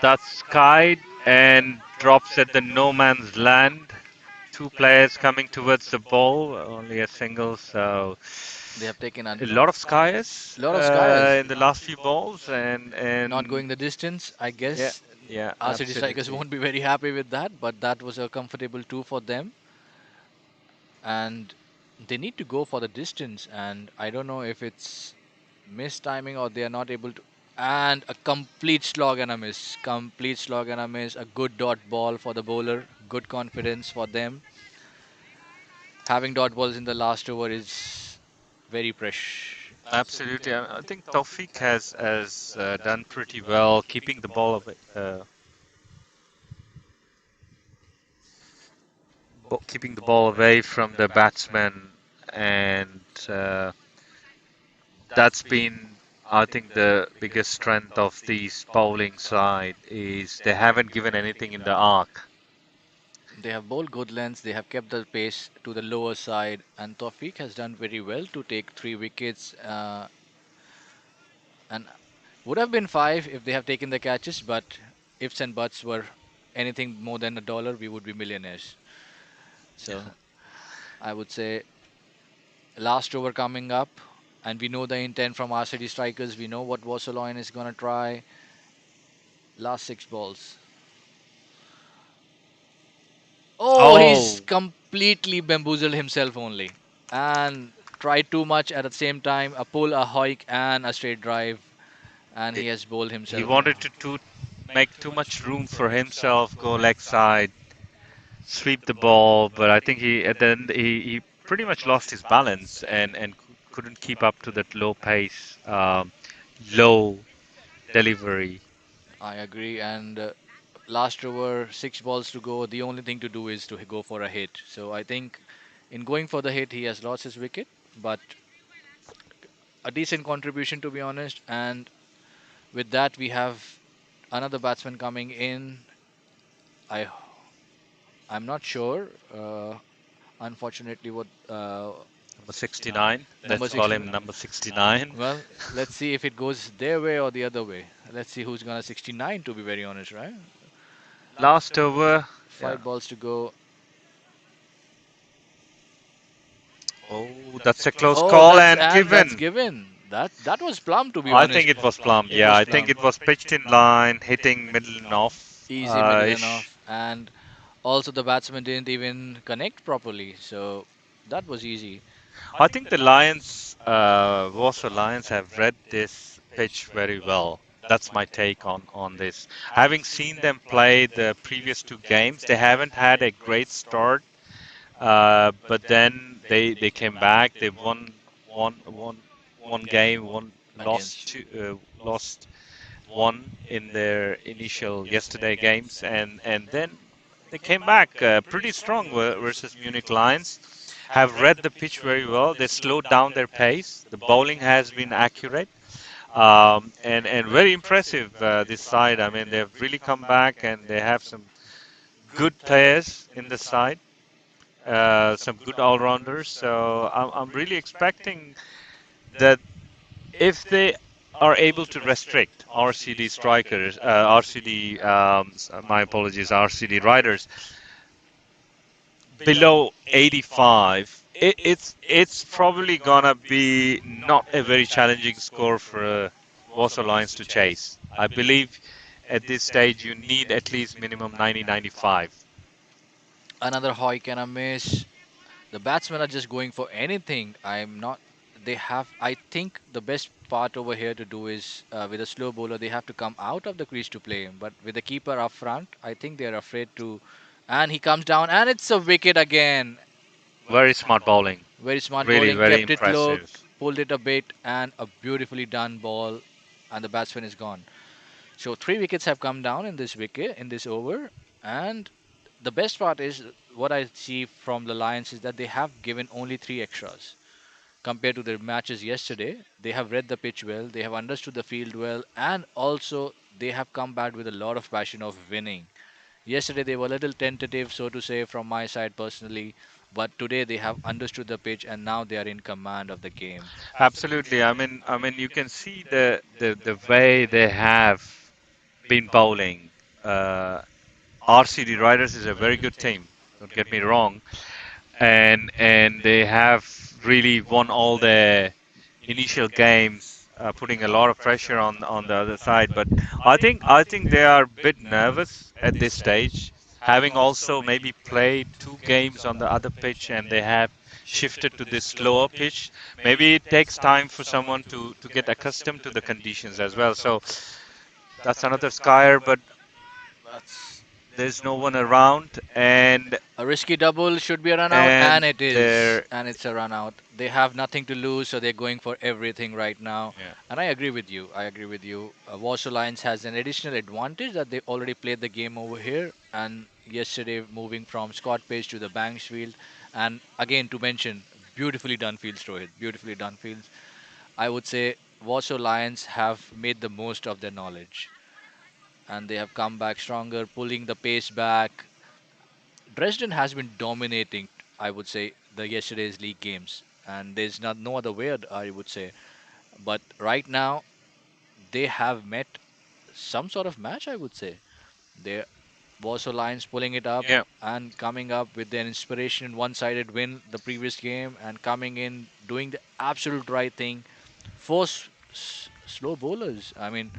That's skied and drops at the no man's land. Two players coming towards the ball, only a single. So They have taken a lot of skiers lot of skiers in the last few balls, not and going the distance. I yeah, guess yeah, our city strikers absolutely. won't be very happy with that, but that was a comfortable two for them. And they need to go for the distance. And I don't know if it's mistiming or they are not able to. And a complete slog and a miss. Complete slog and a miss. A good dot ball for the bowler. Good confidence for them. Having dot balls in the last over is very precious. Absolutely. I think Taufik has done pretty well keeping the ball away, keeping the ball away from the batsman, and that's been, I think, the biggest strength of this bowling side is they haven't given anything in the arc. They have bowled good lengths. They have kept the pace to the lower side, and Tawfiq has done very well to take 3 wickets. And would have been five if they have taken the catches, but ifs and buts were anything more than $1, we would be millionaires. So I would say last over coming up, and we know the intent from our city strikers. We know what Wassaloin is going to try. Last 6 balls. Oh, he's Oh, completely bamboozled himself only. And tried too much at the same time. A pull, a hike, and a straight drive. And he it, has bowled he himself. wanted to make too much room for himself, go leg side, sweep the ball, but I think he at the end he pretty much lost his balance and couldn't keep up to that low pace, low delivery. I agree. And last over, 6 balls to go. The only thing to do is to go for a hit. So I think in going for the hit, he has lost his wicket, but a decent contribution to be honest. And with that, we have another batsman coming in. I I'm not sure. Unfortunately, what Number 69, number let's call 16? him number 69. Well, let's see if it goes their way or the other way. Let's see who's gonna 69. To be very honest, right? Last over, yeah. 5 balls to go. Oh, that's a close Oh, call that's and and that's given. given. That was plumb to be I honest. think it was plumb. It Yeah, was I think plumb. it was pitched in line, hitting middle and off Easy middle and ish. off. And also the batsman didn't even connect properly. So that was easy. I think the Lions, Warsaw Lions, have read this pitch very well. That's my take on this. Having seen them play the previous two games, they haven't had a great start, but then they came back. They won one game, one lost Against. two, lost one in their initial yesterday games, and then they came back pretty strong versus Munich Lions. Have read the pitch very well. They slowed down their pace. The bowling has been accurate, and very impressive this side. I mean, they've really come back and they have some good players in the side, some good all-rounders. So I'm really expecting that if they are able to restrict RCD strikers, RCD, my apologies, RCD riders below 85, it's probably gonna be not a very challenging score for Warsaw Lions to chase. I believe at this stage you need at least minimum 90, 95. Another hike and a miss. The batsmen are just going for anything. I'm not. They have. I think the best part over here to do is with a slow bowler, they have to come out of the crease to play him. But with the keeper up front, I think they are afraid to. And he comes down, and it's a wicket again. Very smart bowling. Very smart Really, bowling, very kept it low, impressive. pulled it a bit, and a beautifully done ball, and the batsman is gone. So 3 wickets have come down in this wicket in this over, and the best part is what I see from the Lions is that they have given only 3 extras compared to their matches yesterday. They have read the pitch well, they have understood the field well, and also they have come back with a lot of passion of winning. Yesterday they were a little tentative, so to say, from my side personally, but today they have understood the pitch and now they are in command of the game. Absolutely. I mean, you can see the way they have been bowling. Uh, RCD Riders is a very good team. Don't get me wrong, and they have really won all the initial games, putting a lot of pressure on the other side. But I think they are a bit nervous at this stage, having also maybe played two games on the other pitch, and they have shifted to this slower pitch. Maybe it takes time for someone to get accustomed to the conditions as well. So that's another scare, but that's there's no one around, A risky double should be a run out, and and it is. they're And it's a run out. They have nothing to lose, so they're going for everything right now. yeah. And I agree with you. I agree with you. Warsaw Lions has an additional advantage that they already played the game over here. And yesterday, moving from Scott Page to the Banks field. And again, to mention, beautifully done fields, Rohit. Beautifully done fields. I would say Warsaw Lions have made the most of their knowledge. And they have come back stronger, pulling the pace back. Dresden has been dominating, I would say, the yesterday's league games, and there's not no other way I would say. But right now, they have met some sort of match, I would say. They Warsaw Lions pulling it up Yeah. and coming up with an inspiration one-sided win the previous game and coming in doing the absolute right thing. Four slow bowlers. I mean,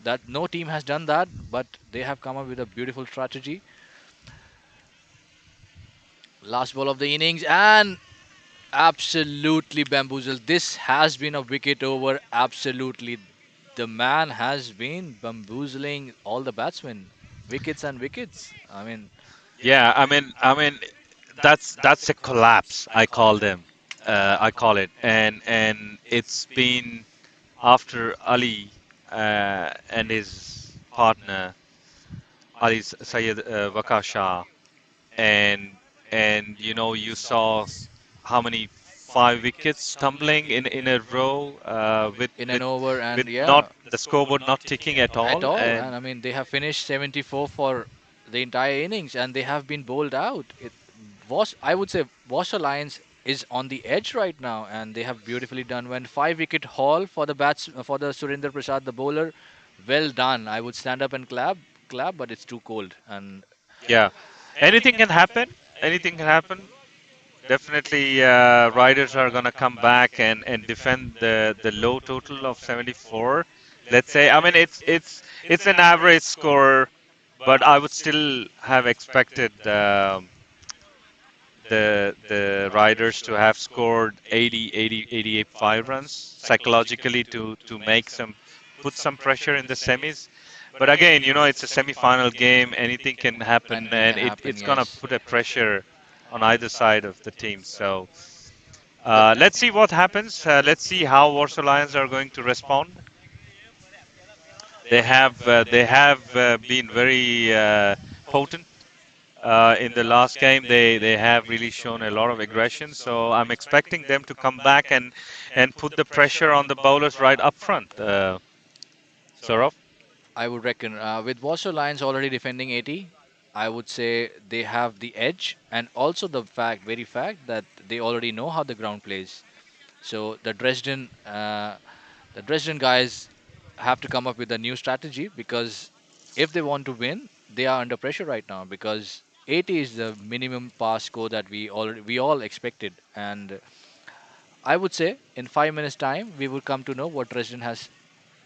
that no team has done that, but they have come up with a beautiful strategy. Last ball of the innings and absolutely bamboozled. This has been a wicket over. Absolutely. The man has been bamboozling all the batsmen. Wickets and wickets. I mean, Yeah, I mean, that's a collapse. I call them. I call it, and it's been after Ali and his partner Ali Sayyid Waqar Shah, and you saw how many 5 wickets tumbling in a row in an over, with and not yeah, the scoreboard not ticking at at all, all. And and I mean, they have finished 74 for the entire innings, and they have been bowled out. It was, I would say, Washer Lions is on the edge right now, and they have beautifully done. When 5 wicket haul for the bats for the Surinder Prasad, the bowler, well done. I would stand up and clap, but it's too cold. And yeah, anything can happen. Anything can happen. Definitely, riders are gonna come back and defend the low total of 74. Let's say, I mean, it's an average score, but I would still have expected the riders to have scored 80, 80, 88, 5 runs psychologically to make some put some pressure in the semis. But again, it's a semi-final game. Anything can happen, anything can and happen. it's gonna Yes. put a pressure on either side of the team. So let's see what happens. Let's see how Warsaw Lions are going to respond. They have been very potent in the last game. They have really shown a lot of aggression. So I'm expecting them to come back and put the pressure on the bowlers right up front. Saurav? I would reckon with Warsaw Lions already defending 80, I would say they have the edge, and also the very fact that they already know how the ground plays. So the Dresden guys have to come up with a new strategy because if they want to win, they are under pressure right now because 80 is the minimum pass score that we all expected, and I would say in 5 minutes time we will come to know what Dresden has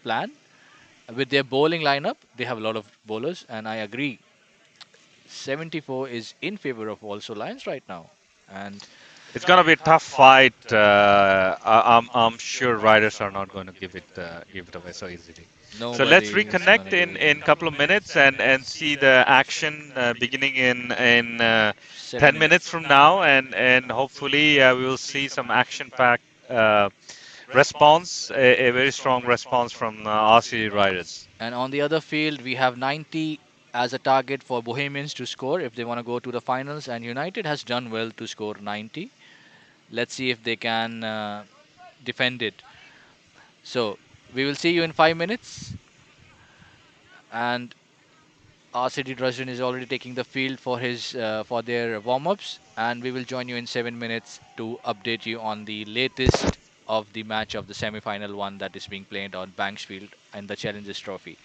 planned with their bowling lineup. They have a lot of bowlers, and I agree. 74 is in favor of also Lions right now, and It's gonna be a tough fight. I'm sure riders are not going to give it away so easily. So let's nobody is reconnect gonna give it in away. a couple of minutes and see the action beginning in 7 10 minutes minutes. from now, and hopefully we will see some action-packed response, a very strong response from RCD riders. And on the other field, we have 90 as a target for Bohemians to score if they want to go to the finals, and United has done well to score 90. Let's see if they can defend it. So we will see you in 5 minutes, and RCD Dresden is already taking the field for their warm-ups, and we will join you in 7 minutes to update you on the latest of the match of the semi-final one that is being played on Banksfield and the Challengers Trophy.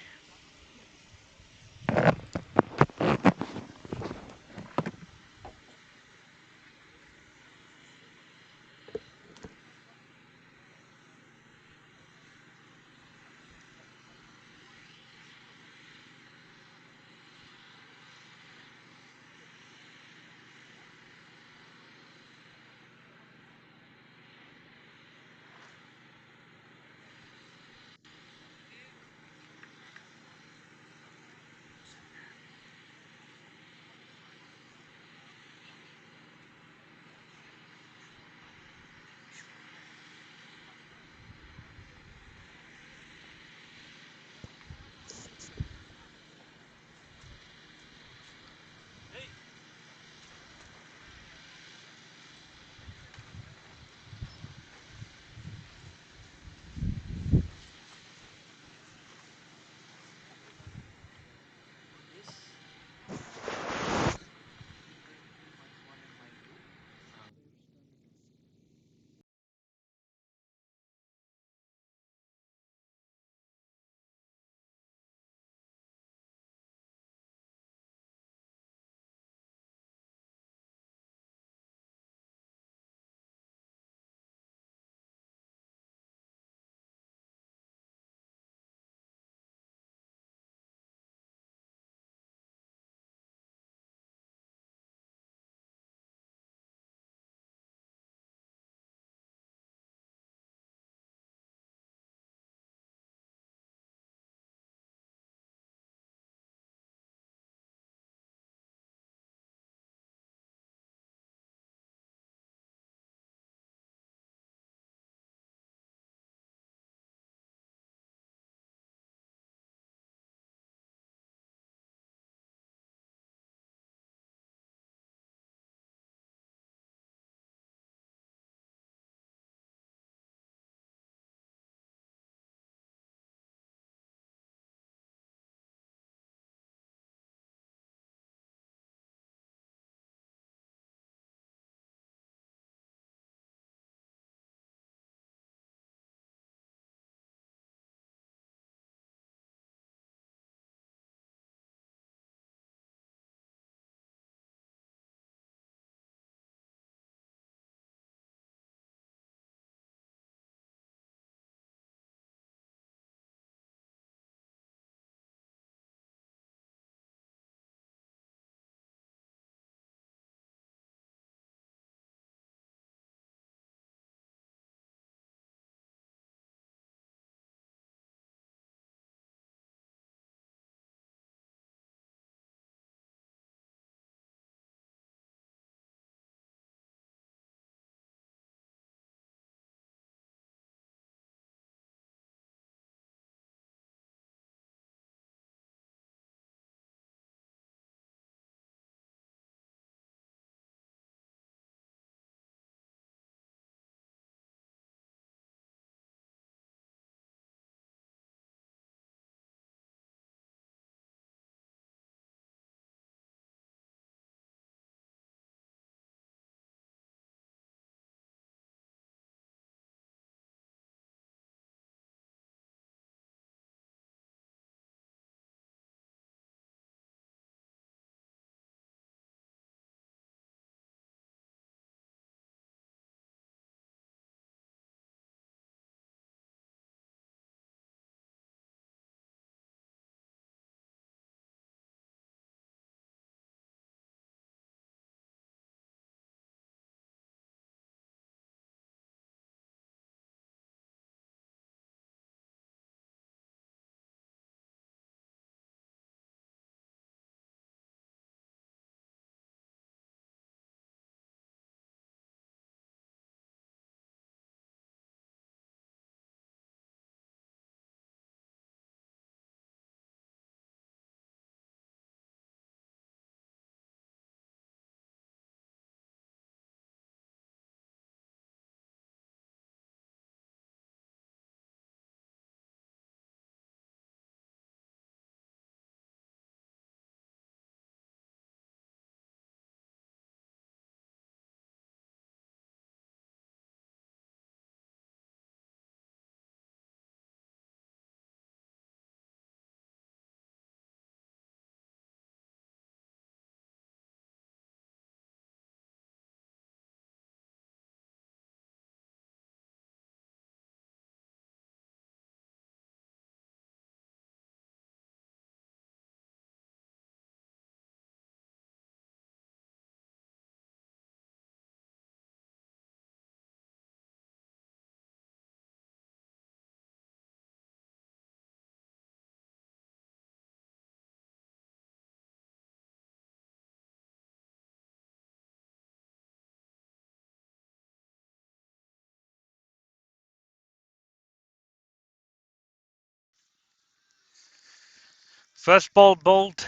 First ball bowled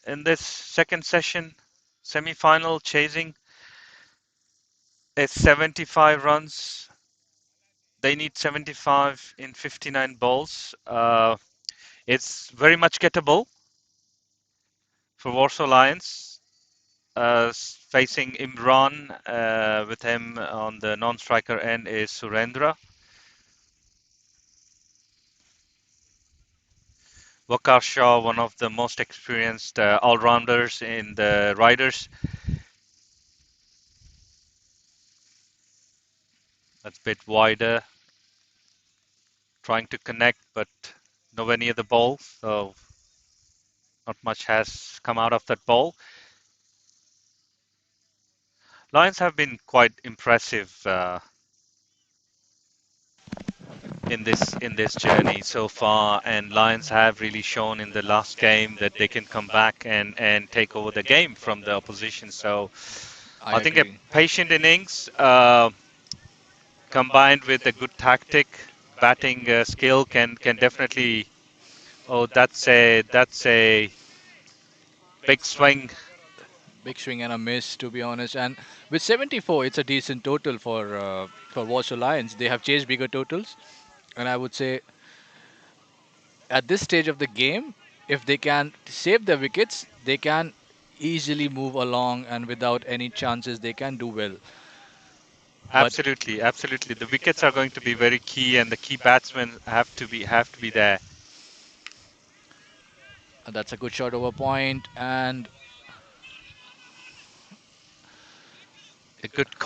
in this second session, semi-final, chasing is 75 runs. They need 75 in 59 balls. It's very much gettable for Warsaw Lions, facing Imran. With him on the non-striker end is Surendra. Waqar Shah, one of the most experienced all-rounders in the Riders. That's a bit wider, trying to connect, but nowhere near the ball, so not much has come out of that ball. Lions have been quite impressive in this journey so far, and Lions have really shown in the last game that they can come back and take over the game from the opposition. So I I think a agree. patient innings combined with a good tactic, batting skill can definitely. Oh, that's a big swing. Big swing and a miss, to be honest. And with 74, it's a decent total for Warsaw Lions. They have chased bigger totals, and I would say at this stage of the game, if they can save their wickets, they can easily move along, and without any chances, they can do well. But Absolutely, absolutely. The wickets are going to be very key, and the key batsmen have to be there. that's a good shot over point, and A good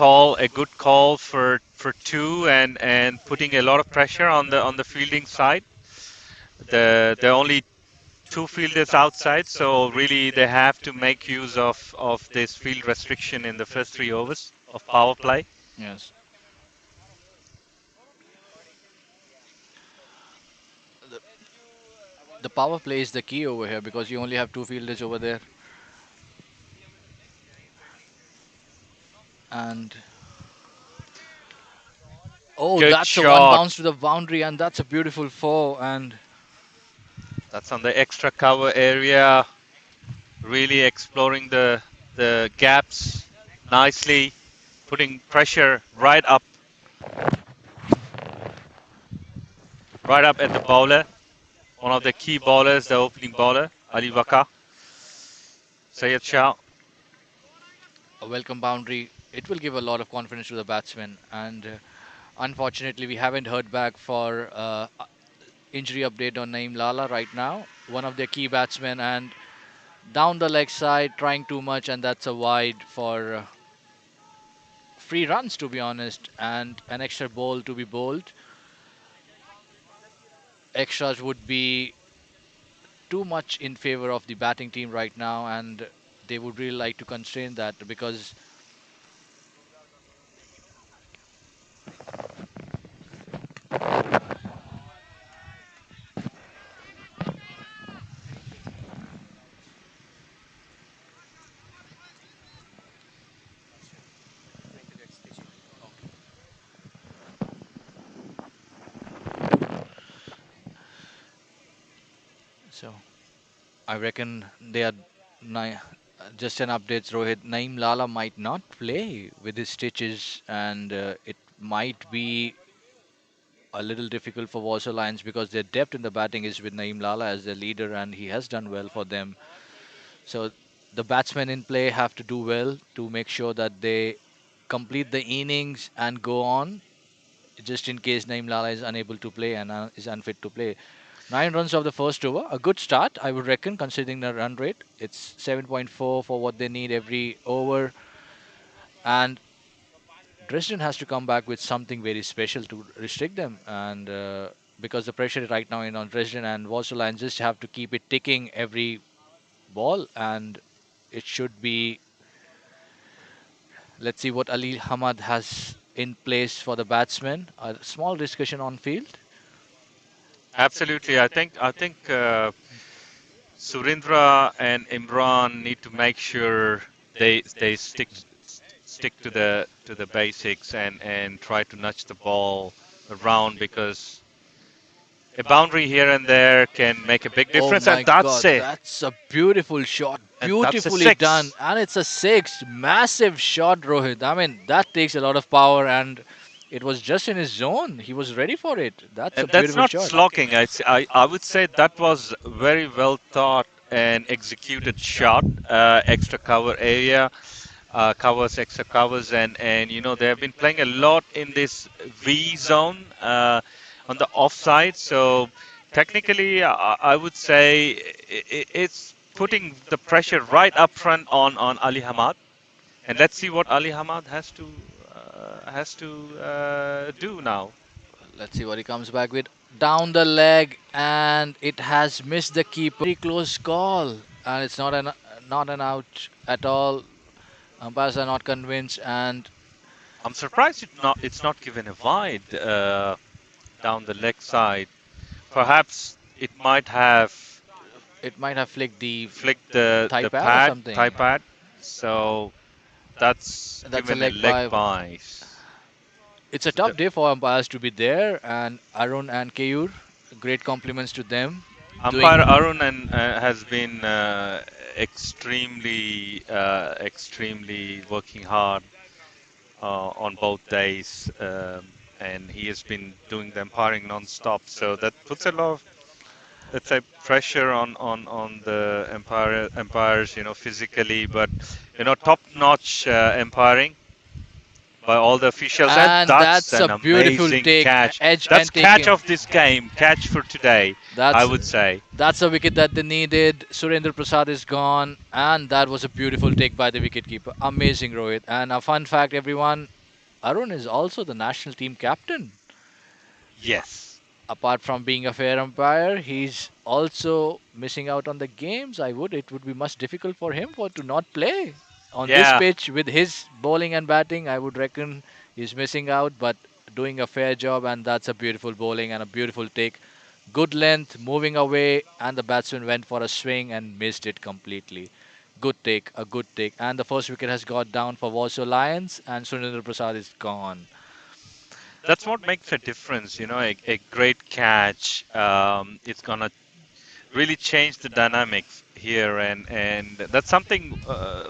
call for two, and putting a lot of pressure on the fielding side. The only two fielders outside, so really they have to make use of this field restriction in the first 3 overs of power play. yes, the, the power play is the key over here because you only have two fielders over there, and oh, Good that's a one shot. bounce to the boundary, and that's a beautiful four. And That's on the extra cover area, really exploring the gaps nicely, putting pressure right up at the bowler, one of the key bowlers, the opening bowler, Ali Waka, Sayed Shah. a welcome boundary. It will give a lot of confidence to the batsman. And unfortunately, we haven't heard back for injury update on Naeem Lala right now, one of their key batsmen, and down the leg side, trying too much, and that's a wide for free runs, to be honest, and an extra ball to be bowled. Extras would be too much in favor of the batting team right now, and they would really like to constrain that because so I reckon they are ni- just an update, Rohit. Naeem Lala might not play with his stitches, and it might be a little difficult for Warsaw Lions because their depth in the batting is with Naeem Lala as their leader, and he has done well for them. So the batsmen in play have to do well to make sure that they complete the innings and go on, just in case Naeem Lala is unable to play and is unfit to play. 9 runs of the first over, a good start, I would reckon, considering the run rate. It's 7.4 for what they need every over, and Dresden has to come back with something very special to restrict them. And because the pressure right now is on Dresden, and Warsaw Lions just have to keep it ticking every ball, and it should be. Let's see what Ali Hamad has in place for the batsmen. A small discussion on field. Absolutely, I think Surendra and Imran need to make sure they stick to the basics and try to nudge the ball around because A boundary here and there can make a big Oh difference, my God, that's a beautiful shot, and that's a beautifully done, six. and it's a six, massive shot, Rohit. I mean, that takes a lot of power, and it was just in his zone. He was ready for it. That's a And that's beautiful not shot. slocking. I would say that was very well thought and executed shot. Extra cover area, covers, extra covers, and they have been playing a lot in this V zone on the offside. So technically, I would say it's putting the pressure right up front on Ali Hamad. And let's see what Ali Hamad has to do now. Let's see what he comes back with. Down the leg, and it has missed the keeper. Very close call, and it's not an out at all. Umpires are not convinced, and I'm surprised it's not given a wide down the leg side. Perhaps it might have it might have flicked the flicked the thigh thigh pad. pad, so that's That's a given a leg leg by. by. It's a So the tough day for umpires to be there, and Arun and Keyur, great compliments to them. umpire Doing Arun and has been extremely working hard on both days, and he has been doing the umpiring non-stop. So that puts a lot of, let's say, pressure on the umpires, physically, but top-notch umpiring by all the officials, and and that's that's a an beautiful amazing take, catch. edge That's and catch taking. of this game, catch for today, I That's would say. that's a wicket that they needed. Surendra Prasad is gone, and that was a beautiful take by the wicketkeeper. Amazing, Rohit. And a fun fact, everyone: Arun is also the national team captain. Yes. Apart from being a fair umpire, he's also missing out on the games. It would be much difficult for him for to not play on this Yeah. pitch with his bowling and batting. I would reckon he's missing out, but doing a fair job, and that's a beautiful bowling and a beautiful take. Good length, moving away, and the batsman went for a swing and missed it completely. Good take, a good take. And the first wicket has got down for Warsaw Lions, and Sunendra Prasad is gone. That's what makes a difference, a great catch. It's gonna really change the dynamics here, and that's something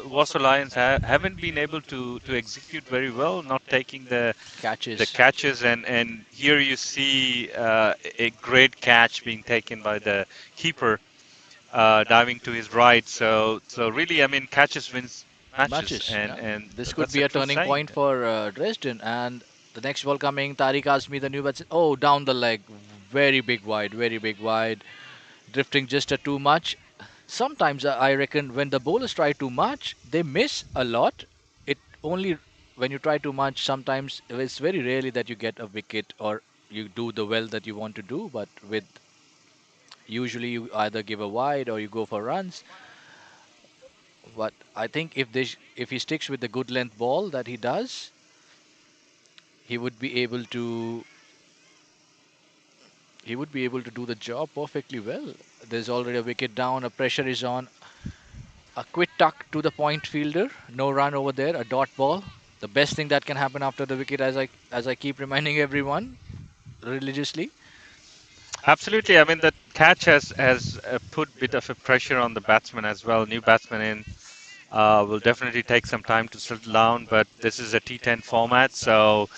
Warsaw Lions haven't been able to execute very well, not taking the Catches. catches, and here you see a great catch being taken by the keeper, diving to his right. So really, I mean, catches wins matches, Matches. and Yeah. and This could that's be a a true turning saying. point for Dresden. And the next ball coming, Tariq Azmi, the new batsman. Oh, down the leg. Very big wide, very big wide. Drifting just a too much. Sometimes I reckon when the bowlers try too much, they miss a lot. It only when you try too much, sometimes it's very rarely that you get a wicket or you do the well that you want to do. But with usually you either give a wide or you go for runs. But I think if he sticks with the good length ball that he does, he would be able to do the job perfectly well. There's already a wicket down, a pressure is on. A quick tuck to the point fielder, no run over there, a dot ball. The best thing that can happen after the wicket, as I keep reminding everyone religiously. Absolutely. I mean, that catch has put bit of a pressure on the batsman as well. New batsman in will definitely take some time to settle down, but this is a T10 format, so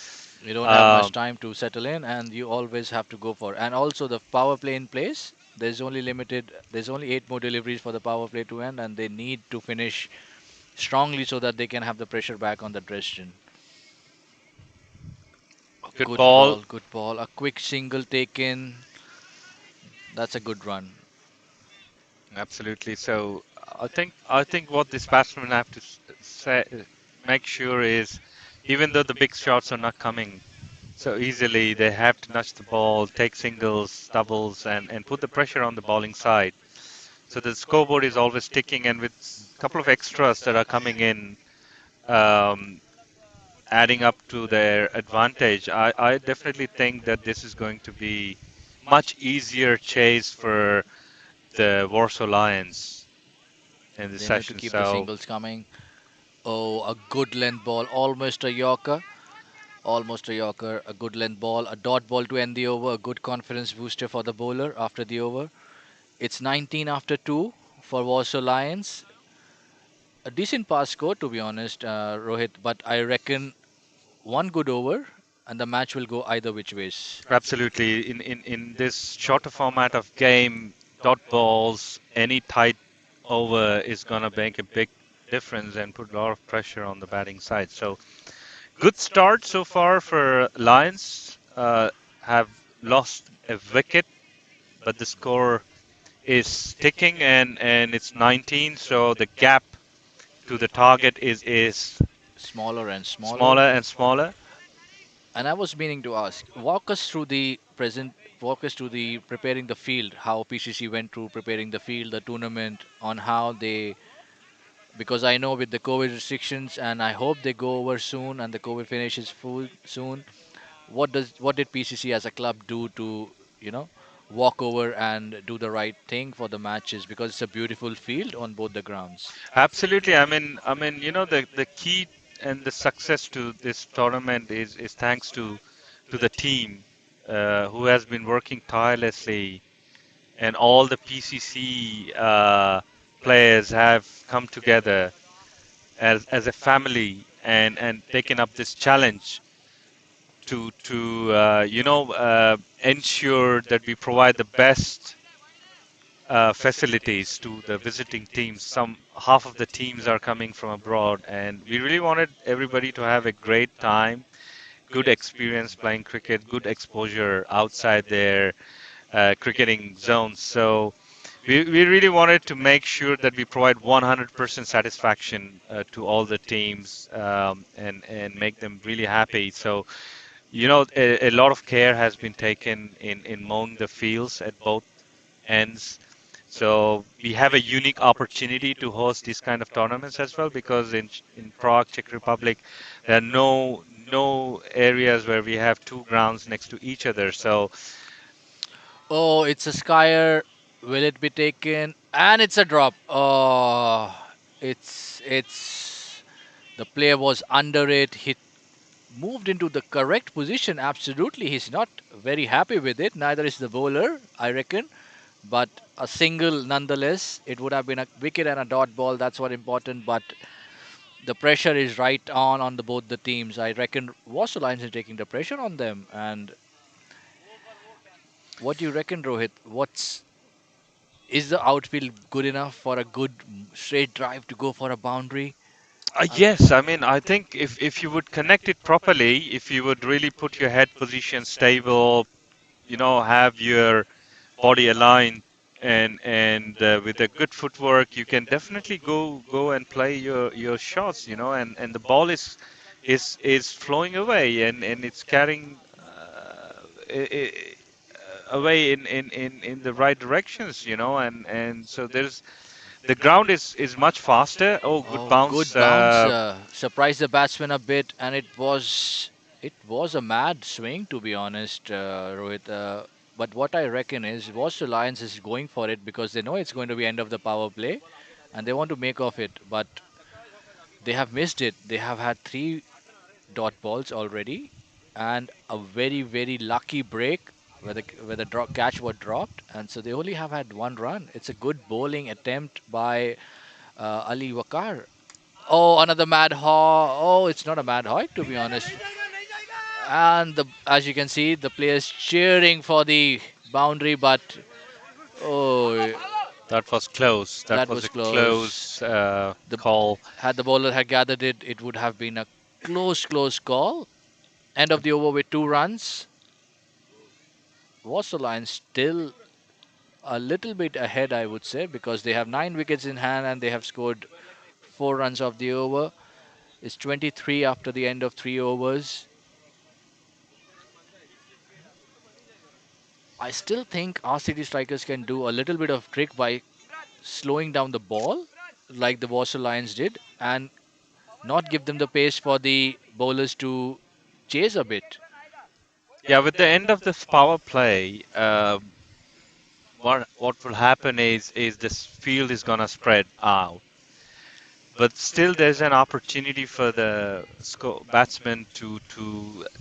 You don't have much um, time to settle in, and you always have to go for. And also the power play in place. There's only 8 more deliveries for the power play to end, and they need to finish strongly so that they can have the pressure back on the Dresden. good Good ball. ball, good ball. A quick single taken. That's a good run. Absolutely. So I think what this batsmen have to make sure is, even though the big shots are not coming so easily, they have to nudge the ball, take singles, doubles, and put the pressure on the bowling side. So the scoreboard is always ticking, and with a couple of extras that are coming in, um, adding up to their advantage, I definitely think that this is going to be much easier chase for the Warsaw Lions in this They need to session. keep the So singles coming. Oh, a good length ball, almost a Yorker. Almost a yorker, a good length ball, a dot ball to end the over, a good confidence booster for the bowler after the over. It's 19 after 2 for Warsaw Lions. A decent pass score, to be honest, Rohit, but I reckon one good over and the match will go either which ways. Absolutely. In this shorter format of game, dot balls, any tight over is going to make a big difference and put a lot of pressure on the batting side. So good start so far for Lions. Have lost a wicket, but the score is ticking and it's 19. So the gap to the target is Smaller and smaller. smaller and smaller. And I was meaning to ask, walk us through the preparing the field, how PCC went through preparing the field, the tournament, on how they, because I know with the COVID restrictions, and I hope they go over soon and the COVID finishes full soon. What did PCC as a club do to, you know, walk over and do the right thing for the matches because it's a beautiful field on both the grounds. Absolutely. I mean, the key and the success to this tournament is thanks to the team who has been working tirelessly, and all the PCC players have come together as a family and taken up this challenge to ensure that we provide the best facilities to the visiting teams. Some half of the teams are coming from abroad, and we really wanted everybody to have a great time, good experience playing cricket, good exposure outside their cricketing zones. So we really wanted to make sure that we provide 100% satisfaction to all the teams and make them really happy. So a lot of care has been taken in mowing the fields at both ends. So we have a unique opportunity to host these kind of tournaments as well, because in Prague, Czech Republic, there are no areas where we have two grounds next to each other. So Oh, it's a Skyer. Will it be taken? And it's a drop. Oh, it's the player was under it. He moved into the correct position. Absolutely, he's not very happy with it. Neither is the bowler, I reckon. But a single nonetheless. It would have been a wicket and a dot ball. That's what important. But the pressure is right on the both the teams. I reckon Warsaw Lions is taking the pressure on them. And what do you reckon, Rohit? What's Is the outfield good enough for a good straight drive to go for a boundary? yes, I mean, I think if you would connect it properly, if you would really put your head position stable, have your body aligned, and with a good footwork, you can definitely go and play your shots, and the ball is flowing away, and it's carrying away in the right directions, and so there's the ground is much faster. Oh, good Oh, bounce. good bounce. Surprised the batsman a bit, and it was a mad swing to be honest, Rohit. But what I reckon is, Warsaw Lions is going for it because they know it's going to be end of the power play, and they want to make of it. But they have missed it. They have had three dot balls already, and a very lucky break where the catch was dropped, and so they only have had one run. It's a good bowling attempt by Ali Wakar. Oh, another mad haw. Oh, it's not a mad haw, to be honest. And as you can see, the players cheering for the boundary, but oh, That was close. That that was was a close. close The call. Had the bowler had gathered it, it would have been a close call. End of the over with 2 runs. Warsaw Lions still a little bit ahead, I would say, because they have 9 wickets in hand and they have scored 4 runs off the over. It's 23 after the end of 3 overs. I still think our city strikers can do a little bit of trick by slowing down the ball, like the Warsaw Lions did, and not give them the pace for the bowlers to chase a bit. Yeah, with the end of this power play, what will happen is this field is gonna spread out. but still there's an opportunity for the batsman to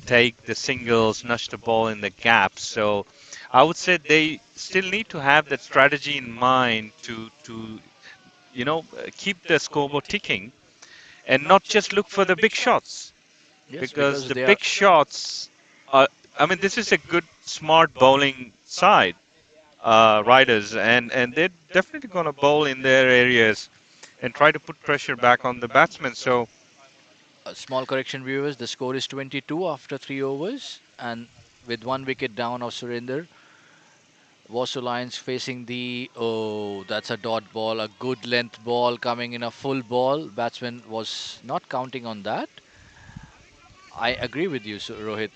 take the singles, nudge the ball in the gap. So I would say they still need to have that strategy in mind to keep the scoreboard ticking and not just look for the big shots, Yes, because because the they are big shots are, I mean, this is a good smart bowling side, riders, and they're definitely going to bowl in their areas and try to put pressure back on the batsman. So a small correction, viewers. The score is 22 after 3 overs, and with 1 wicket down of Surinder, Warsaw Lions facing the, oh, that's a dot ball, a good length ball coming in, a full ball. Batsman was not counting on that. I agree with you, Rohit.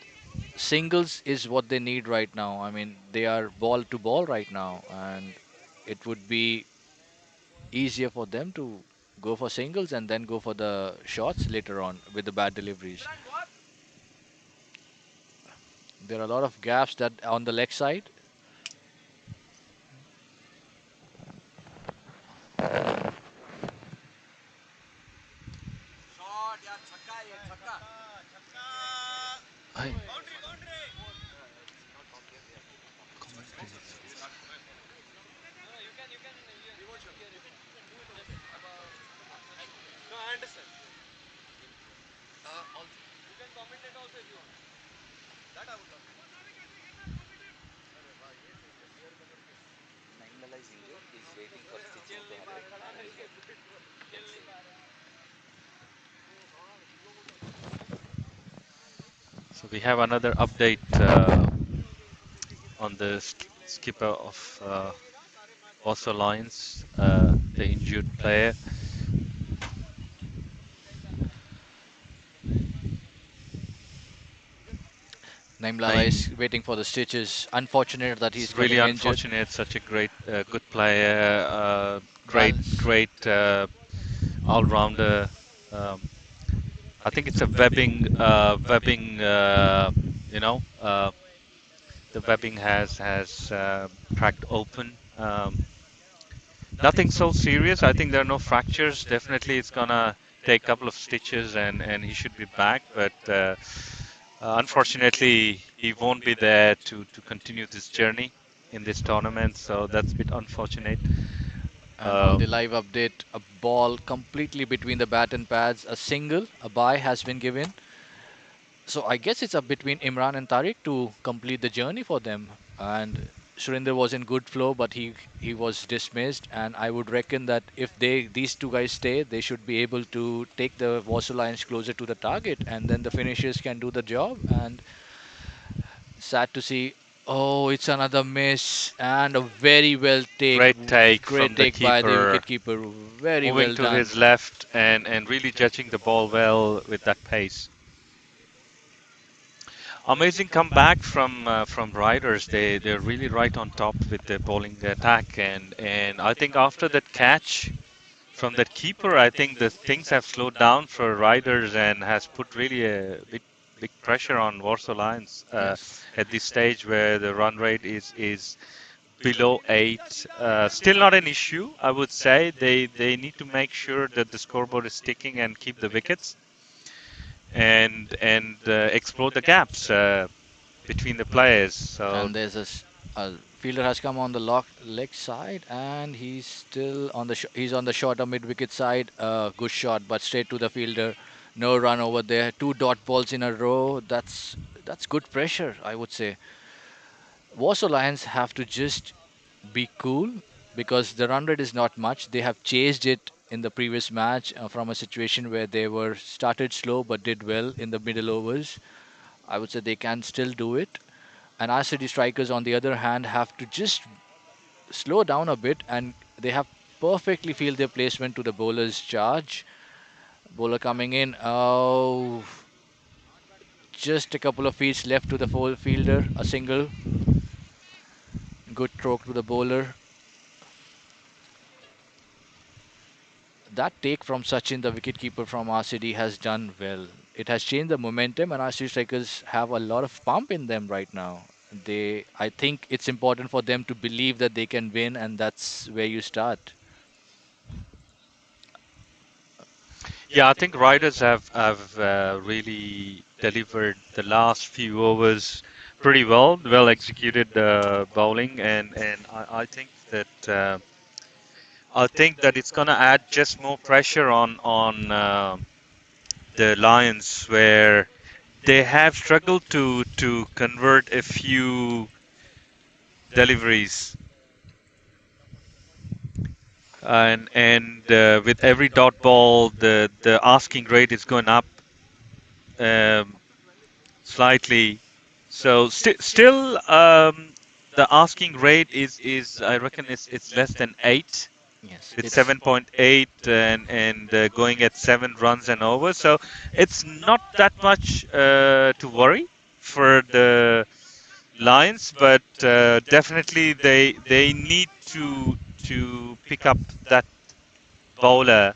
Singles is what they need right now. I mean, they are ball to ball right now, and it would be easier for them to go for singles and then go for the shots later on with the bad deliveries. There are a lot of gaps that on the leg side. I- so we have another update on the skipper of Warsaw Lions, the injured player. Naimlala Naim, is waiting for the stitches. Unfortunate that he's it's really getting injured. unfortunate. Such a great, good player, Balance. great all-rounder. Um, I think it's a webbing. You know, the webbing has cracked open. Nothing so serious. I think there are no fractures. Definitely, it's gonna take a couple of stitches and he should be back. But unfortunately, he won't be there to continue this journey in this tournament. So that's a bit unfortunate. And on Uh, the live update, a ball completely between the bat and pads. A single, a bye has been given. So I guess it's up between Imran and Tariq to complete the journey for them. And Surinder was in good flow, but he was dismissed. And I would reckon that if these two guys stay, they should be able to take the Warsaw Lions closer to the target, and then the finishers can do the job. And sad to see. Oh, it's another miss and a very well take. Great take Great from the take by the keeper, wicketkeeper. Very moving well to done. his left and really judging the ball well with that pace. Amazing comeback from riders. They're really right on top with the bowling attack, and I think after that catch from that keeper, I think the things have slowed down for riders and has put really a big pressure on Warsaw Lions Yes. at this stage where the run rate is below 8. Still not an issue, I would say. They need to make sure that the scoreboard is ticking and keep the wickets and explore the gaps between the players. So And a fielder has come on the lock leg side, and he's still on the he's on the shorter mid wicket side. Good shot, but straight to the fielder. No run over there. Two dot balls in a row. That's good pressure, I would say. Warsaw Lions have to just be cool because the run rate is not much. They have chased it in the previous match from a situation where they were started slow but did well in the middle overs. I would say they can still do it. And RCD strikers, on the other hand, have to just slow down a bit, and they have perfectly feel their placement to the bowler's charge. Bowler coming in. Oh, just a couple of feet left to the full fielder. A single. Good stroke to the bowler. That take from Sachin, the wicketkeeper from RCD, has done well. It has changed the momentum, and RCD strikers have a lot of pump in them right now. I think it's important for them to believe that they can win, and that's where you start. Yeah, I think riders have really delivered the last few overs pretty well, well executed bowling, and I think that it's gonna add just more pressure on the Lions, where they have struggled to convert a few deliveries, and with every dot ball, the asking rate is going up um, slightly. So still, the asking rate is I reckon it's less than 8, Yes, with it's 7.8 and going at 7 runs and over. So it's not that much to worry for the Lions, but definitely they need to pick up that bowler,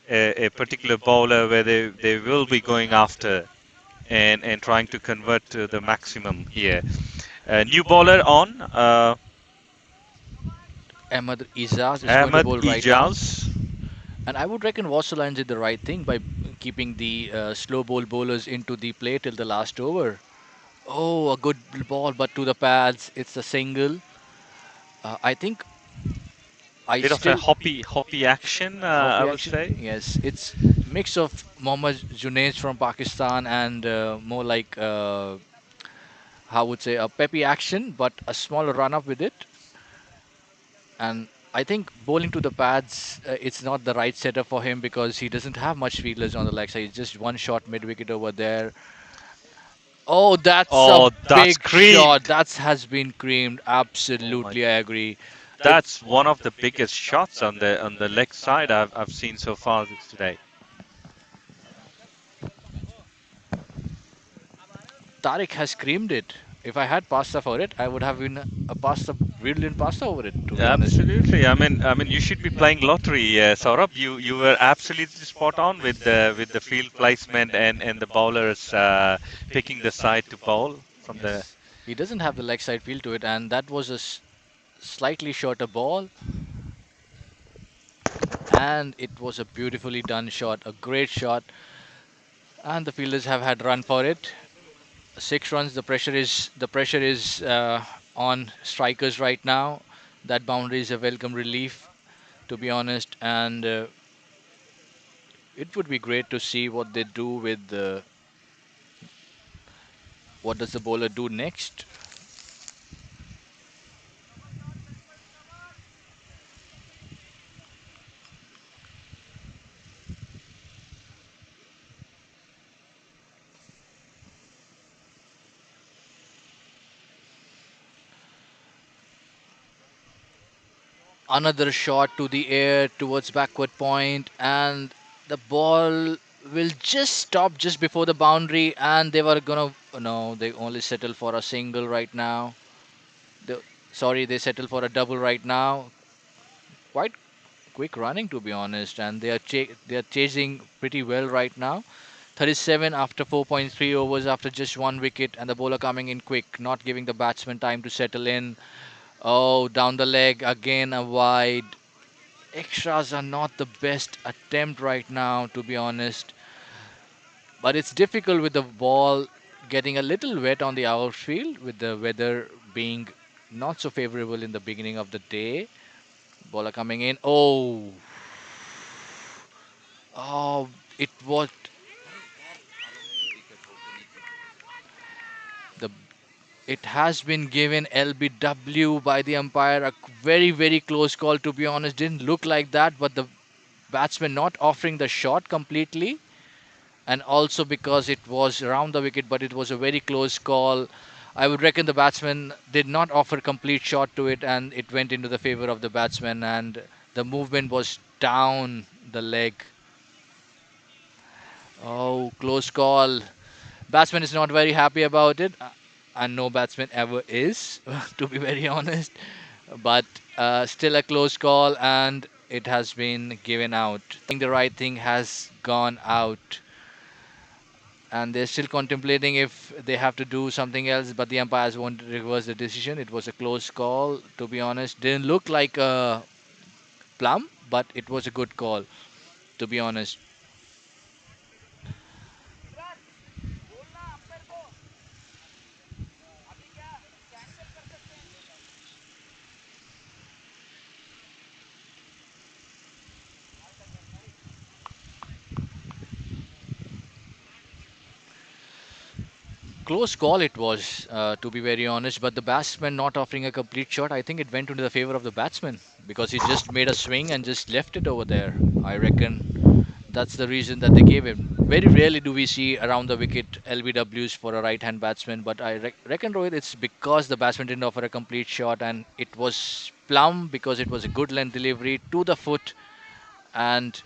a particular bowler where they will be going after and trying to convert to the maximum here. New bowler on, Ahmed Izaz is going to Ahmed bowl right now. Ijaz. And I would reckon Wassel did the right thing by keeping the slow ball bowlers into the play till the last over. Oh, a good ball, but to the pads. It's a single. I think I Bit of a still hoppy action, I hoppy would action. say. Yes, it's mix of Mohammad Junaid from Pakistan and more like how would say a peppy action, but a smaller run up with it. And I think bowling to the pads, it's not the right setup for him because he doesn't have much fielders on the leg side. It's just one shot mid wicket over there. Oh, that's a Oh, that's big shot. creamed. That has been creamed. Oh my, Absolutely, I agree. It that's one of the biggest shots on the leg side I've seen so far today. Tariq has creamed it. If I had pasta for it, I would have been a pasta, brilliant pasta over it. To be honest. Absolutely. I mean, you should be playing lottery, Saurabh. You were absolutely spot on with the field placement and the bowlers picking the side to bowl from the. Yes, he doesn't have the leg side feel to it, and that was a slightly shorter ball, and it was a beautifully done shot, a great shot, and the fielders have had run for it. 6 runs. The pressure is on strikers right now. That boundary is a welcome relief, to be honest, and it would be great to see what they do with the. What does the bowler do next? Another shot to the air towards backward point, and the ball will just stop just before the boundary, and they were gonna. No, they only settle for a single right now. The, sorry, they settle for a double right now. Quite quick running, to be honest, and they are chasing pretty well right now. 37 after 4.3 overs after just one wicket, and the bowler coming in quick, not giving the batsman time to settle in. Oh, down the leg again, a wide. Extras are not the best attempt right now, to be honest. But it's difficult with the ball getting a little wet on the outfield, with the weather being not so favorable in the beginning of the day. Bowler coming in. Oh, it was the. It has been given LBW by the umpire. A very, very close call, to be honest. Didn't look like that, but the batsman not offering the shot completely, and also because it was around the wicket, but it was a very close call. I would reckon the batsman did not offer complete shot to it, and it went into the favor of the batsman, and the movement was down the leg. Oh, close call. Batsman is not very happy about it, and no batsman ever is, to be very honest. But still a close call, and it has been given out. Think the right thing has gone out, and they're still contemplating if they have to do something else, but the umpires won't reverse the decision. It was a close call, to be honest. Didn't look like a plum, but it was a good call, to be honest. close call it was, to be very honest. But the batsman not offering a complete shot, I think it went into the favor of the batsman because he just made a swing and just left it over there. I reckon that's the reason that they gave him. Very rarely do we see around the wicket LBWs for a right-hand batsman, but I reckon Rohit, it's because the batsman didn't offer a complete shot and it was plumb because it was a good length delivery to the foot, and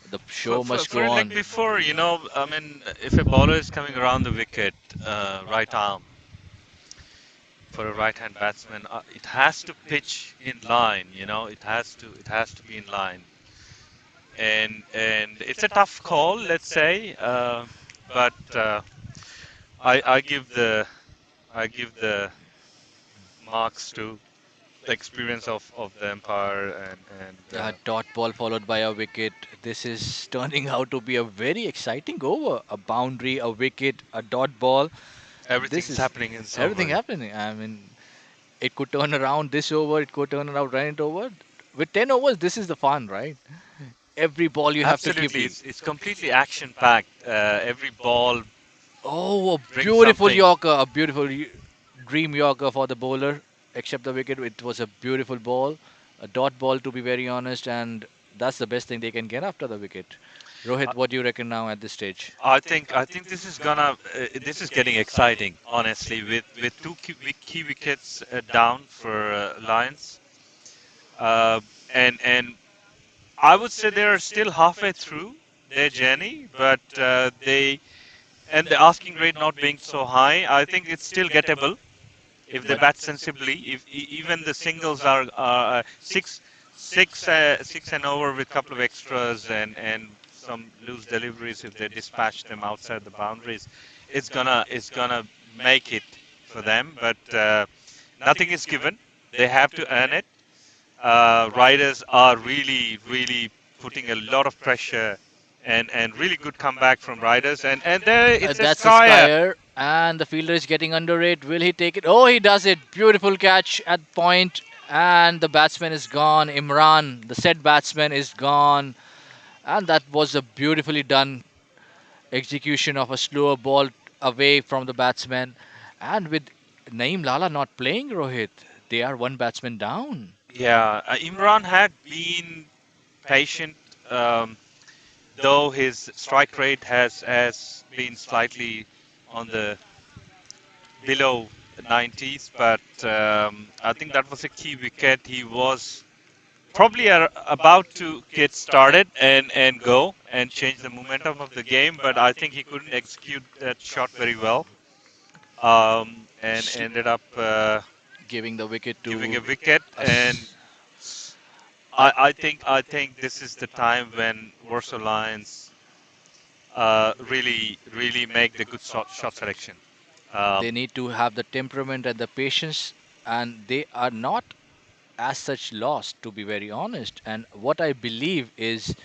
the show must For go a leg on. before, I mean, if a bowler is coming around the wicket, right arm, for a right-hand batsman, it has to pitch in line. It has to be in line, and it's a tough call, let's say, but I give the marks to the experience of the umpire and A dot ball followed by a wicket. This is turning out to be a very exciting over. A boundary, a wicket, a dot ball. This everything's is happening in this everything over. happening. I mean, it could turn around this over, it could turn around, run it over. With 10 overs, this is the fun, right? Every ball you have to keep. Absolutely, it's completely action packed. Every ball Oh, a brings beautiful something. Yorker, a beautiful dream Yorker for the bowler. Except the wicket, it was a beautiful ball, a dot ball to be very honest, and that's the best thing they can get after the wicket. Rohit, I, what do you reckon now at this stage? I think this is getting exciting, honestly, with two key wickets down for Lions, uh, and I would say they're still halfway through their journey, but and the asking rate not being so high, I think it's still gettable if they But bat sensibly. If even the singles are six and over with couple of extras and some loose deliveries, if they dispatch them outside the boundaries, it's gonna make it for them. But nothing is given. They have to earn it. Riders are really putting a lot of pressure, and really good comeback from riders. And there it's a that's a Skyer. Skyer, and the fielder is getting under it. Will he take it? Oh, he does it. Beautiful catch at point, and the batsman is gone. Imran, the said batsman, is gone, and that was a beautifully done execution of a slower ball away from the batsman. And with Naeem Lala not playing, Rohit, they are one batsman down. Yeah, Imran had been patient, um, though his strike rate has been slightly on the below 90s. But I think that was a key wicket. He was probably about to get started and go and change the momentum of the game, but I think he couldn't execute that shot very well, and Sl- ended up Giving the wicket giving to a wicket. And us. I think this is the time when Warsaw Lions really make the good shot selection. They Um, need to have the temperament and the patience, and they are not as such lost, to be very honest. And what I believe is,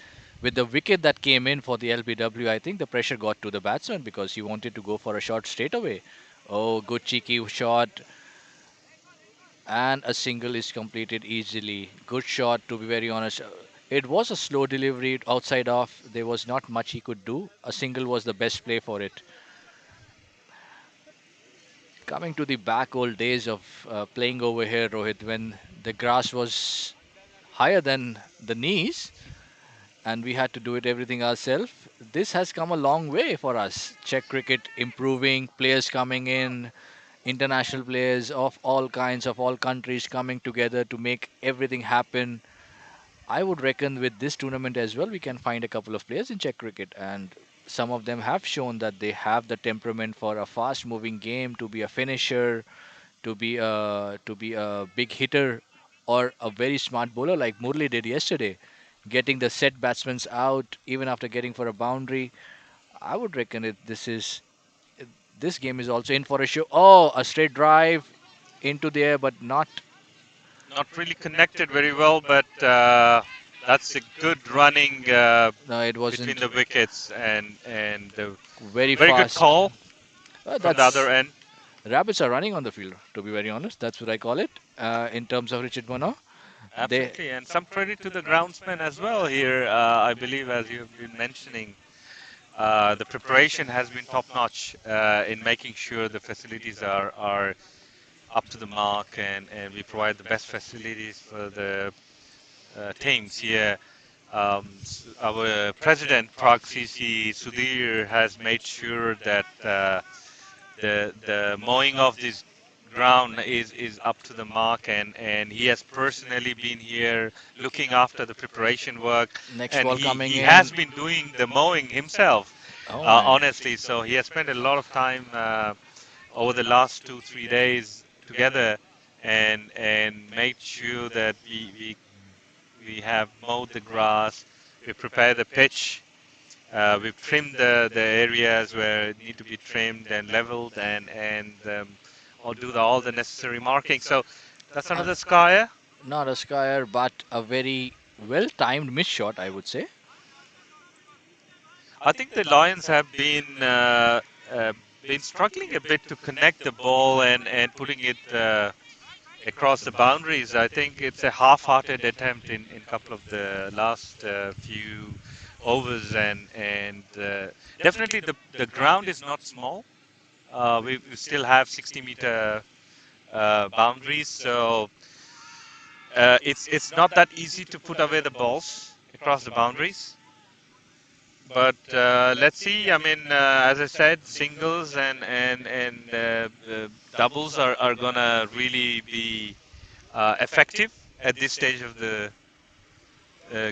with the wicket that came in for the LBW, I think the pressure got to the batsman because he wanted to go for a shot straight away. Oh, good cheeky shot, and a single is completed easily. Good shot, to be very honest. It was a slow delivery outside off. There was not much he could do. A single was the best play for it. Coming to the back old days of playing over here, Rohit, when the grass was higher than the knees and we had to do it everything ourselves. This has come a long way for us. Czech cricket improving, players coming in, international players of all kinds, of all countries coming together to make everything happen. I would reckon with this tournament as well, we can find a couple of players in Czech cricket, and some of them have shown that they have the temperament for a fast-moving game, to be a finisher, to be a big hitter, or a very smart bowler like Murli did yesterday, getting the set batsmen out even after getting for a boundary. I would reckon this game is also in for a show. Oh, a straight drive into the air, but not. Not really connected very well, but that's a good running No, it between wasn't the wickets, and the very very good fast. call from the That's other end. rabbits are running on the field. To be very honest, that's what I call it. In terms of Richard Bono, they Absolutely, and some credit to the groundsman as well here. I believe, as you've been mentioning, The preparation has been top notch in making sure the facilities are up to the mark, and we provide the best facilities for the teams here. Our president, Prague CC Sudhir, has made sure that the mowing of this ground is up to the mark, and he has personally been here looking after the preparation work, Next and ball he coming has in. been doing the mowing himself, Oh my. honestly. So he has spent a lot of time over the last 2 3 days together, and made sure that we have mowed the grass, we prepare the pitch, we've trimmed the areas where it need to be trimmed and leveled, and or do all the necessary marking. So that's And another skier. not a skier, but a very well timed miss shot, I would say. I think the Lions have uh, been struggling a bit to connect the ball and putting it across the boundaries. I think it's a half-hearted attempt in couple of the last few overs, and definitely the ground is not small. We still have 60-meter boundaries, so it's not that easy to put away the balls across the boundaries. But let's see. I mean, as I said, singles and doubles are gonna really be effective at this stage of the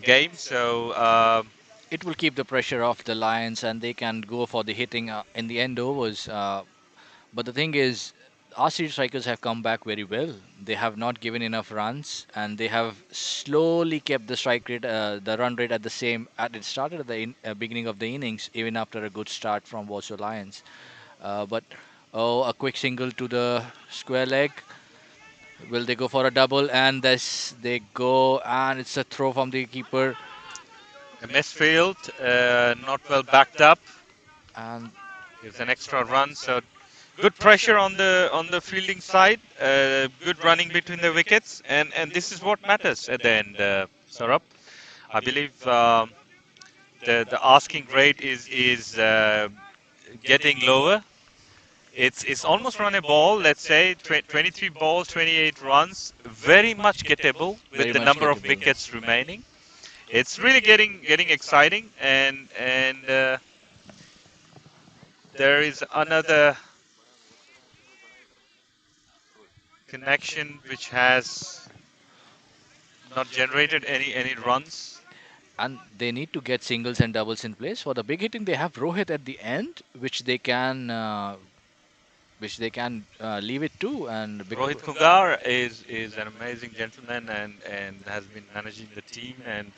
game. So It will keep the pressure off the Lions and they can go for the hitting in the end overs. But the thing is, our City Strikers have come back very well. They have not given enough runs, and they have slowly kept the strike rate, the run rate at the same. It started at the beginning of the innings, even after a good start from Warsaw Lions. But oh, a quick single to the square leg. Will they go for a double? And this they go, and it's a throw from the keeper. a misfield, not well backed up, And gives an extra run. So good pressure on the fielding side, good running between the wickets, and this is what matters at the end. Saurabh, I believe the asking rate is getting lower. It's almost run a ball. Let's say 23 balls, 28 runs, very much gettable with very the much number of gettable. wickets remaining. It's really getting exciting, and there is another connection which has not generated any runs. And they need to get singles and doubles in place. For the big hitting, they have Rohit at the end, which they can leave it to. And Rohit Kungar is an amazing gentleman, and has been managing the team, and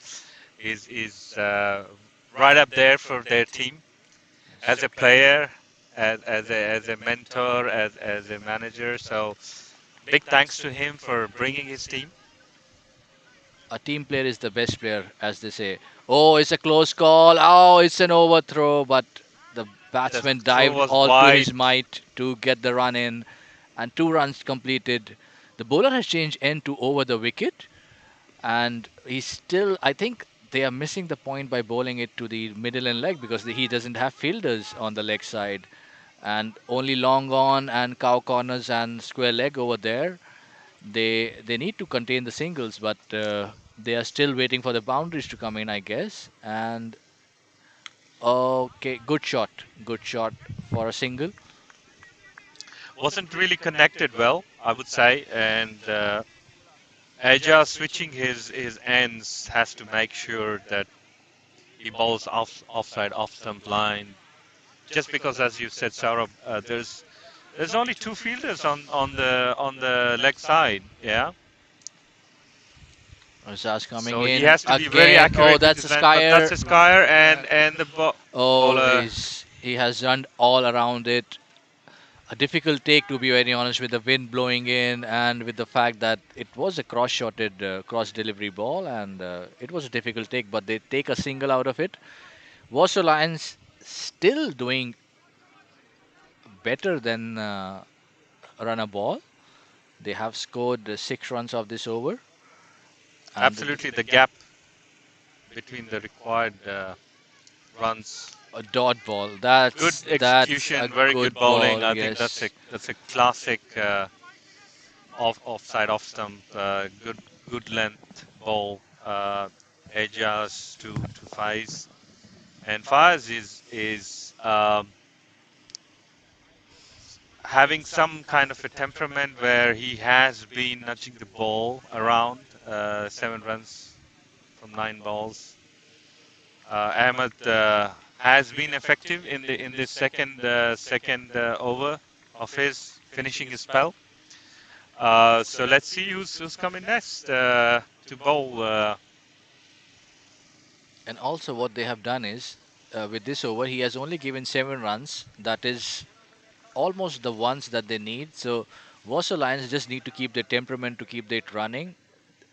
is right up there for their team as a player, as a mentor, as a manager. So big thanks to him for bringing his team. a team player is the best player, as they say. Oh, it's a close call. Oh, it's an overthrow, but the The batsman throw dived was all to his wide. might to get the run in, and 2 runs completed. The bowler has changed end to over the wicket, and he's still. I think they are missing the point by bowling it to the middle and leg because he doesn't have fielders on the leg side, and only long on and cow corners and square leg over there. They need to contain the singles, but they are still waiting for the boundaries to come in, I guess. And okay, good shot for a single. Wasn't really connected well, I would say, and Aja switching his ends has to make sure that he bowls offside, off stump line. Just because, as you said, Saurabh, there's only two fielders on the leg side, yeah. Zaz coming So he in has to be very again. Oh, accurate with that's a his length, but that's Skyer. a Skyer, and the Oh, bowler. he has run all around it. A difficult take, to be very honest, with the wind blowing in and with the fact that it was a cross-shotted, cross-delivery ball, and it was a difficult take. But they take a single out of it. Warsaw Lions still doing better than run a ball. They have scored 6 runs of this over, and Absolutely, the gap between the required runs A dot ball. Good That's a execution, very good good bowling. ball. I think that's a Yes. classic offside off stump. Good length ball. Edges to Faiz, and Faiz is having some kind of a temperament where he has been nudging the ball around. 7 runs from 9 balls. Ahmed has been effective in this second over of his finishing his spell. So let's see who's coming next to bowl. And also, what they have done is, with this over, he has only given 7 runs. That is almost the ones that they need. So, Warsaw Lions just need to keep their temperament to keep it running.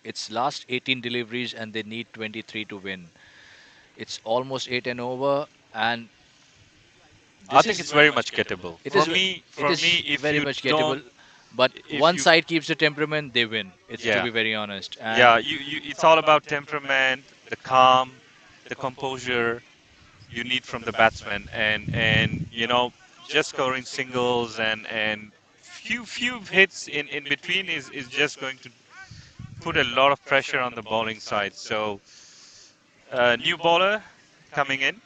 It's last 18 deliveries, and they need 23 to win. It's almost 8 and over, and I this think is it's very much gettable. it is it For is me, if very you much don't, gettable. But if one you, side keeps the temperament, they win. It's to yeah, be very honest. And yeah, it's all about temperament, the calm, the composure you need from the batsman, and just scoring singles and few hits in between is just going to put a lot of pressure on the bowling side. So new bowler coming in.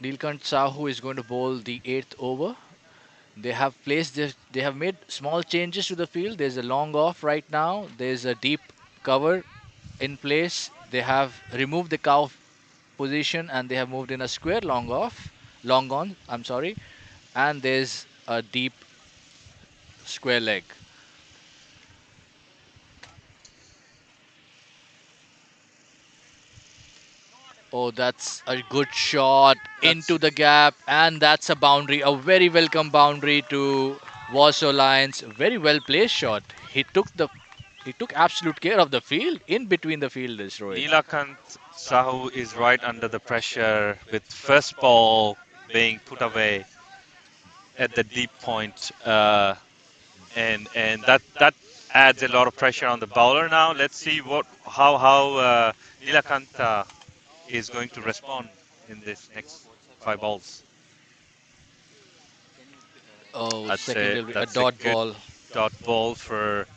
Nilkant Sahu is going to bowl the eighth over. They have placed this. They have made small changes to the field. There's a long off right now. There's a deep cover in place. They have removed the cow position and they have moved in a square long off, long on. I'm sorry, and there's a deep square leg. Oh, that's a good shot That's into the gap, and that's a boundary, a very welcome boundary to Warsaw Lions. Very well placed shot. He took absolute care of the field in between the fielders, Rohit. Neelakant Sahu is right under the pressure with first ball being put away at the deep point, and that adds a lot of pressure on the bowler. Now let's see how Neelakanta is going to respond in this next 5 balls. Oh, That's second a delivery, a that's a dot good ball. dot ball for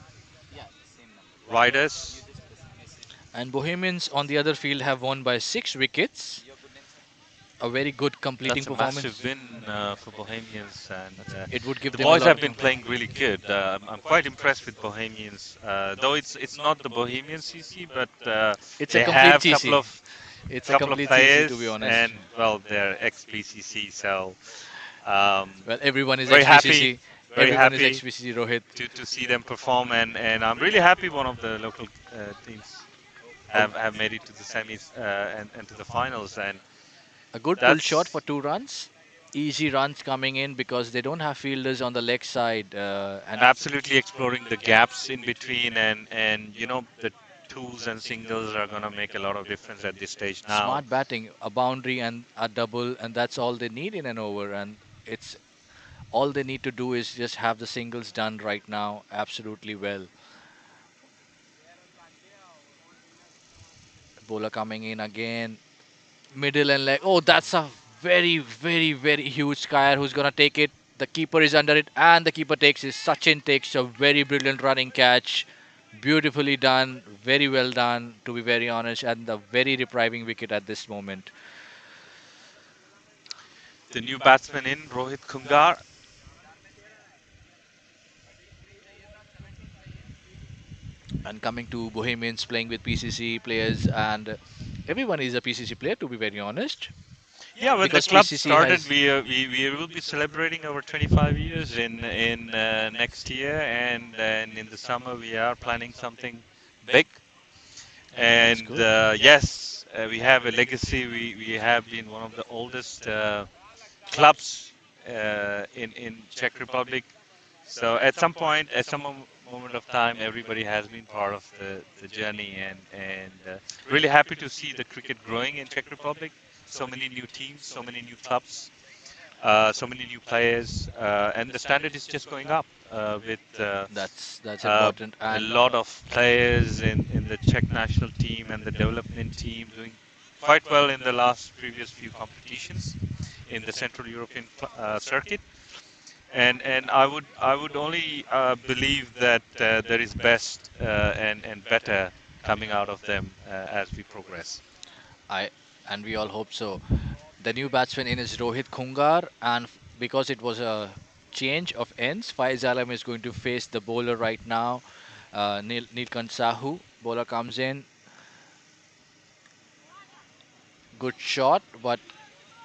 Riders. And Bohemians on the other field have won by 6 wickets. A very good completing That's a massive performance. win for Bohemians, and It would give the them a boys lot have of been playing really good. I'm quite impressed with Bohemians, though it's not the Bohemian CC, but It's a they complete have CC. It's a couple of complete CC to be players, honest. and well, they're ex BCC, so um, Well, everyone is very happy, ex-BCC. very Everyone is happy ex-BCC, Rohit. to see them perform, and I'm really happy one of the local teams A, have made it to the semis and to the finals, and a good pull shot for that's 2 runs. Easy runs coming in because they don't have fielders on the leg side. And absolutely exploring the gaps in between, and the tools and singles are going to make a lot of difference at this stage now. smart batting, a boundary and a double, and that's all they need in an over. And it's all they need to do is just have the singles done right now absolutely well. Bowler coming in again, middle and leg. Oh, that's a very, very, very huge skyer who's gonna take it. The keeper is under it, and the keeper takes it. Sachin takes a very brilliant running catch. Beautifully done, very well done, to be very honest, and a very depriving wicket at this moment. The new batsman in Rohit Kungar. And coming to Bohemians playing with PCC players, and everyone is a PCC player, to be very honest, Yeah, when the because club PCC started, has we will be celebrating our 25 years in next year, and in the summer we are planning something big. that's And good. yes, we have a legacy. We have been one of the oldest clubs in Czech Republic. So at some point, at some moment of time, everybody has been part of the journey, and really happy to see the cricket growing in Czech Republic. So many new teams, so many new clubs, so many new players, and the standard is just going up with That's uh, important. a And lot of players in the Czech national team and the development team doing. quite well in the last previous few competitions in the Central European circuit, and I would only believe that there is best and better coming out of them as we progress. I and we all hope so. The new batsman in is Rohit Khungar, and because it was a change of ends, Faiz Alam is going to face the bowler right now. Neelkant Sahu, bowler comes in, good shot, but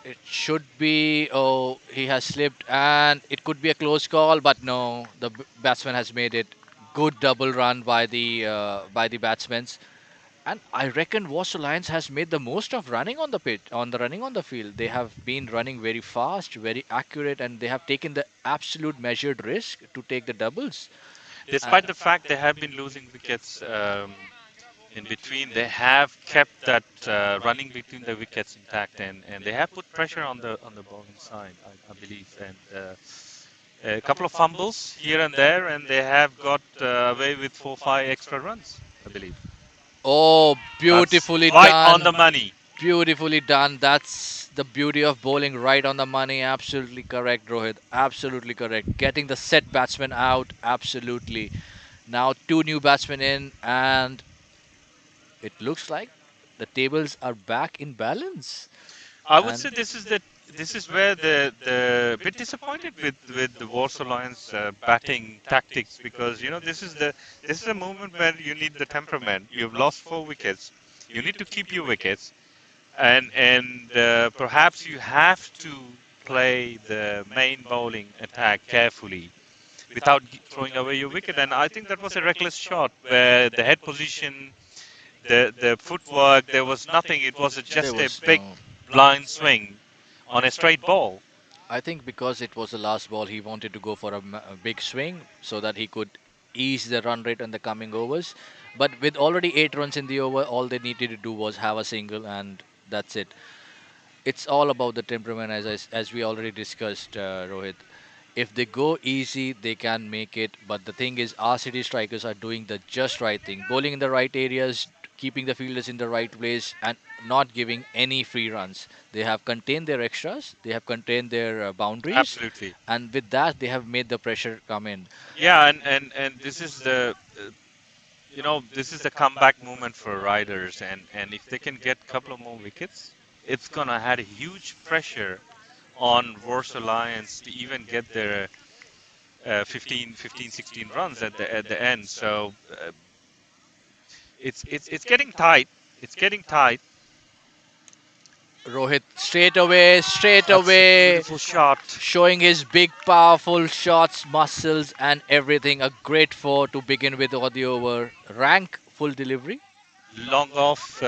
it should be. Oh, he has slipped, and it could be a close call, but no, the batsman has made it. Good double run by the batsmen. And I reckon Warsaw Lions has made the most of running on the pitch, on the running on the field. They have been running very fast, very accurate, and they have taken the absolute measured risk to take the doubles. And Despite the fact they have been losing wickets in between, they have kept that running between the wickets intact, and they have put pressure on the bowling side, I believe, and a couple of fumbles here and there, and they have got away with 4-5 extra runs, I believe. oh, That's beautifully right done. on the money. Beautifully done. That's the beauty of bowling, right on the money. Absolutely correct, Rohit. Absolutely correct. Getting the set batsman out. Absolutely. Now two new batsmen in, and it looks like the tables are back in balance. I would And say this is where the bit disappointed with the Warsaw Lions batting tactics, because this is a moment where you need the temperament. You've lost 4 wickets. You need to keep your wickets, and perhaps you have to play the main bowling attack carefully without throwing away your wicket. And I think that was a reckless shot where the head position, the footwork, there was nothing. It was there just a was big no. blind swing on a straight ball. I think because it was the last ball, he wanted to go for a big swing so that he could ease the run rate in the coming overs. But with already 8 runs in the over, all they needed to do was have a single, and that's it. It's all about the temperament, as we already discussed, Rohit. If they go easy, they can make it. But the thing is, our city strikers are doing the just right thing, bowling in the right areas, keeping the fielders in the right place, and not giving any free runs. They have contained their extras, they have contained their boundaries, Absolutely. and with that, they have made the pressure come in. Yeah, and this is the comeback moment for riders, and if they can get a couple of more wickets, it's gonna add a huge pressure on Warsaw Lions to even get their 16 runs at the end. So it's getting tight. It's getting tight. Rohit straight That's a away, beautiful shot. showing his big, powerful shots, muscles, and everything. A great four to begin with on the over. Rank full delivery. Long off,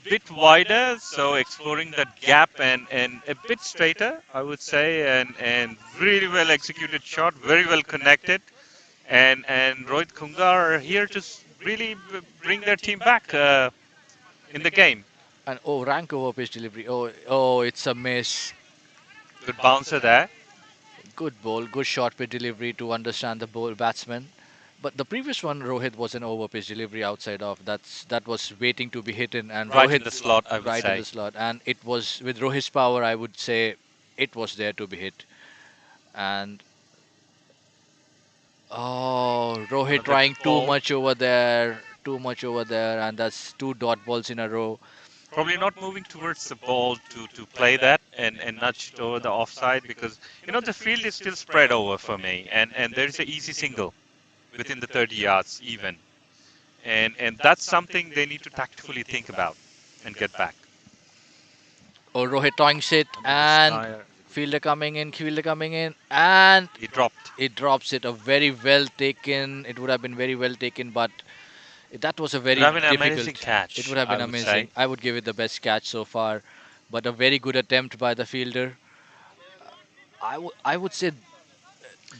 bit wider, so exploring that gap and a bit straighter, I would say, and really well executed shot, very well connected, and Rohit Kungar are here to really bring their team back in the game. And oh, rank over pitch delivery. Oh, it's a miss. Good bouncer there. Good ball, good short pitch delivery to understand the ball batsman. But the previous one, Rohit, was an over pitch delivery outside off. That was waiting to be hit in, and Right in Rohit the slot, I would right in say. the slot. And it was with Rohit's power, I would say, it was there to be hit. And oh, Rohit Another trying good ball. too much over there, and that's two dot balls in a row. Probably not moving towards the ball to play that and nudge it over the offside, because the field is still spread over for me, and there is an easy single within the 30 yards even, and that's something they need to tactfully think about and get back. Oh, Rohit trying it, Another and snire. fielder coming in, and He dropped. it drops it. A very well taken. It would have been very well taken, but that was a Would very have been an amazing difficult. It would catch, have I been would amazing. say. I would give it the best catch so far, but a very good attempt by the fielder. I would say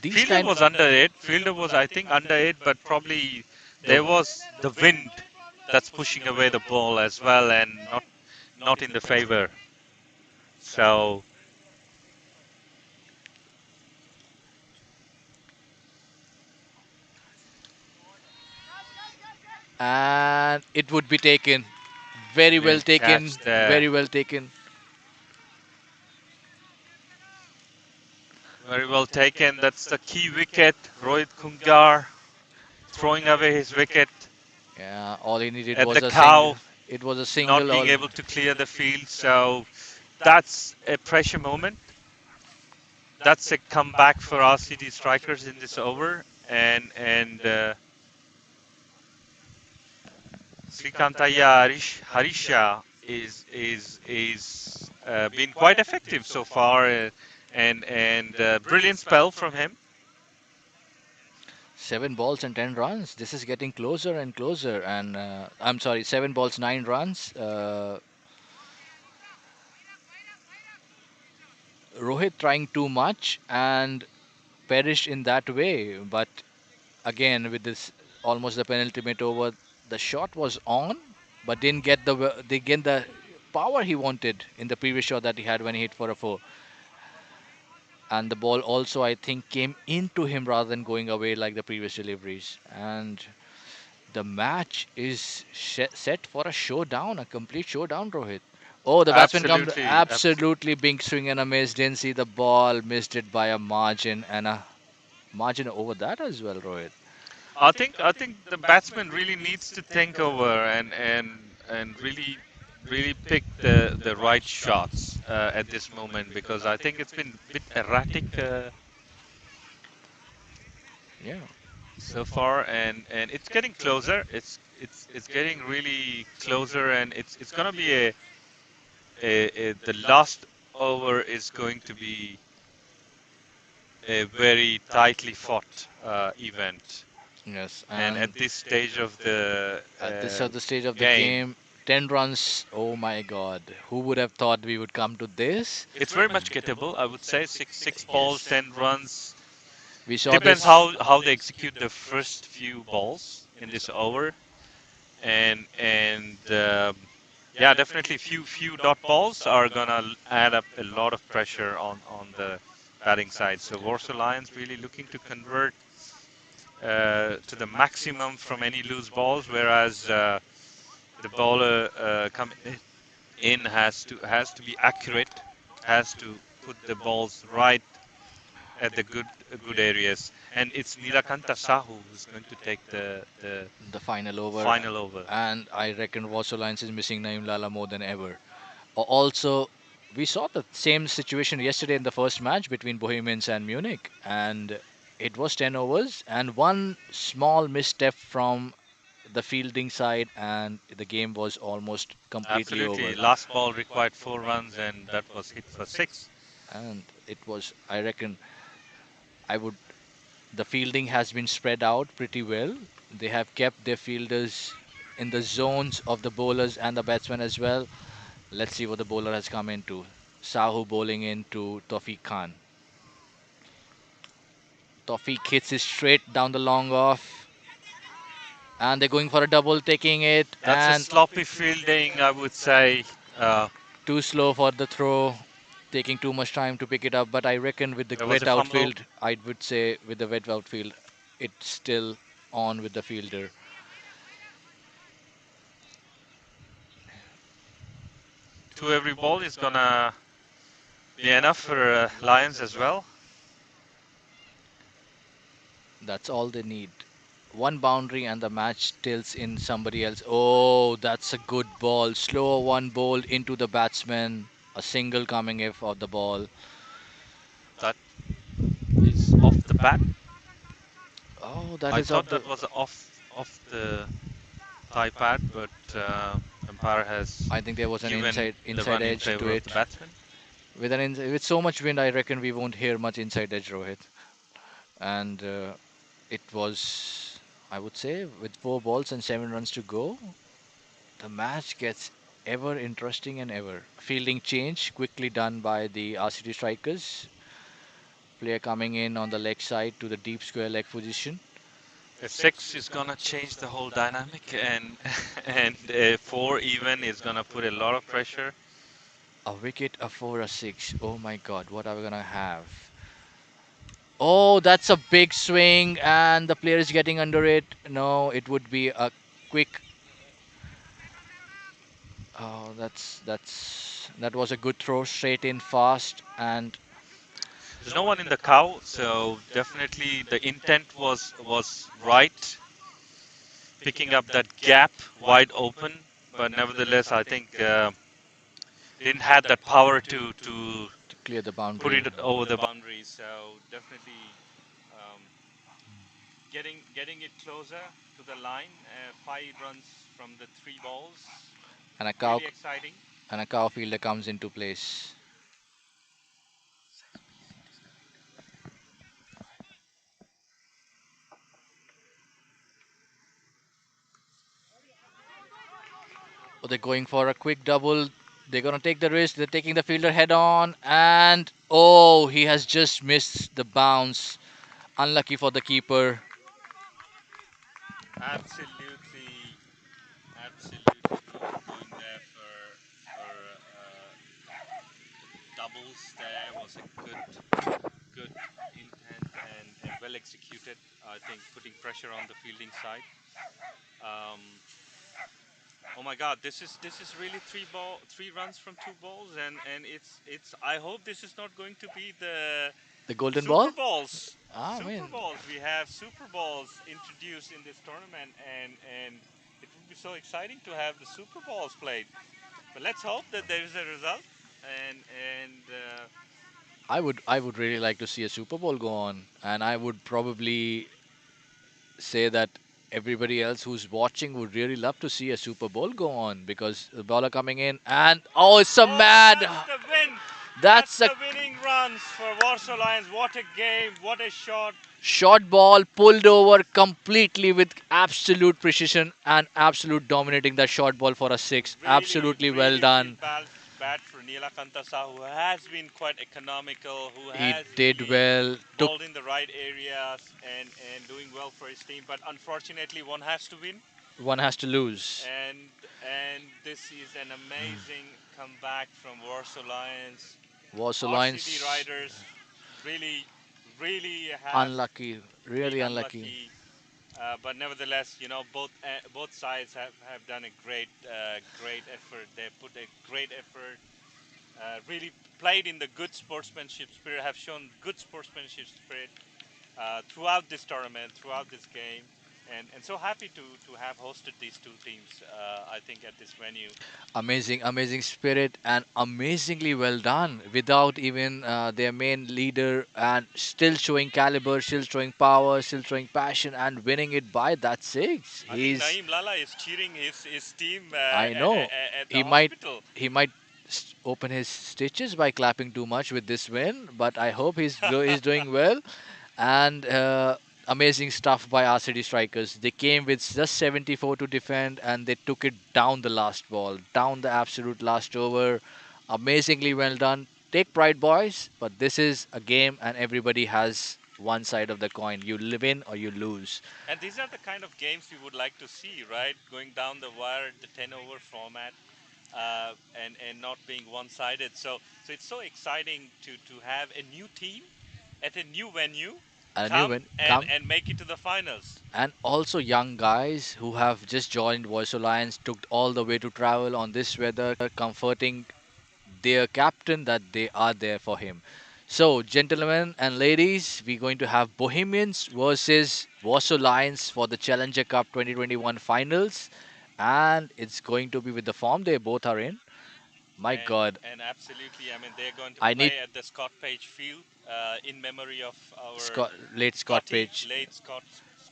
these Fielder kind. was under it. Fielder was, I think, under it, but probably there was the wind that's pushing away the ball as well, and not in the favor. So And it would be taken. Very well Brilliant taken. catch there. Very well taken. Very well taken. That's the key wicket. Rohit Kungar throwing away his wicket Yeah, all he needed at was the a single. cow, It was a not single. being All. able to clear the field. So that's a pressure moment. That's a comeback for RCD strikers in this over. And Srikantaya Harisha is been quite effective so far, and brilliant spell from him. 7 balls and 10 runs. This is getting closer and closer. And I'm sorry, 7 balls, 9 runs. Rohit trying too much and perished in that way. But again, with this almost the penultimate over, the shot was on, but didn't get the power he wanted in the previous shot that he had when he hit for a four. And the ball also, I think, came into him rather than going away like the previous deliveries. And the match is set for a showdown, a complete showdown, Rohit. Oh, the batsman comes Absolutely, absolutely big swing and a miss. Didn't see the ball, missed it by a margin and a margin over that as well, Rohit. I think the batsman really needs to think over and really pick the right shots at this moment, because I think it's been a bit erratic Yeah. so far, and it's getting closer. It's getting really closer, and it's gonna be the last over is going to be a very tightly fought event. Yes, And and at this stage of the at this other stage of the game, game, 10 runs. Oh my God. Who would have thought we would come to this? it's very much gettable. I would say six balls, Yes. 10 runs. We saw Depends this. how they execute the first few balls in this over, and yeah, definitely few dot balls are gonna add up a lot of pressure on the batting side. So Warsaw Lions really looking to convert to the maximum from any loose balls, whereas the bowler coming in has to be accurate, has to put the balls right at the good areas, and it's Nilakanta Sahu who's going to take the The final over. final over. And I reckon Warsaw Lions is missing Naim Lala more than ever. Also, we saw the same situation yesterday in the first match between Bohemians and Munich, and it was 10 overs and one small misstep from the fielding side, and the game was almost completely over. Absolutely, last ball required 4 runs, and that was hit for six. And it was, I reckon, I would. The fielding has been spread out pretty well. They have kept their fielders in the zones of the bowlers and the batsmen as well. Let's see what the bowler has come into. Sahu bowling into Tawfiq Khan. Tawfiq hits it straight down the long off, and they're going for a double, taking it, That's a and sloppy fielding, I would say. too slow for the throw, taking too much time to pick it up. But I reckon with the There was wet a fumble. outfield, I would say with the wet outfield, it's still on with the fielder. Two every ball is gonna be enough for Lions as well. That's all they need. One boundary and the match tilts in somebody else. Oh, that's a good ball. Slow one ball into the batsman. A single coming if of the ball. That is off the bat. Oh, that I is off thought the. that was off the thigh pad, but umpire has I think there was an given the inside run in edge to favor of the it. batsman. With so much wind, I reckon we won't hear much inside edge, Rohit. And it was, I would say, with 4 balls and 7 runs to go, the match gets ever interesting and ever. Fielding change quickly done by the RCT strikers. Player coming in on the leg side to the deep square leg position. A six is gonna change the whole dynamic, and and a four even is gonna put a lot of pressure. A wicket, a four, a six. Oh my God, what are we gonna have? Oh, that's a big swing, and the player is getting under it. No, it would be a quick Oh, that was a good throw, straight in, fast, and There's no one in the cow, so definitely the intent was right, picking up that gap wide open. But nevertheless, I think didn't have that power to to clear the put boundary. it over the boundary. So definitely um, getting it closer to the line. 5 runs from the 3 balls. And a cow Really exciting. and a cow fielder comes into place. Oh, they're going for a quick double. They're gonna take the risk. They're taking the fielder head on, and oh, he has just missed the bounce. Unlucky for the keeper. Absolutely, absolutely going there for doubles. There was a good intent and well executed. I think putting pressure on the fielding side. Um, oh my God, this is really 3 runs from 2 balls, and it's. I hope this is not going to be the The golden Super ball. Bowls. I Super mean, Bowls. We have Super Bowls introduced in this tournament, and it would be so exciting to have the Super Bowls played. But let's hope that there is a result, and I would really like to see a Super Bowl go on, and I would probably say that everybody else who's watching would really love to see a Super Bowl go on because the bowler coming in and oh, it's a oh, mad. that's the win. That's That's a the winning runs for Warsaw Lions. What a game! What a shot! short ball pulled over completely with absolute precision and absolute dominating that short ball for a six. Really, Absolutely well really feel done. bad for Neela Kantasa, who has been quite economical, who He has did really well. Took bowled in the right areas and doing well for his team. But unfortunately, one has to win, one has to lose. and this is an amazing comeback from Warsaw Lions. Was RCB Alliance riders really, really have unlucky, really been unlucky. unlucky. But nevertheless, both sides have done a great effort. They put a great effort. Really played in the good sportsmanship spirit. Have shown good sportsmanship spirit throughout this tournament, throughout this game, and so happy to have hosted these two teams. I think at this venue. Amazing, amazing spirit and amazingly well done without even their main leader and still showing caliber, still showing power, still showing passion and winning it by that six. I think He's, Naeem Lala is cheering his team I know, at the he might, hospital. he might open his stitches by clapping too much with this win, but I hope he's doing well. And amazing stuff by RCD strikers. They came with just 74 to defend and they took it down the last ball, down the absolute last over. Amazingly well done. Take pride, boys, but this is a game and everybody has one side of the coin. You win or you lose. And these are the kind of games we would like to see, right? Going down the wire, the 10-over format, and not being one-sided. So it's so exciting to have a new team at a new venue And a new come win. and Come. and make it to the finals. And also young guys who have just joined Voice Alliance took all the way to travel on this weather, comforting their captain that they are there for him. So, gentlemen and ladies, we're going to have Bohemians versus Warsaw Lions for the Challenger Cup 2021 finals, and it's going to be with the form they both are in. My And God, and absolutely, I mean they're going to I need play at the Scott Page Field in memory of our Late Scott Scotty, Page, late Scott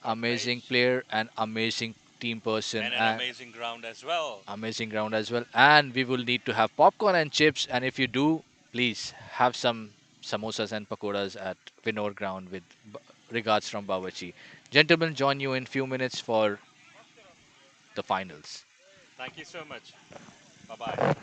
amazing Page, player and amazing team person, and an and amazing ground as well. amazing ground as well. And we will need to have popcorn and chips. And if you do, please have some samosas and pakoras at Vinor ground with regards from Babachi. Gentlemen, join you in few minutes for the finals. Thank you so much. Bye bye.